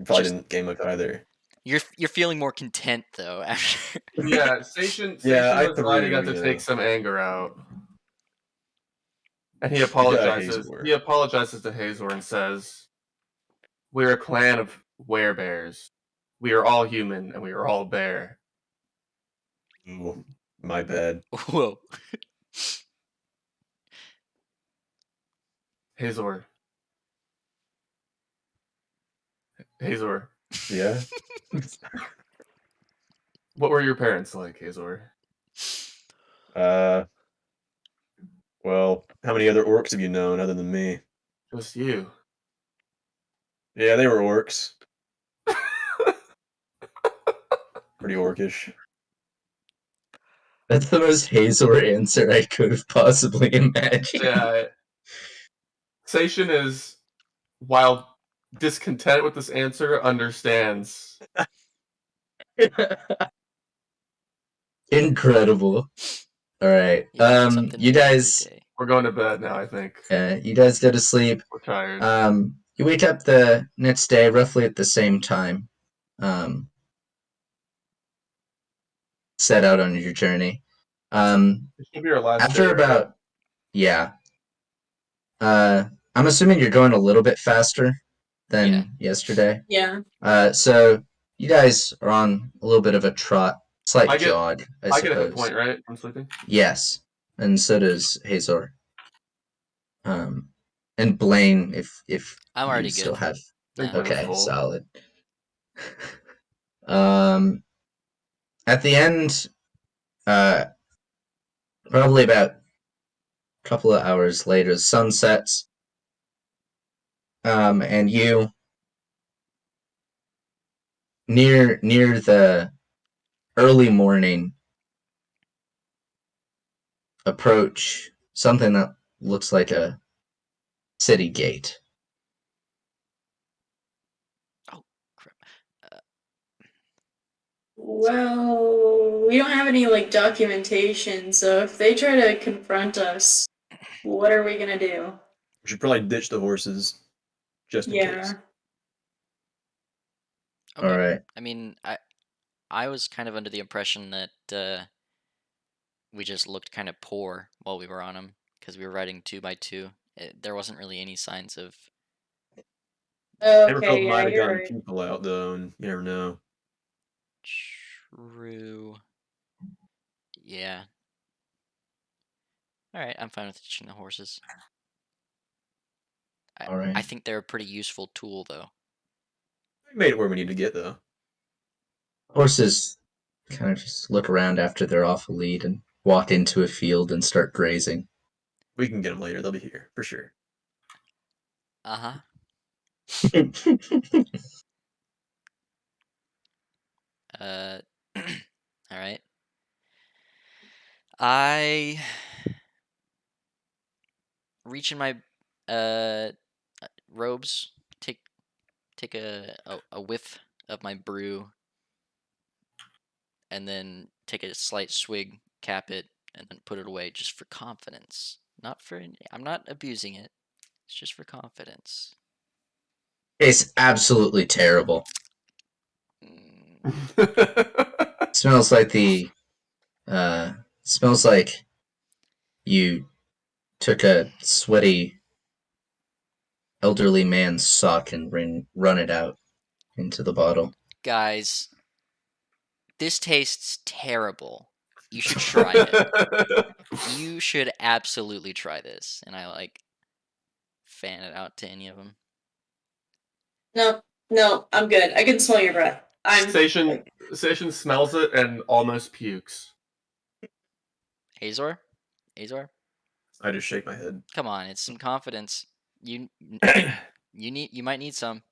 probably Just- didn't gain much either. You're feeling more content though after. Yeah, Station I was glad he got threw, to yeah. take some anger out. And he got apologizes. Hazor. He apologizes to Hazor and says, "We're a clan of werebears. We are all human and we are all bear." Ooh, my bad. Whoa. Hazor. Hazor. Yeah. What were your parents like, Hazor? Well, how many other orcs have you known other than me? Just you. Yeah, they were orcs. Pretty orcish. That's the most Hazor answer I could have possibly imagined. Yeah. Station is, while discontent with this answer, understands. Incredible. All right. You learn something You new every guys, day. We're going to bed now, I think. you guys go to sleep. We're tired. You wake up the next day roughly at the same time. Set out on your journey. It should be our last After day, right? about, yeah. I'm assuming you're going a little bit faster than Yeah. yesterday. Yeah. So you guys are on a little bit of a trot, slight I get- jog, I I suppose. get a hit point, right? I'm sleeping. Yes, and so does Hazor. And Blaine, if I'm you already still good. have. Think Yeah. mine is Okay, full. solid. At the end, probably about a couple of hours later, the sun sets. And you near the early morning approach something that looks like a city gate. Well, we don't have any like documentation, so if they try to confront us, what are we gonna do? We should probably ditch the horses, just in case. Yeah. Okay. All right. I mean, I was kind of under the impression that we just looked kind of poor while we were on them because we were riding 2x2. There wasn't really any signs of. Hammerfeld Okay, yeah, might have you're gotten right. people out though, and you never know. True. Yeah. All right, I'm fine with teaching the horses. All right. I think they're a pretty useful tool, though. We made it where we need to get though. Horses kind of just look around after they're off a lead and walk into a field and start grazing. We can get them later. They'll be here for sure. Uh-huh. All right. I reach in my robes, take a whiff of my brew, and then take a slight swig, cap it, and then put it away just for confidence. I'm not abusing it. It's just for confidence. Tastes absolutely terrible. Smells like smells like you took a sweaty elderly man's sock and run it out into the bottle. Guys, this tastes terrible. You should try it. You should absolutely try this. And I fan it out to any of them. No, I'm good. I can smell your breath. Station smells it and almost pukes. Azor? I just shake my head. Come on, it's some confidence. You might need some.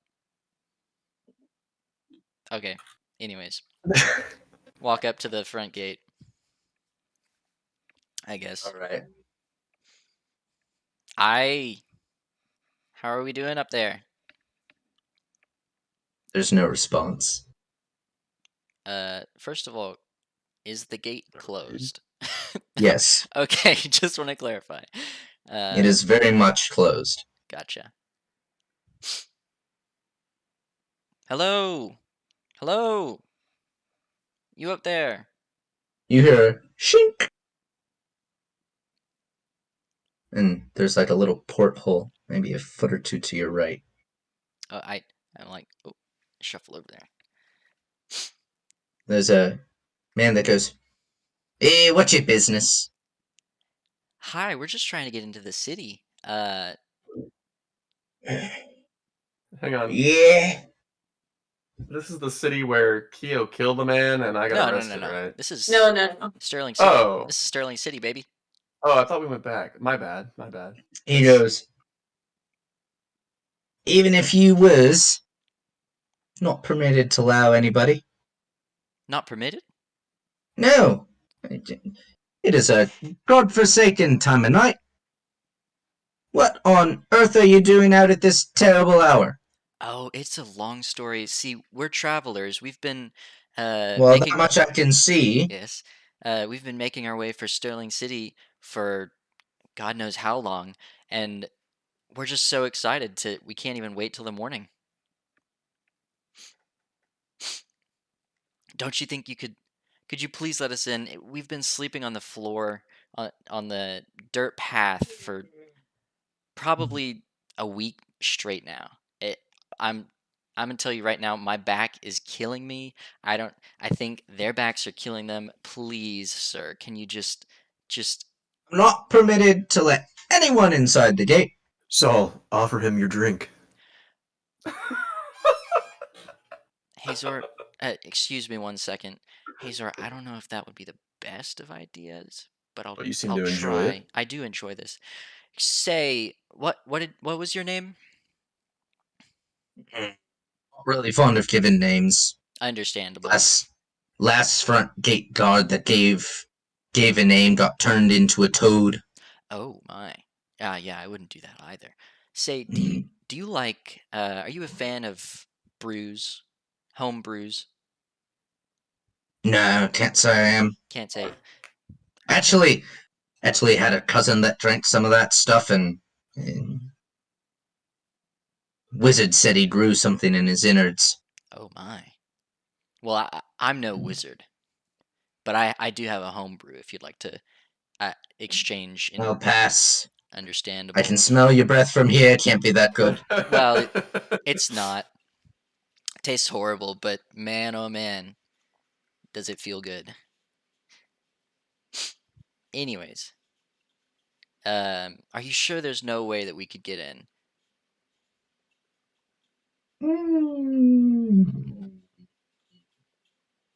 Okay. Anyways, walk up to the front gate. I guess. All right. How are we doing up there? There's no response. First of all, is the gate closed? Yes. Okay, just want to clarify. It is very much closed. Gotcha. Hello? Hello? You up there? You hear a shink, and there's like a little porthole, maybe a foot or two to your right. I'm like, oh, shuffle over there. There's a man that goes, "Hey, what's your business?" Hi, we're just trying to get into the city. Hang on. Yeah. This is the city where Keo killed a man and I got arrested, no. right? This is No. Sterling City. Oh. This is Sterling City, baby. Oh, I thought we went back. My bad. He goes, "Even if you was not permitted to allow anybody. Not permitted? No. It is a godforsaken time of night. What on earth are you doing out at this terrible hour?" Oh, it's a long story. See, we're travelers. We've been Well, making that much I can see. yes. We've been making our way for Sterling City for God knows how long, and we're just so excited we can't even wait till the morning. Don't you think could you please let us in? We've been sleeping on the floor on the dirt path for probably a week straight now. I'm gonna tell you right now, my back is killing me. I think their backs are killing them. Please, sir, can you just I'm not permitted to let anyone inside the gate. Saul, offer him your drink. Hazor, excuse me one second. Hazor, I don't know if that would be the best of ideas, but But you seem I'll to enjoy try. it. I do enjoy this. Say, what was your name? Really fond of giving names. Understandable. Last front gate guard that gave a name got turned into a toad. Oh my. Yeah, I wouldn't do that either. Say, do you like are you a fan of brews? Home brews? No, can't say I am. Can't say. Actually had a cousin that drank some of that stuff, and Wizard said he grew something in his innards. Oh my. Well, I'm no wizard, but I do have a homebrew if you'd like to exchange in I'll pass. understandable. I can smell your breath from here. It can't be that good. Well, it's not. It tastes horrible, but man, oh man, does it feel good. Anyways, are you sure there's no way that we could get in?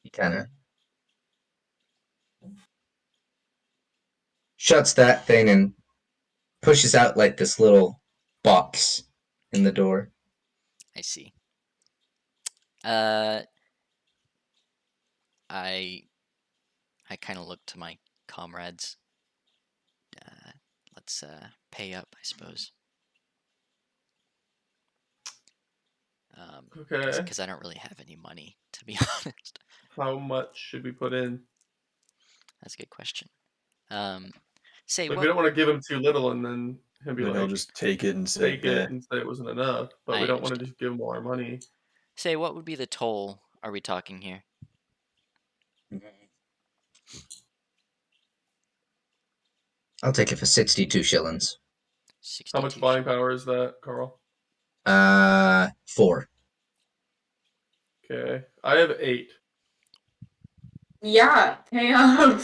He kind of shuts that thing and pushes out like this little box in the door. I see. I kind of look to my comrades. Let's pay up, I suppose. Okay. Because I don't really have any money, to be honest. How much should we put in? That's a good question. Like, we don't want to give him too little and then he'll be Then he'll like, just take it and say, take it and say it wasn't enough. But I we don't want to understand. just give him all our money. Say, what would be the toll are we talking here? I'll take it for 62 shillings. 62 How much buying shillings. power is that, Carl? 4. Okay. I have 8. Yeah, pay up.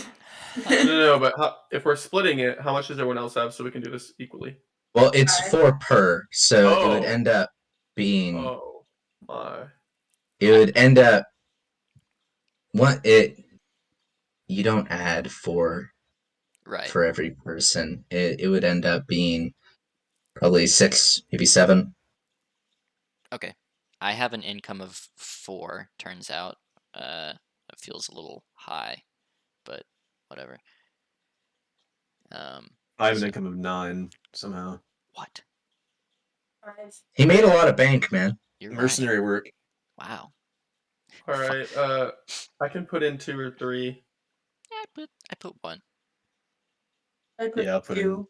No, but if we're splitting it, how much does everyone else have so we can do this equally? Well, it's 5. 4 per, so it would Oh. end up being. Oh my. It would end up. You don't add 4 Right. for every person. It would end up being probably 6, maybe 7. Okay. I have an income of 4, turns out. It feels a little high, but whatever. I have an so- income of 9 somehow. What? 5. He made a lot of bank, man. You're Mercenary work. right. Wow. All right. I can put in 2 or 3. Yeah, I put 1. I put Yeah, I'll put in 2.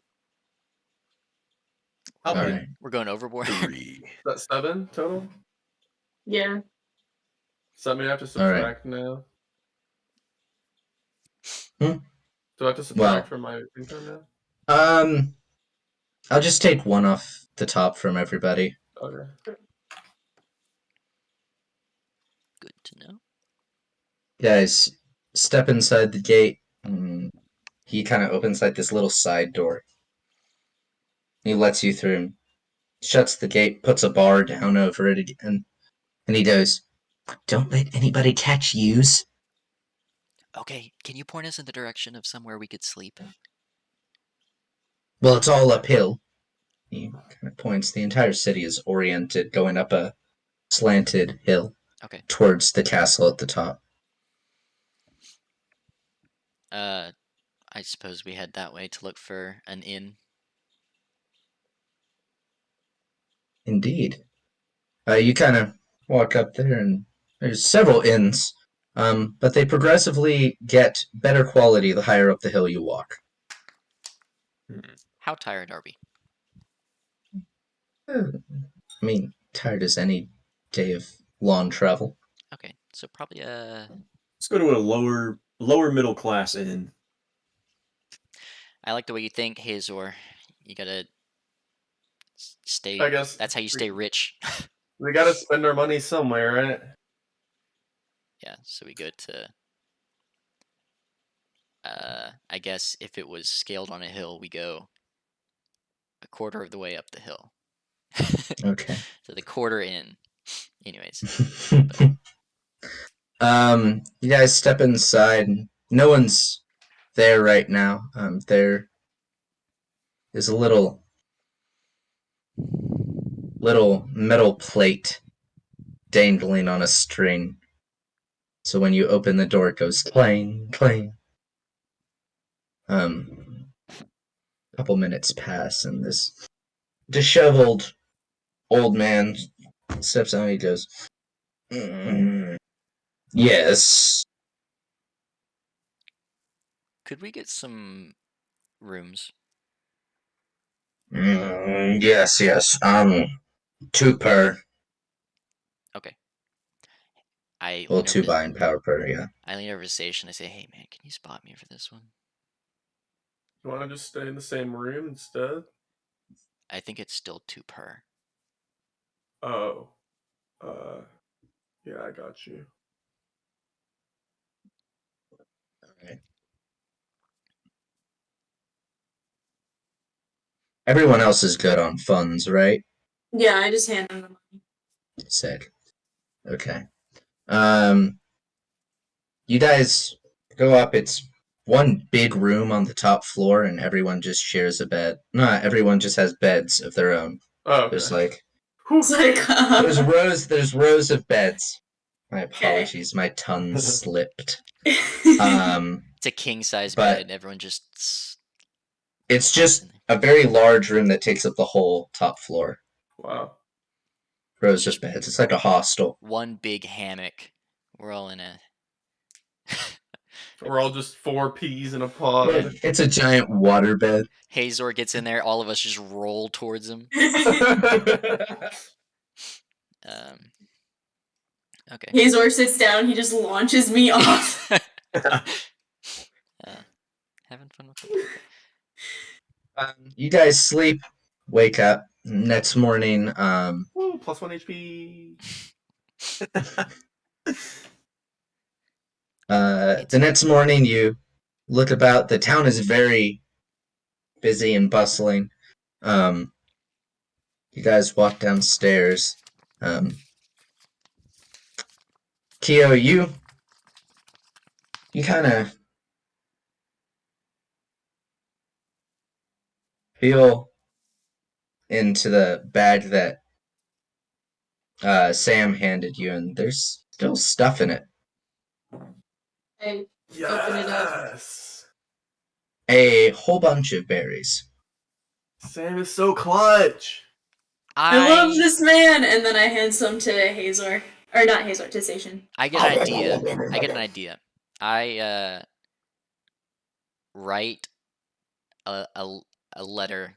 I'll put Alright. in We're going overboard. 3. Is that 7 total? Yeah. Does that mean I have to All right. subtract now? Hmm? Do I have to subtract Well. from my income now? I'll just take 1 off the top from everybody. Okay. Good to know. Guys, step inside the gate. He kind of opens like this little side door. He lets you through. Shuts the gate, puts a bar down over it again, and he goes, "Don't let anybody catch yous." Okay, can you point us in the direction of somewhere we could sleep? Well, it's all uphill. He kind of points. The entire city is oriented, going up a slanted hill Okay. towards the castle at the top. I suppose we head that way to look for an inn. Indeed. You kind of walk up there, and there's several inns, but they progressively get better quality the higher up the hill you walk. How tired are we? I mean, tired as any day of long travel. Okay, so probably Let's go to a lower middle class inn. I like the way you think, Hazor. You gotta stay. I guess that's how you stay rich. we gotta spend our money somewhere, right? Yeah, so we go to. I guess if it was scaled on a hill, we go a quarter of the way up the hill. Okay. So the quarter in. Anyways. You guys step inside. No one's there right now. There is a little metal plate dangling on a string. So when you open the door, it goes clang, clang. A couple minutes pass, and this disheveled old man steps out and he goes, yes. Could we get some rooms? Yes. 2 per. Okay. I Well, lean 2 over. buying power per, yeah. I lean over to Station. I say, "Hey man, can you spot me for this one?" You want to just stay in the same room instead? I think it's still 2 per. Oh. Yeah, I got you. Alright. Everyone else is good on funds, right? Yeah, I just hand him the money. Sick. Okay. You guys go up. It's one big room on the top floor, and everyone just shares a bed. Not everyone just has beds of their own. Oh, okay. There's like It's like, there's rows of beds. My Okay. apologies, my tongue slipped. It's a king size but- bed. Everyone just. It's just a very large room that takes up the whole top floor. Wow. Rows of beds. It's like a hostel. One big hammock. We're all in a. We're all just 4 peas in a pod. It's a giant water bed. Hazor gets in there. All of us just roll towards him. Okay. Hazor sits down, he just launches me off. Having fun with it. You guys sleep, wake up. Next morning, Woo, plus 1 HP. the next morning you look about. The town is very busy and bustling. You guys walk downstairs. Kyo, you kind of feel into the bag that Sam handed you, and there's still stuff in it. I open it up. Yes. A whole bunch of berries. Sam is so clutch. I love this man! And then I hand some to Hazor. Or not Hazor, to Station. I get an idea. I write a letter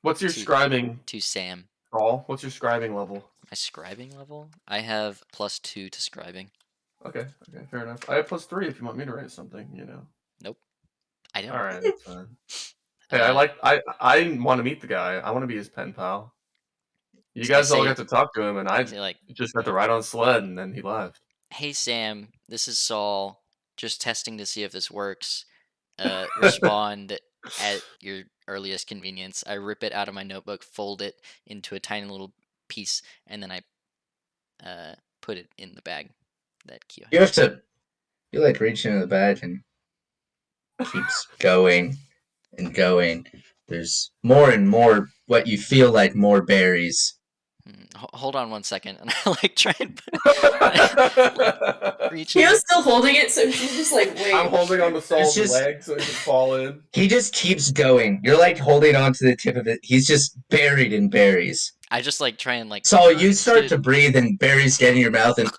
What's your scribing? to Sam. Paul, what's your scribing level? My scribing level? I have +2 to scribing. Okay, fair enough. I have +3 if you want me to write something, Nope. I don't. Alright, that's fine. Hey, I want to meet the guy. I want to be his pen pal. You guys all got to talk to him, and I just got to ride on sled, and then he left. Hey Sam, this is Saul. Just testing to see if this works. Respond at your earliest convenience. I rip it out of my notebook, fold it into a tiny little piece, and then I put it in the bag that Kyo has. You like reach into the bag and keeps going and going. There's more and more what you feel like more berries. Hold on 1 second, and I like try and reach. Kyo's still holding it, so she's just like, wait. I'm holding on to Saul's leg so he can fall in. He just keeps going. You're like holding on to the tip of it. He's just buried in berries. I just like try and like. Saul, you start to breathe and berries get in your mouth and.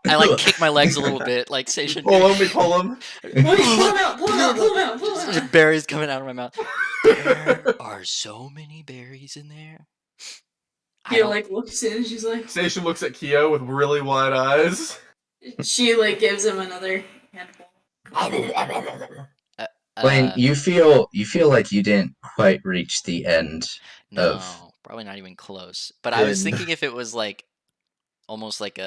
I like kick my legs a little bit, like Station. Pull him, we pull him. Pull him out, pull him out, pull him out, pull him out. Berries coming out of my mouth. There are so many berries in there. Kyo like looks in and she's like. Station looks at Kyo with really wide eyes. She like gives him another handful. Blaine, you feel like you didn't quite reach the end. No, probably not even close. But I was thinking if it was like almost like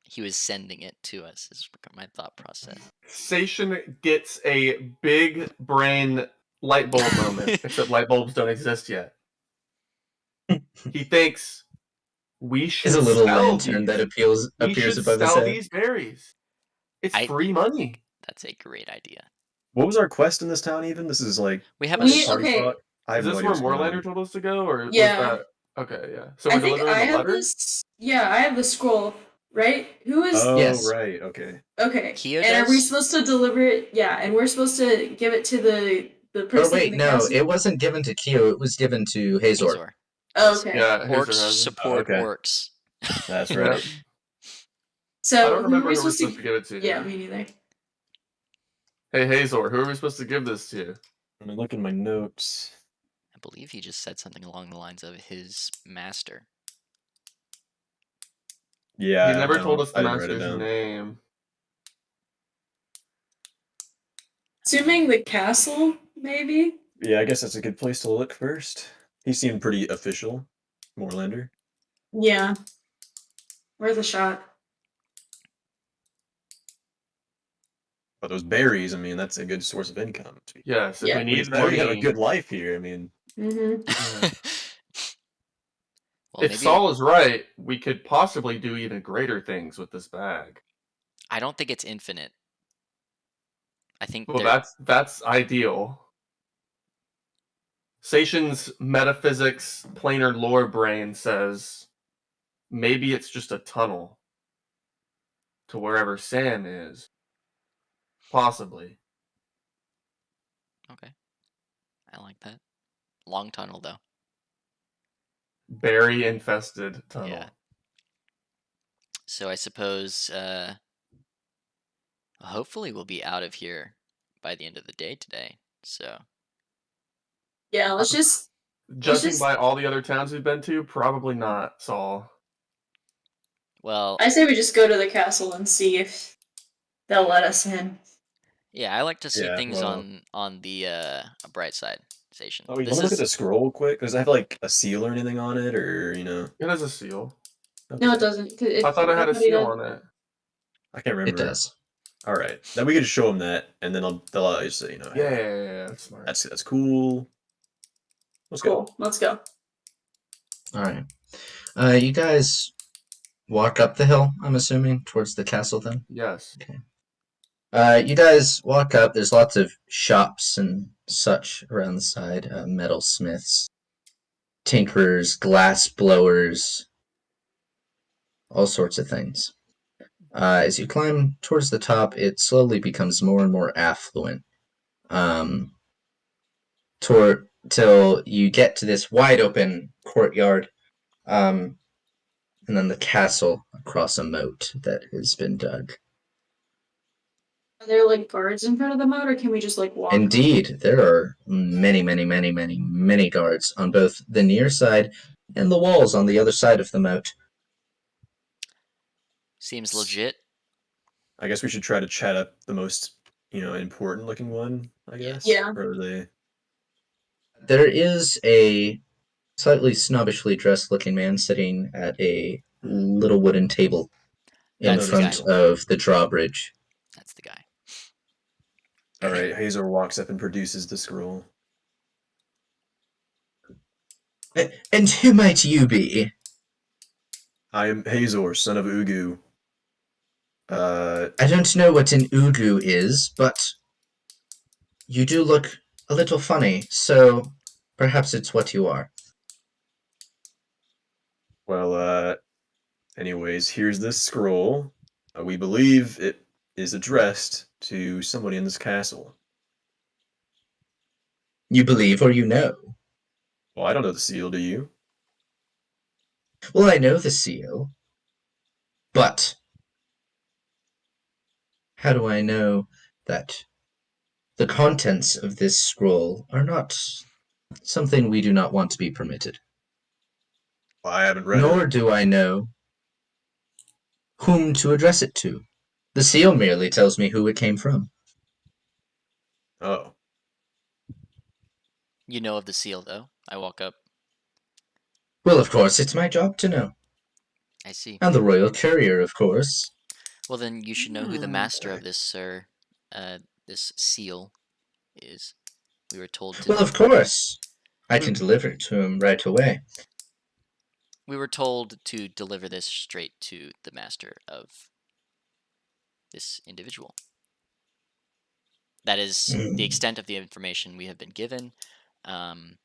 he was sending it to us is my thought process. Station gets a big brain light bulb moment, except light bulbs don't exist yet. He thinks we should. It's a little sell lantern these. that appears above his sell head. these berries. It's free money. That's a great idea. What was our quest in this town? Even this is like we have a party okay. spot. Is this where Moorlander told us to go, or yeah? Was that... Okay, yeah. So we're delivering the letter. I have the scroll. Right? Who is? Oh, yes. Right. Okay. Okay. Kyo and does? Are we supposed to deliver it? Yeah, and we're supposed to give it to the person. Oh wait, in the no, castle? it wasn't given to Kyo. It was given to Hazor. Oh, okay. Yeah, orcs support orcs. That's right. Yeah. So I don't remember who who are we're we supposed to give it to. Yeah, me neither. Hey, Hazor, who are we supposed to give this to? Let me look in my notes. I believe he just said something along the lines of his master. Yeah, He I don't never told know. us the I didn't write it master's down. name. Assuming the castle, maybe? Yeah, I guess that's a good place to look first. He seemed pretty official, Moorlander. Yeah. Worth a shot. But those berries, I mean, that's a good source of income. Yes, if Yeah. we need We already have a money, good life here. I mean, Mm-hmm. Well, if maybe Saul is right, we could possibly do even greater things with this bag. I don't think it's infinite. I think Well, there. that's ideal. Satian's metaphysics planar lore brain says maybe it's just a tunnel to wherever Sam is. Possibly. Okay, I like that. Long tunnel though. Berry infested tunnel. Yeah. So I suppose hopefully we'll be out of here by the end of the day today. So Yeah, let's just Judging just- by all the other towns we've been to, probably not, Saul. well, I say we just go to the castle and see if they'll let us in. yeah, I like to see Yeah, things well- on the bright side. Station. oh, you This want to look at is the scroll quick? Does it have like a seal or anything on it, or It has a seal. No, Okay. it doesn't. 'Cause I thought it had a everybody seal does- on it. I can't It remember. does. All right, then we could just show them that, and then they'll just say, hey, Yeah, that's smart. that's cool. Let's go. Cool. Let's go. All right. You guys walk up the hill, I'm assuming, towards the castle then? Yes. You guys walk up. There's lots of shops and such around the side. Metalsmiths, tinkerers, glass blowers, all sorts of things. As you climb towards the top, it slowly becomes more and more affluent. Till you get to this wide open courtyard, and then the castle across a moat that has been dug. Are there like guards in front of the moat, or can we just like walk? Indeed, there are many, many, many, many, many guards on both the near side and the walls on the other side of the moat. seems legit. I guess we should try to chat up the most, important looking one. I guess. Yeah. Or are they? There is a slightly snobbishly dressed looking man sitting at a little wooden table in That's the front guy. of the drawbridge. That's the guy. All right, Hazor walks up and produces the scroll. And who might you be? I am Hazor, son of Ugu. I don't know what an ugu is, but you do look a little funny, so perhaps it's what you are. Well, anyways, here's this scroll. We believe it is addressed to somebody in this castle. You believe or you know? Well, I don't know the seal, do you? Well, I know the seal, but how do I know that the contents of this scroll are not something we do not want to be permitted? Well, I haven't read Nor it. do I know whom to address it to. The seal merely tells me who it came from. Oh, You know of the seal though. I walk up. Well, of course, it's my job to know. I see. And the royal courier, of course. Well, then you should know who the master of okay. this seal is. We were told to. Well, of course. I can deliver it to him right away. We were told to deliver this straight to the master of this individual. That is the extent of the information we have been given, and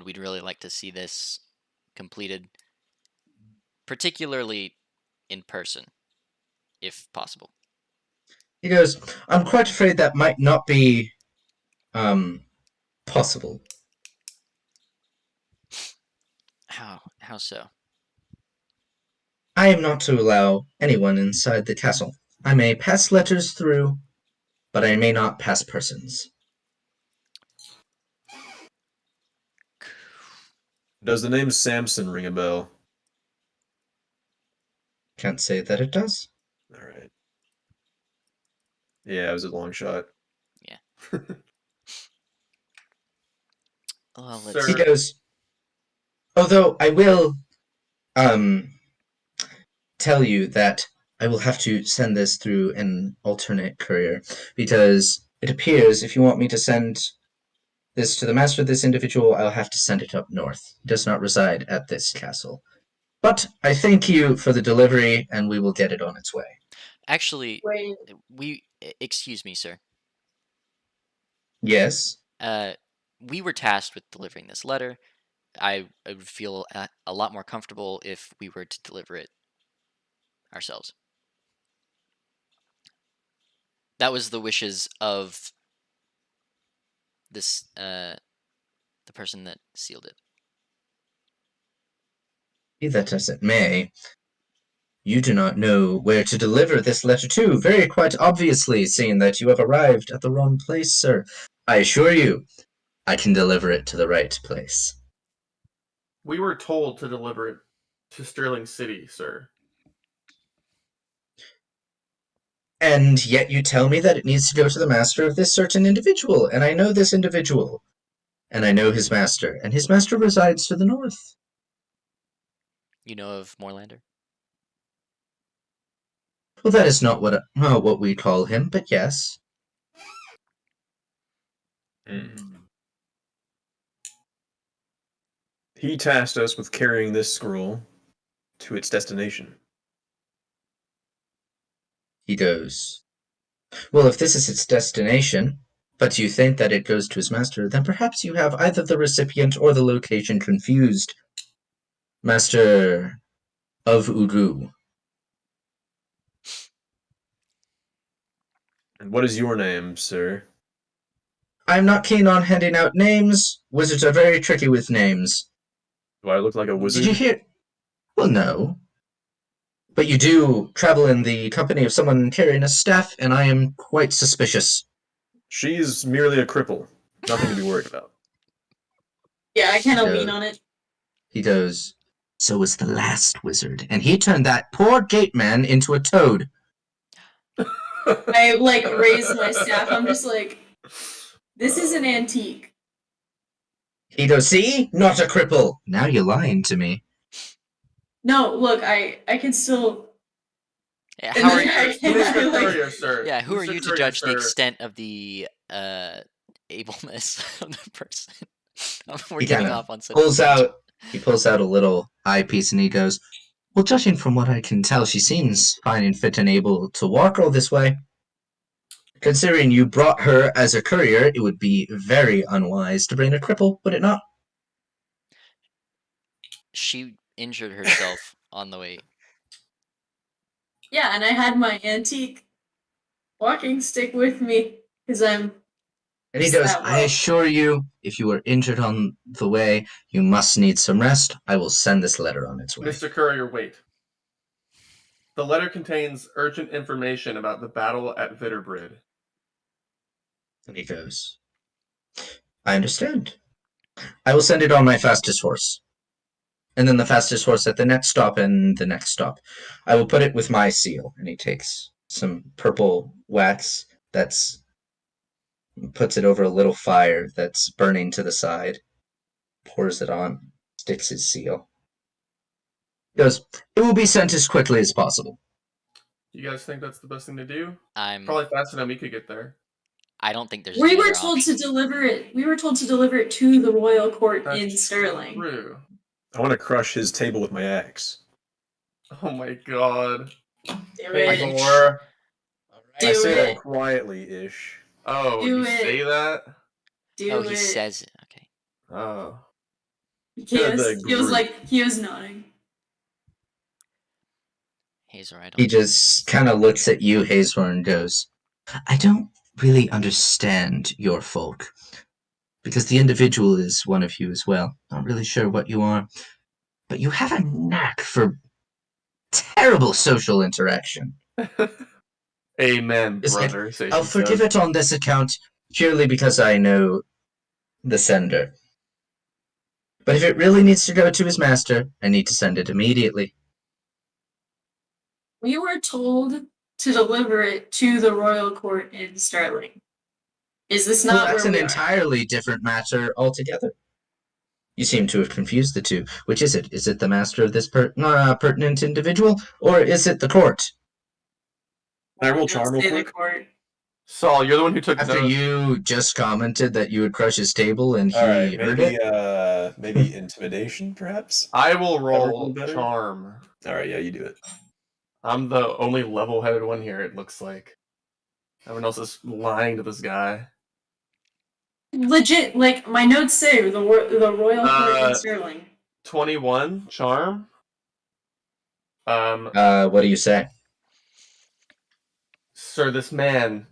we'd really like to see this completed, particularly in person, if possible. He goes, I'm quite afraid that might not be, possible. How so? I am not to allow anyone inside the castle. I may pass letters through, but I may not pass persons. Does the name Samson ring a bell? Can't say that it does. All right. Yeah, it was a long shot. Oh, Sir. He goes, although I will tell you that I will have to send this through an alternate courier, because it appears if you want me to send this to the master of this individual, I'll have to send it up north. He does not reside at this castle. But I thank you for the delivery, and we will get it on its way. Actually, Wait, excuse me, sir. Yes? We were tasked with delivering this letter. I would feel a lot more comfortable if we were to deliver it ourselves. That was the wishes of this the person that sealed it. Be that as it may, you do not know where to deliver this letter to, very quite obviously, seeing that you have arrived at the wrong place, sir. I assure you, I can deliver it to the right place. We were told to deliver it to Sterling City, sir. And yet you tell me that it needs to go to the master of this certain individual, and I know this individual, and I know his master, and his master resides to the north. You know of Moorlander? Well, that is not what we call him, but yes. He tasked us with carrying this scroll to its destination. He goes, well, if this is its destination, but you think that it goes to his master, then perhaps you have either the recipient or the location confused. Master of Uru. And what is your name, sir? I'm not keen on handing out names. Wizards are very tricky with names. Do I look like a wizard? Did you hear? Well, no. But you do travel in the company of someone carrying a staff, and I am quite suspicious. She's merely a cripple. Nothing to be worried about. yeah, I kind of Yeah. lean on it. He goes, so was the last wizard, and he turned that poor gate man into a toad. I like raise my staff. I'm just like, this is an antique. He goes, see? Not a cripple. Now you're lying to me. No, look, I can still. Yeah, And how then are I you? can Mr. like, Courier, sir. Yeah, who are Mr. you to Courier, judge the sir. extent of the ableness of the person? We're He getting kinda off on such pulls a tangent. out. He pulls out a little eyepiece, and he goes, well, judging from what I can tell, she seems fine and fit and able to walk all this way. Considering you brought her as a courier, it would be very unwise to bring a cripple, would it not? She injured herself on the way. yeah, and I had my antique walking stick with me because I'm. And he Just goes, that I low. assure you, if you are injured on the way, you must need some rest. I will send this letter on its way. Mr. Courier, wait. The letter contains urgent information about the battle at Vitterbrid. And he goes, I understand. I will send it on my fastest horse. And then the fastest horse at the next stop and the next stop. I will put it with my seal. And he takes some purple wax that's puts it over a little fire that's burning to the side, pours it on, sticks his seal. He goes, it will be sent as quickly as possible. You guys think that's the best thing to do? I'm. Probably faster than we could get there. I don't think there's. We any were other told option. to deliver it. We were told to deliver it to the royal court That's in Sterling. true. I want to crush his table with my axe. Oh my god. Do Are you it. Or Do I say it. that quietly-ish. oh, Do you it. say that? Do Oh, it. he says it. Okay. Oh. He Good, was, the he was group. like, he was nodding. Hazor, I don't. He just kind of looks at you, Hazor, and goes, I don't really understand your folk. Because the individual is one of you as well. Not really sure what you are. But you have a knack for terrible social interaction. Amen, Is it- brother. Satan I'll forgive says. it on this account, purely because I know the sender. But if it really needs to go to his master, I need to send it immediately. We were told to deliver it to the royal court in Sterling. Is this Well, not that's where an we are? entirely different matter altogether. You seem to have confused the two. Which is it? Is it the master of this pertinent individual, or is it the court? Can I roll Let's charm real say the quick? court. Saul, you're the one who took After notes. you just commented that you would crush his table and All right, he heard it? maybe intimidation, perhaps. I will That work a roll little better? charm. All right, yeah, you do it. I'm the only level-headed one here, it looks like. Everyone else is lying to this guy. Legit, like my notes say, the royal court in Sterling. 21 charm. What do you say? Sir, this man,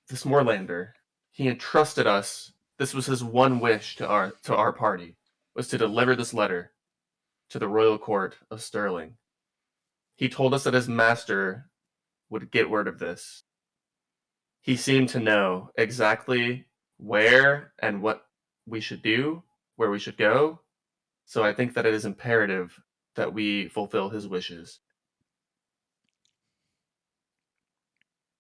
this Moorlander, he entrusted us. This was his one wish to our party, was to deliver this letter to the royal court of Sterling. He told us that his master would get word of this. He seemed to know exactly where and what we should do, where we should go. So I think that it is imperative that we fulfill his wishes.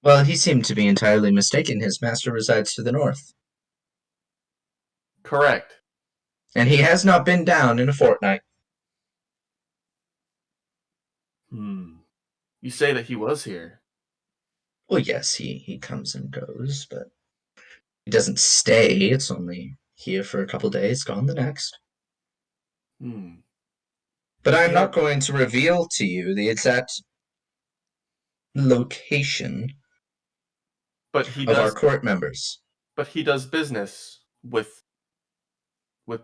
Well, he seemed to be entirely mistaken. His master resides to the north. Correct. And he has not been down in a fortnight. You say that he was here. Well, yes, he comes and goes, but he doesn't stay. It's only here for a couple days, gone the next. But I'm not going to reveal to you the exact location of our court members. But he does business with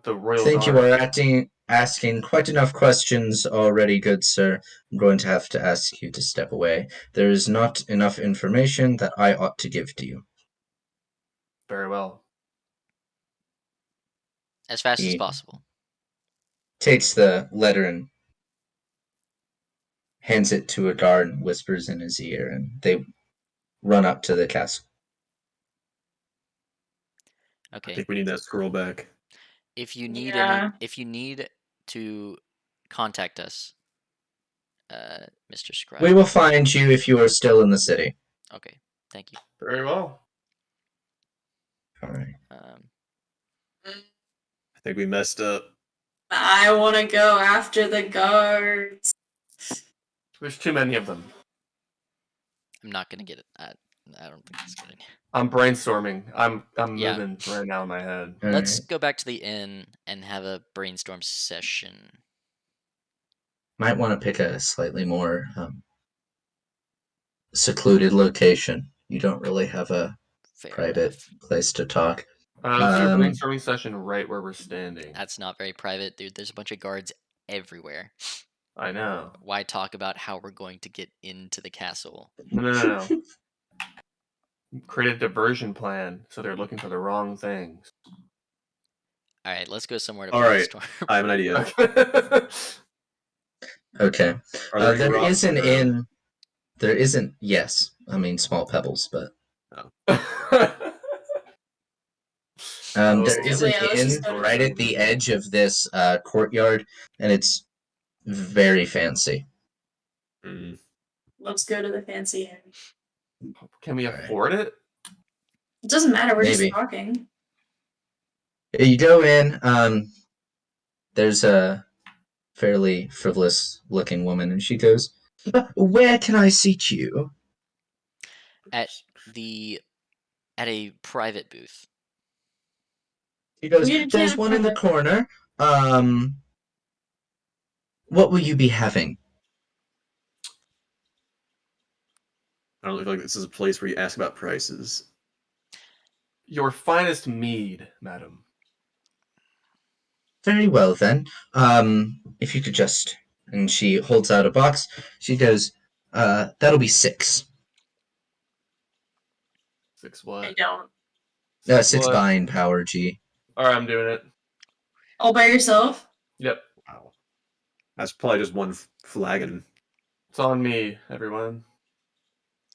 the royal I think you guard. are asking quite enough questions already, good sir. I'm going to have to ask you to step away. There is not enough information that I ought to give to you. Very well. As fast as possible. Takes the letter and hands it to a guard and whispers in his ear, and they run up to the castle. Okay. I think we need that scroll back. If you need if you need to contact us, Mr. Scribe. We will find you if you are still in the city. Okay, thank you. Very well. All right. I think we messed up. I want to go after the guards. There's too many of them. I'm not gonna get it. I don't think that's good. I'm brainstorming. I'm moving right now in my head. Let's go back to the inn and have a brainstorm session. Might want to pick a slightly more secluded location. You don't really have a private place to talk. Let's do a brainstorming session right where we're standing. That's not very private, dude. There's a bunch of guards everywhere. I know. Why talk about how we're going to get into the castle? No. Create a diversion plan so they're looking for the wrong things. All right, let's go somewhere to brainstorm. brainstorm. I have an idea. Okay. There is an inn. There isn't. Yes, I mean small pebbles, but there is an inn right at the edge of this courtyard, and it's very fancy. Let's go to the fancy inn. Can we afford it? It doesn't matter. We're Maybe. just talking. You go in. There's a fairly frivolous-looking woman, and she goes, "Where can I seat you?" At a private booth. He goes, "There's one in the corner. What will you be having?" I don't feel like this is a place where you ask about prices. Your finest mead, madam. Very well, then. If you could just... And she holds out a box. She goes, that'll be 6. 6 what? I don't. 6 buying power, G. Alright, I'm doing it. All by yourself? Yep. Wow. That's probably just one flagon. It's on me, everyone.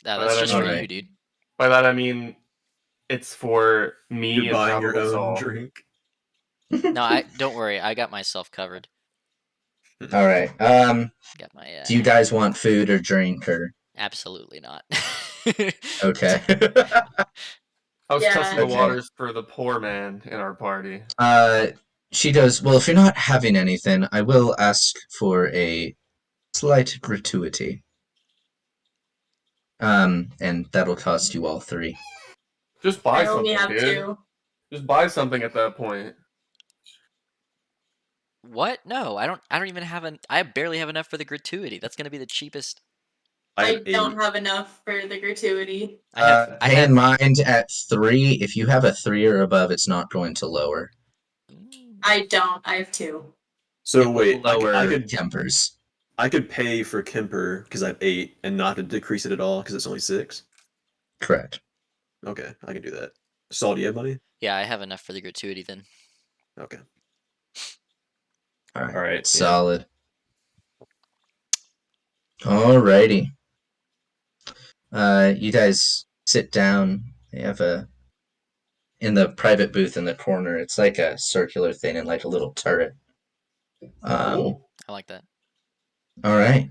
That's just for you, dude. By that I mean it's for me. You're buying your own drink. No, don't worry. I got myself covered. All right. Got my. Do you guys want food or drink or? Absolutely not. Okay. I was Yeah. testing the Okay. waters for the poor man in our party. She does. Well, if you're not having anything, I will ask for a slight gratuity. And that'll cost you all 3. Just buy I only something, have dude. 2. Just buy something at that point. What? No, I don't. I don't even have an. I barely have enough for the gratuity. That's gonna be the cheapest. I I have 8. don't have enough for the gratuity. I have. I Pay in have. mind at 3. If you have a 3 or above, it's not going to lower. I don't. I have 2. So It will wait, lower I could Kemper's. I could pay for Kemper because I have 8 and not to decrease it at all because it's only 6. Correct. Okay, I can do that. Saul, do you have money? Yeah, I have enough for the gratuity then. Okay. All right. All right. Yeah. Solid. Alrighty. You guys sit down. They have in the private booth in the corner. It's like a circular thing and like a little turret. Cool. I like that. All right.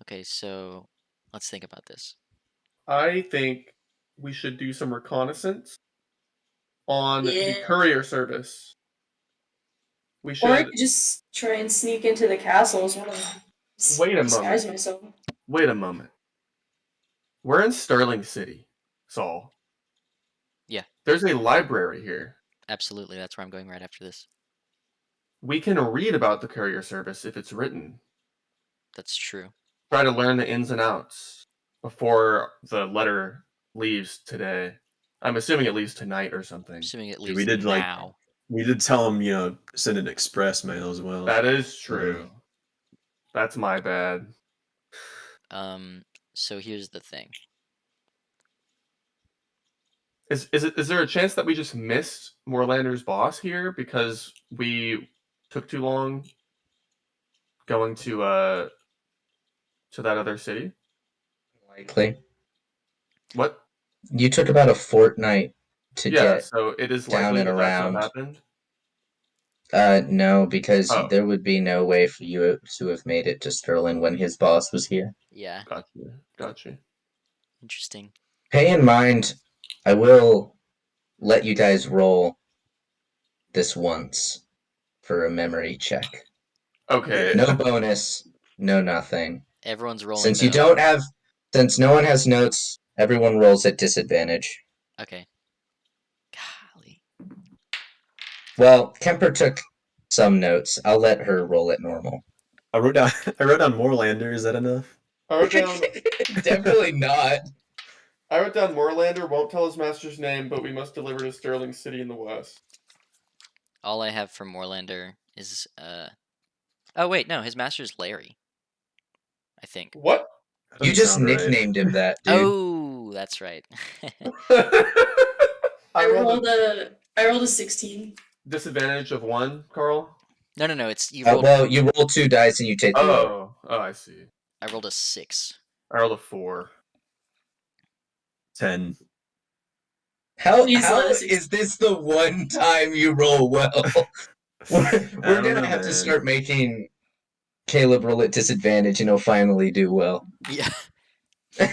Okay, so let's think about this. I think we should do some reconnaissance on the Yeah. courier service. We Or I should could just try and sneak into the castle as well. Wait a Disguise moment. myself. wait a moment. We're in Sterling City, Saul. Yeah. There's a library here. Absolutely, that's where I'm going right after this. We can read about the courier service if it's written. That's true. Try to learn the ins and outs before the letter leaves today. I'm assuming it leaves tonight or something. Assuming it We leaves did, like- now. We did tell him, send an express mail as well. That is true. That's my bad. So here's the thing. Is there a chance that we just missed Moorlander's boss here because we took too long going to that other city? Likely. What? You took about a fortnight to Yeah, get. so it is down likely and that that's around. what happened. No, because Oh. there would be no way for you to have made it to Sterling when his boss was here. Yeah, Gotcha. interesting. Pay in mind, I will let you guys roll this once for a memory check. Okay. No bonus, no nothing. Everyone's rolling. Since you though. don't have, since no one has notes, everyone rolls at disadvantage. Okay. Golly. Well, Kemper took some notes. I'll let her roll it normal. I wrote down Moorlander. Is that enough? I wrote down Definitely not. Moorlander won't tell his master's name, but we must deliver to Sterling City in the west. All I have for Moorlander is Oh wait, no, his master's Larry. I think. What? That You doesn't just sound right. nicknamed him that, dude. Oh, that's right. I rolled a 16. Disadvantage of 1, Carl? No, it's you rolled. Well, you roll 2 dice and you take the lower. Oh, I see. I rolled a 6. I rolled a 4. 10. How Please let us is this the one time you roll well? We're don't gonna know, have to man. start making Caleb roll at disadvantage and he'll finally do well. Yeah. Wait,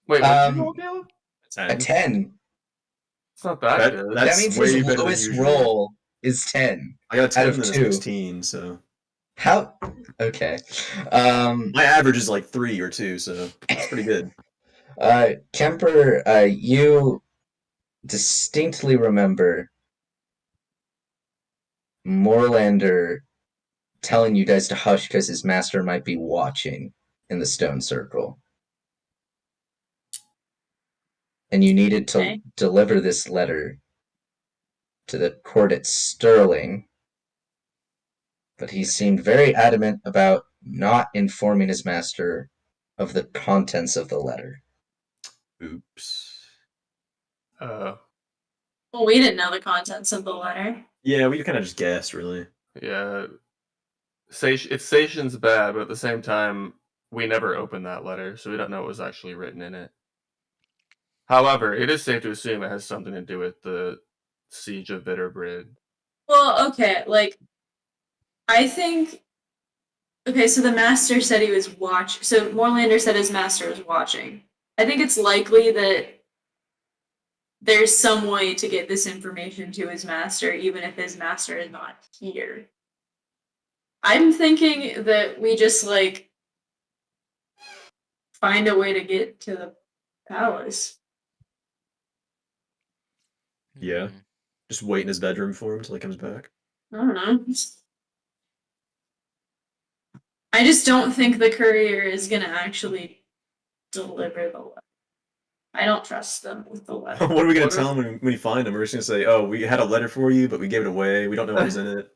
what did you roll, Caleb? 10. A 10. It's not that That- good. that- That means way his better than lowest usual. roll is 10. I got a 10 out of and a 2. 16, so How? Okay. my average is like 3 or 2, so it's pretty good. Kemper, you distinctly remember Moorlander telling you guys to hush because his master might be watching in the stone circle. And you needed to Okay. deliver this letter to the court at Sterling. But he seemed very adamant about not informing his master of the contents of the letter. Oops. Well, we didn't know the contents of the letter. Yeah, we kind of just guessed, really. Yeah. It's Sation's bad, but at the same time, we never opened that letter, so we don't know what was actually written in it. However, it is safe to assume it has something to do with the siege of Bitterbrid. Well, okay, like, I think. Okay, so the master said he was So Morlander said his master was watching. I think it's likely that there's some way to get this information to his master, even if his master is not here. I'm thinking that we just like find a way to get to the palace. Yeah. Hmm. Just wait in his bedroom for him till he comes back. I don't know. I just don't think the courier is gonna actually deliver the letter. I don't trust them with the letter. What are we gonna What if- tell him when we find him? We're just gonna say, "Oh, we had a letter for you, but we gave it away. We don't know what was in it."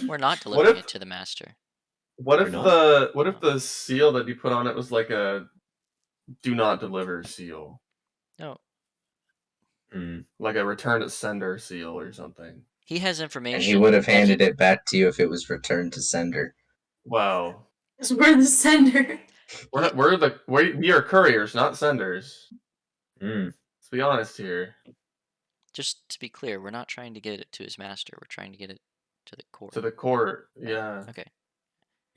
We're not What delivering if- it to the master. What Or if not? the seal that you put on it was like a do not deliver seal, No, Hmm. like a return to sender seal or something? he has information. And he would have that he- handed it back to you if it was returned to sender. Wow, Because we're the sender. we are couriers, not senders. Hmm. Let's be honest here. Just to be clear, we're not trying to get it to his master. We're trying to get it to the court. To the court, yeah. Okay,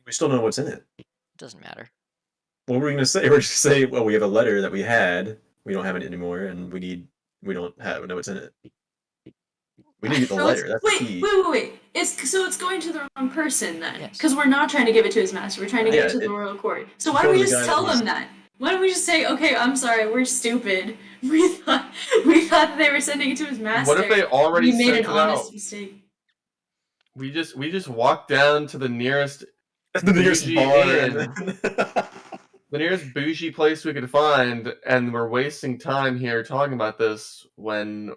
We still don't know what's in it. it doesn't matter. What were we gonna say? We're just gonna say, "Well, we have a letter that we had. We don't have it anymore, and we don't know what's in it. We need to get the So letter. That's wait, the key." wait. It's going to the wrong person then. Yes. Because we're not trying to give it to his master. We're trying to give Yeah, it to the it- royal court. So it's why don't going we to the just guy tell that them that? Why don't we just say, okay, I'm sorry, we're stupid. We thought they were sending it to his master. What if they already we made sent an it honest out? mistake? We just walk down to the nearest the nearest bougie bar. inn. The nearest bougie place we could find, and we're wasting time here talking about this when.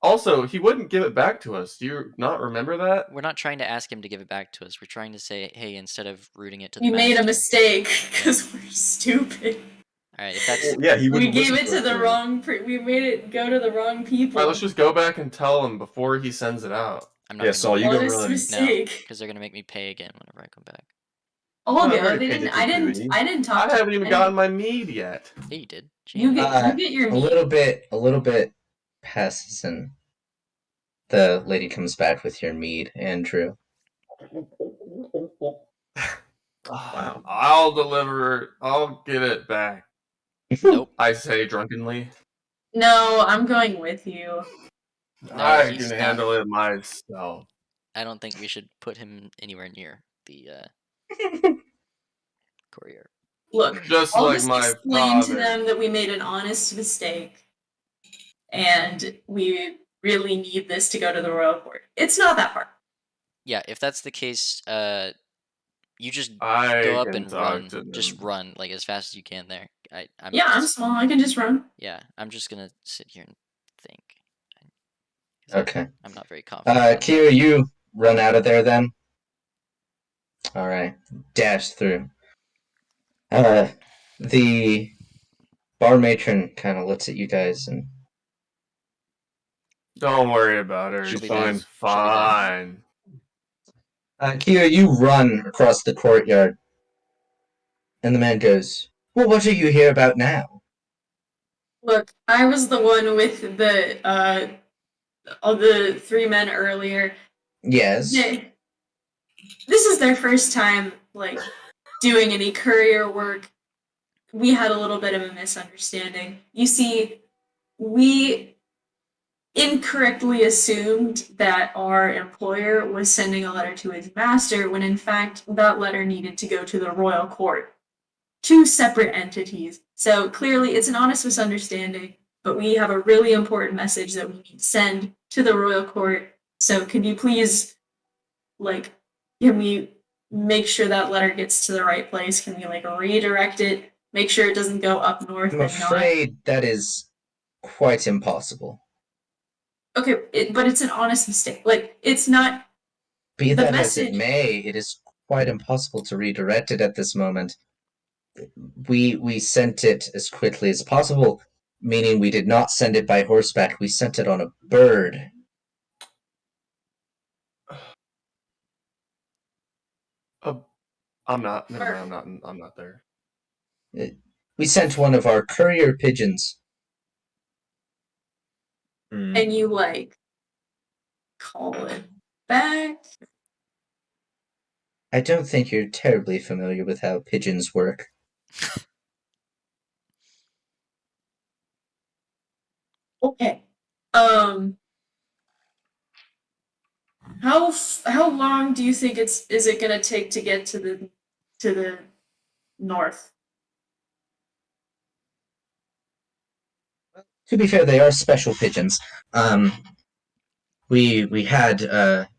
Also, he wouldn't give it back to us. Do you not remember that? We're not trying to ask him to give it back to us. We're trying to say, hey, instead of rooting it to the We made a master. mistake because we're stupid. All right, if that's Well, yeah, he We wouldn't gave listen it to us, the so- wrong. We made it go to the wrong people. Alright, let's just go back and tell him before he sends it out. I'm not Yeah, gonna Saul, do you that. go honest run. No, mistake. because they're gonna make me pay again whenever I come back. I'll Well, I've go. already They paid didn't. you I for didn't. booty. I didn't talk. I to haven't even them. gotten my mead yet. Yeah, you did. You Shame. get your A meat. little bit passes, and the lady comes back with your mead, Andrew. Wow. I'll deliver. I'll get it back. Nope. I say drunkenly. No, I'm going with you. No, I he's can not. handle it myself. I don't think we should put him anywhere near the courier. Look, Just I'll like just my explain to father. them that we made an honest mistake, and we really need this to go to the royal court. It's not that hard. Yeah, if that's the case, you just I go up can and talk run. to them. Just run like as fast as you can there. I'm Yeah, I'm just- small. I can just run. Yeah, I'm just gonna sit here and think. 'Cause Okay. I'm not very confident. Kyo, you run out of there then. All right, dash through. The bar matron kind of looks at you guys and Don't worry about her. She'll She's be back. fine. Kyo, you run across the courtyard, and the man goes, "Well, what are you here about now?" Look, I was the one with all the three men earlier. Yes. This is their first time, like, doing any courier work. We had a little bit of a misunderstanding. You see, we incorrectly assumed that our employer was sending a letter to his master when in fact that letter needed to go to the royal court. Two separate entities. So clearly it's an honest misunderstanding, but we have a really important message that we need to send to the royal court. So could you please, like, can we make sure that letter gets to the right place? Can we, like, redirect it? Make sure it doesn't go up north I'm and not. afraid that is quite impossible. Okay, but it's an honest mistake. Like, it's not. Be The that as it message- may, it is quite impossible to redirect it at this moment. We sent it as quickly as possible, meaning we did not send it by horseback. We sent it on a bird. I'm not. Never mind. I'm not there. We sent one of our courier pigeons. Hmm. And you, like, call it back. I don't think you're terribly familiar with how pigeons work. Okay. How long do you think is it gonna take to get to the north? To be fair, they are special pigeons. We had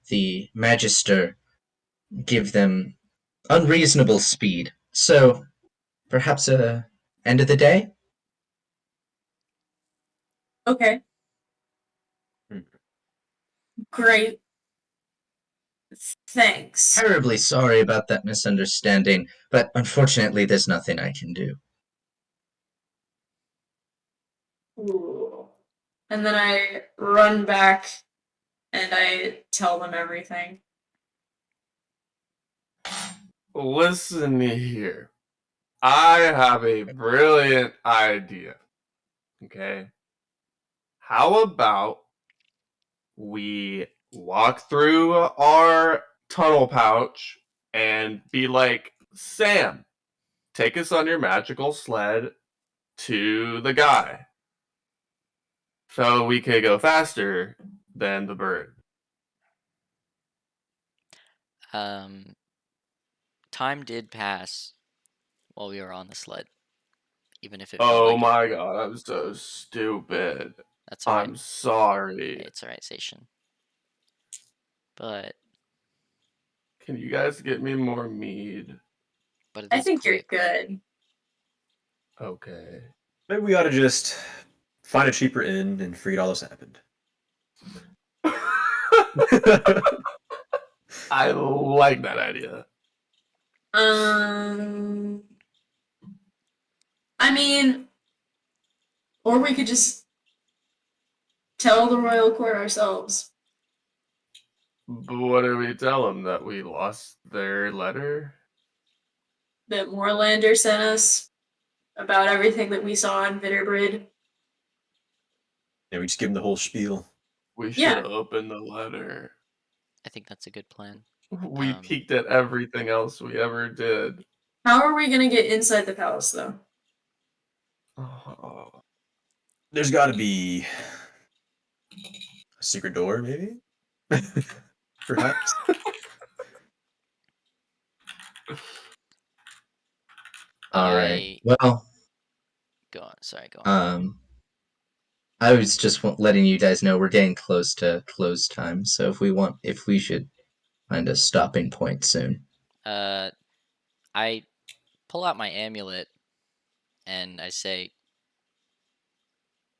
the Magister give them unreasonable speed. So perhaps end of the day? Okay, Hmm. great. Thanks. Terribly sorry about that misunderstanding, but unfortunately there's nothing I can do. Ooh. And then I run back and I tell them everything. Listen here. I have a brilliant idea. Okay. How about we walk through our tunnel pouch and be like, Sam, take us on your magical sled to the guy. So we could go faster than the bird. Time did pass while we were on the sled, even if it felt Oh like it. my god, I'm so stupid. That's alright. I'm sorry. It's alright, Station. But Can you guys get me more mead? it I is think you're quick. good. Okay. Maybe we ought to just find a cheaper inn and forget all this happened. I like that idea. I mean, or we could just tell the royal court ourselves. But what do we tell them? That we lost their letter? That Moorlander sent us about everything that we saw in Bitterbrid. Yeah, we just give them the whole spiel. We should Yeah. open the letter. I think that's a good plan. We peeked at everything else we ever did. How are we gonna get inside the palace, though? Oh. There's got to be a secret door, maybe? Perhaps. All right. Well, Go on. Sorry, go on. I was just letting you guys know we're getting close to close time, so if we should find a stopping point soon. I pull out my amulet and I say,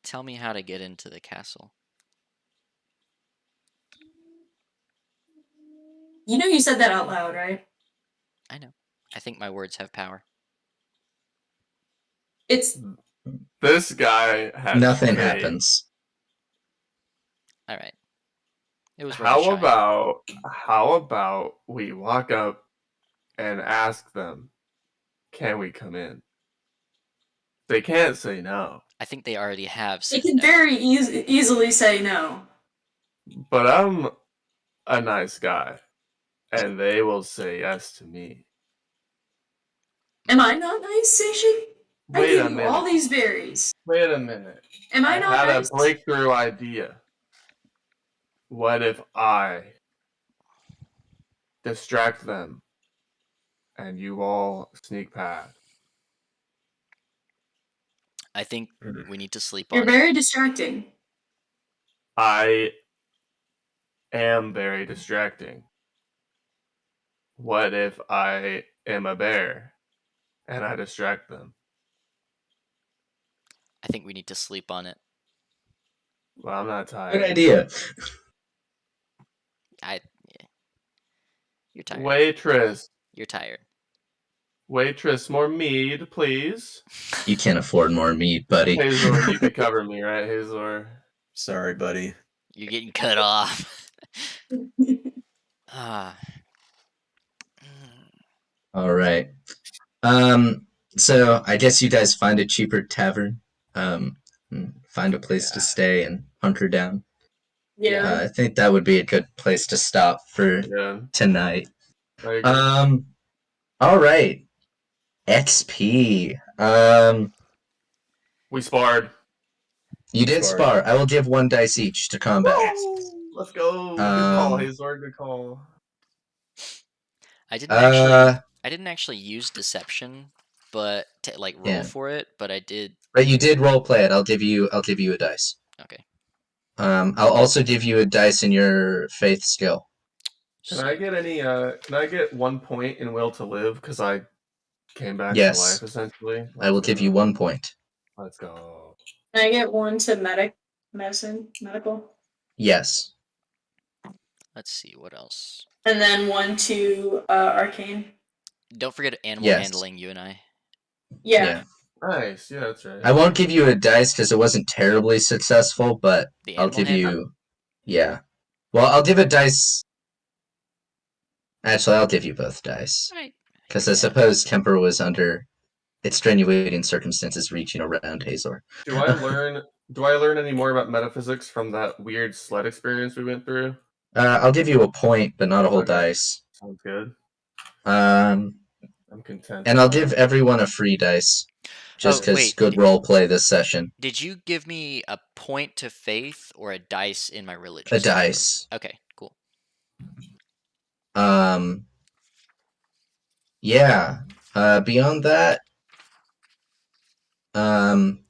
"Tell me how to get into the castle." You know you said that out loud, right? I know. I think my words have power. It's This guy has Nothing faith. happens. All right. It was worth a try. How about we walk up and ask them, can we come in? They can't say no. I think they already have they said can no. very easily say no. But I'm a nice guy, and they will say yes to me. Am I not nice, Station? I Wait gave a you minute. all these berries. Wait a minute. Am I not had nice? a breakthrough idea. What if I distract them and you all sneak past? I think we need to sleep You're on it. very distracting. I am very distracting. What if I am a bear and I distract them? I think we need to sleep on it. Well, I'm not tired. Good idea. You're tired. Waitress. You're tired. Waitress, more mead, please. You can't afford more meat, buddy. Hazor, you could cover me, right, Hazor? Sorry, buddy. You're getting cut off. Ah. All right. So I guess you guys find a cheaper tavern, and find a place to stay and hunker down. Yeah. I think that would be a good place to stop for Yeah. tonight. I agree. All right. XP. We sparred. You did Sparred. spar. I will give 1 dice each to combat. Woo! Let's go. Good call, Um, Hazor. Good call. I didn't actually use deception, but to like roll Yeah. for it. But I did. But you did role play it. I'll give you a dice. Okay. I'll also give you a dice in your faith skill. Can I get any? Can I get 1 point in will to live because I came back Yes. to life essentially? I will give you 1 point. Let's go. Can I get 1 to medical? Yes. Let's see what else. And then 1 to arcane. Don't forget animal Yes. handling. You and I. Yeah. Nice. Yeah, that's right. I won't give you a dice because it wasn't terribly successful, but The I'll animal give handling? you. Yeah. Well, I'll give a dice. Actually, I'll give you both dice. Right. Because I suppose Kemper was under extenuating circumstances reaching around Hazor. Do I learn any more about metaphysics from that weird sled experience we went through? I'll give you a point, but not a whole Okay. dice. Sounds good. I'm content. And I'll give everyone a free dice. Just because wait. good role play this session. Did you give me a point to faith or a dice in my religious? A dice. Okay, cool. Yeah. Beyond that, I'm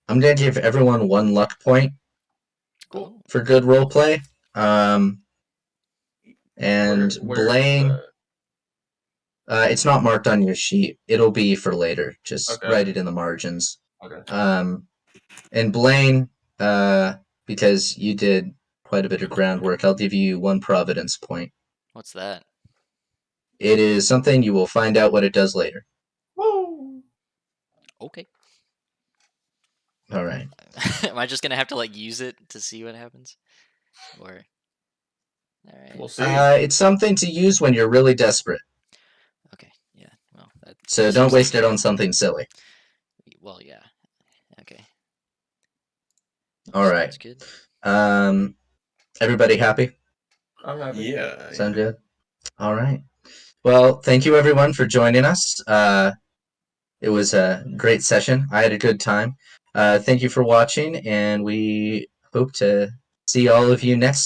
gonna give everyone 1 luck point Cool. for good role play. And Where Blaine, it's not marked on your sheet. It'll be for later. Just write it in the margins. Okay. And Blaine, because you did quite a bit of groundwork, I'll give you 1 Providence point. What's that? It is something you will find out what it does later. Woo! Okay. All right. Am I just gonna have to like use it to see what happens, or? All right. We'll see. It's something to use when you're really desperate. Okay. Yeah. Well, that So seems don't waste like it on something silly. Well, yeah. Okay. All right. Sounds good. Everybody happy? I'm happy. Yeah. Sound good? All right. Well, thank you everyone for joining us. It was a great session. I had a good time. Thank you for watching, and we hope to see all of you next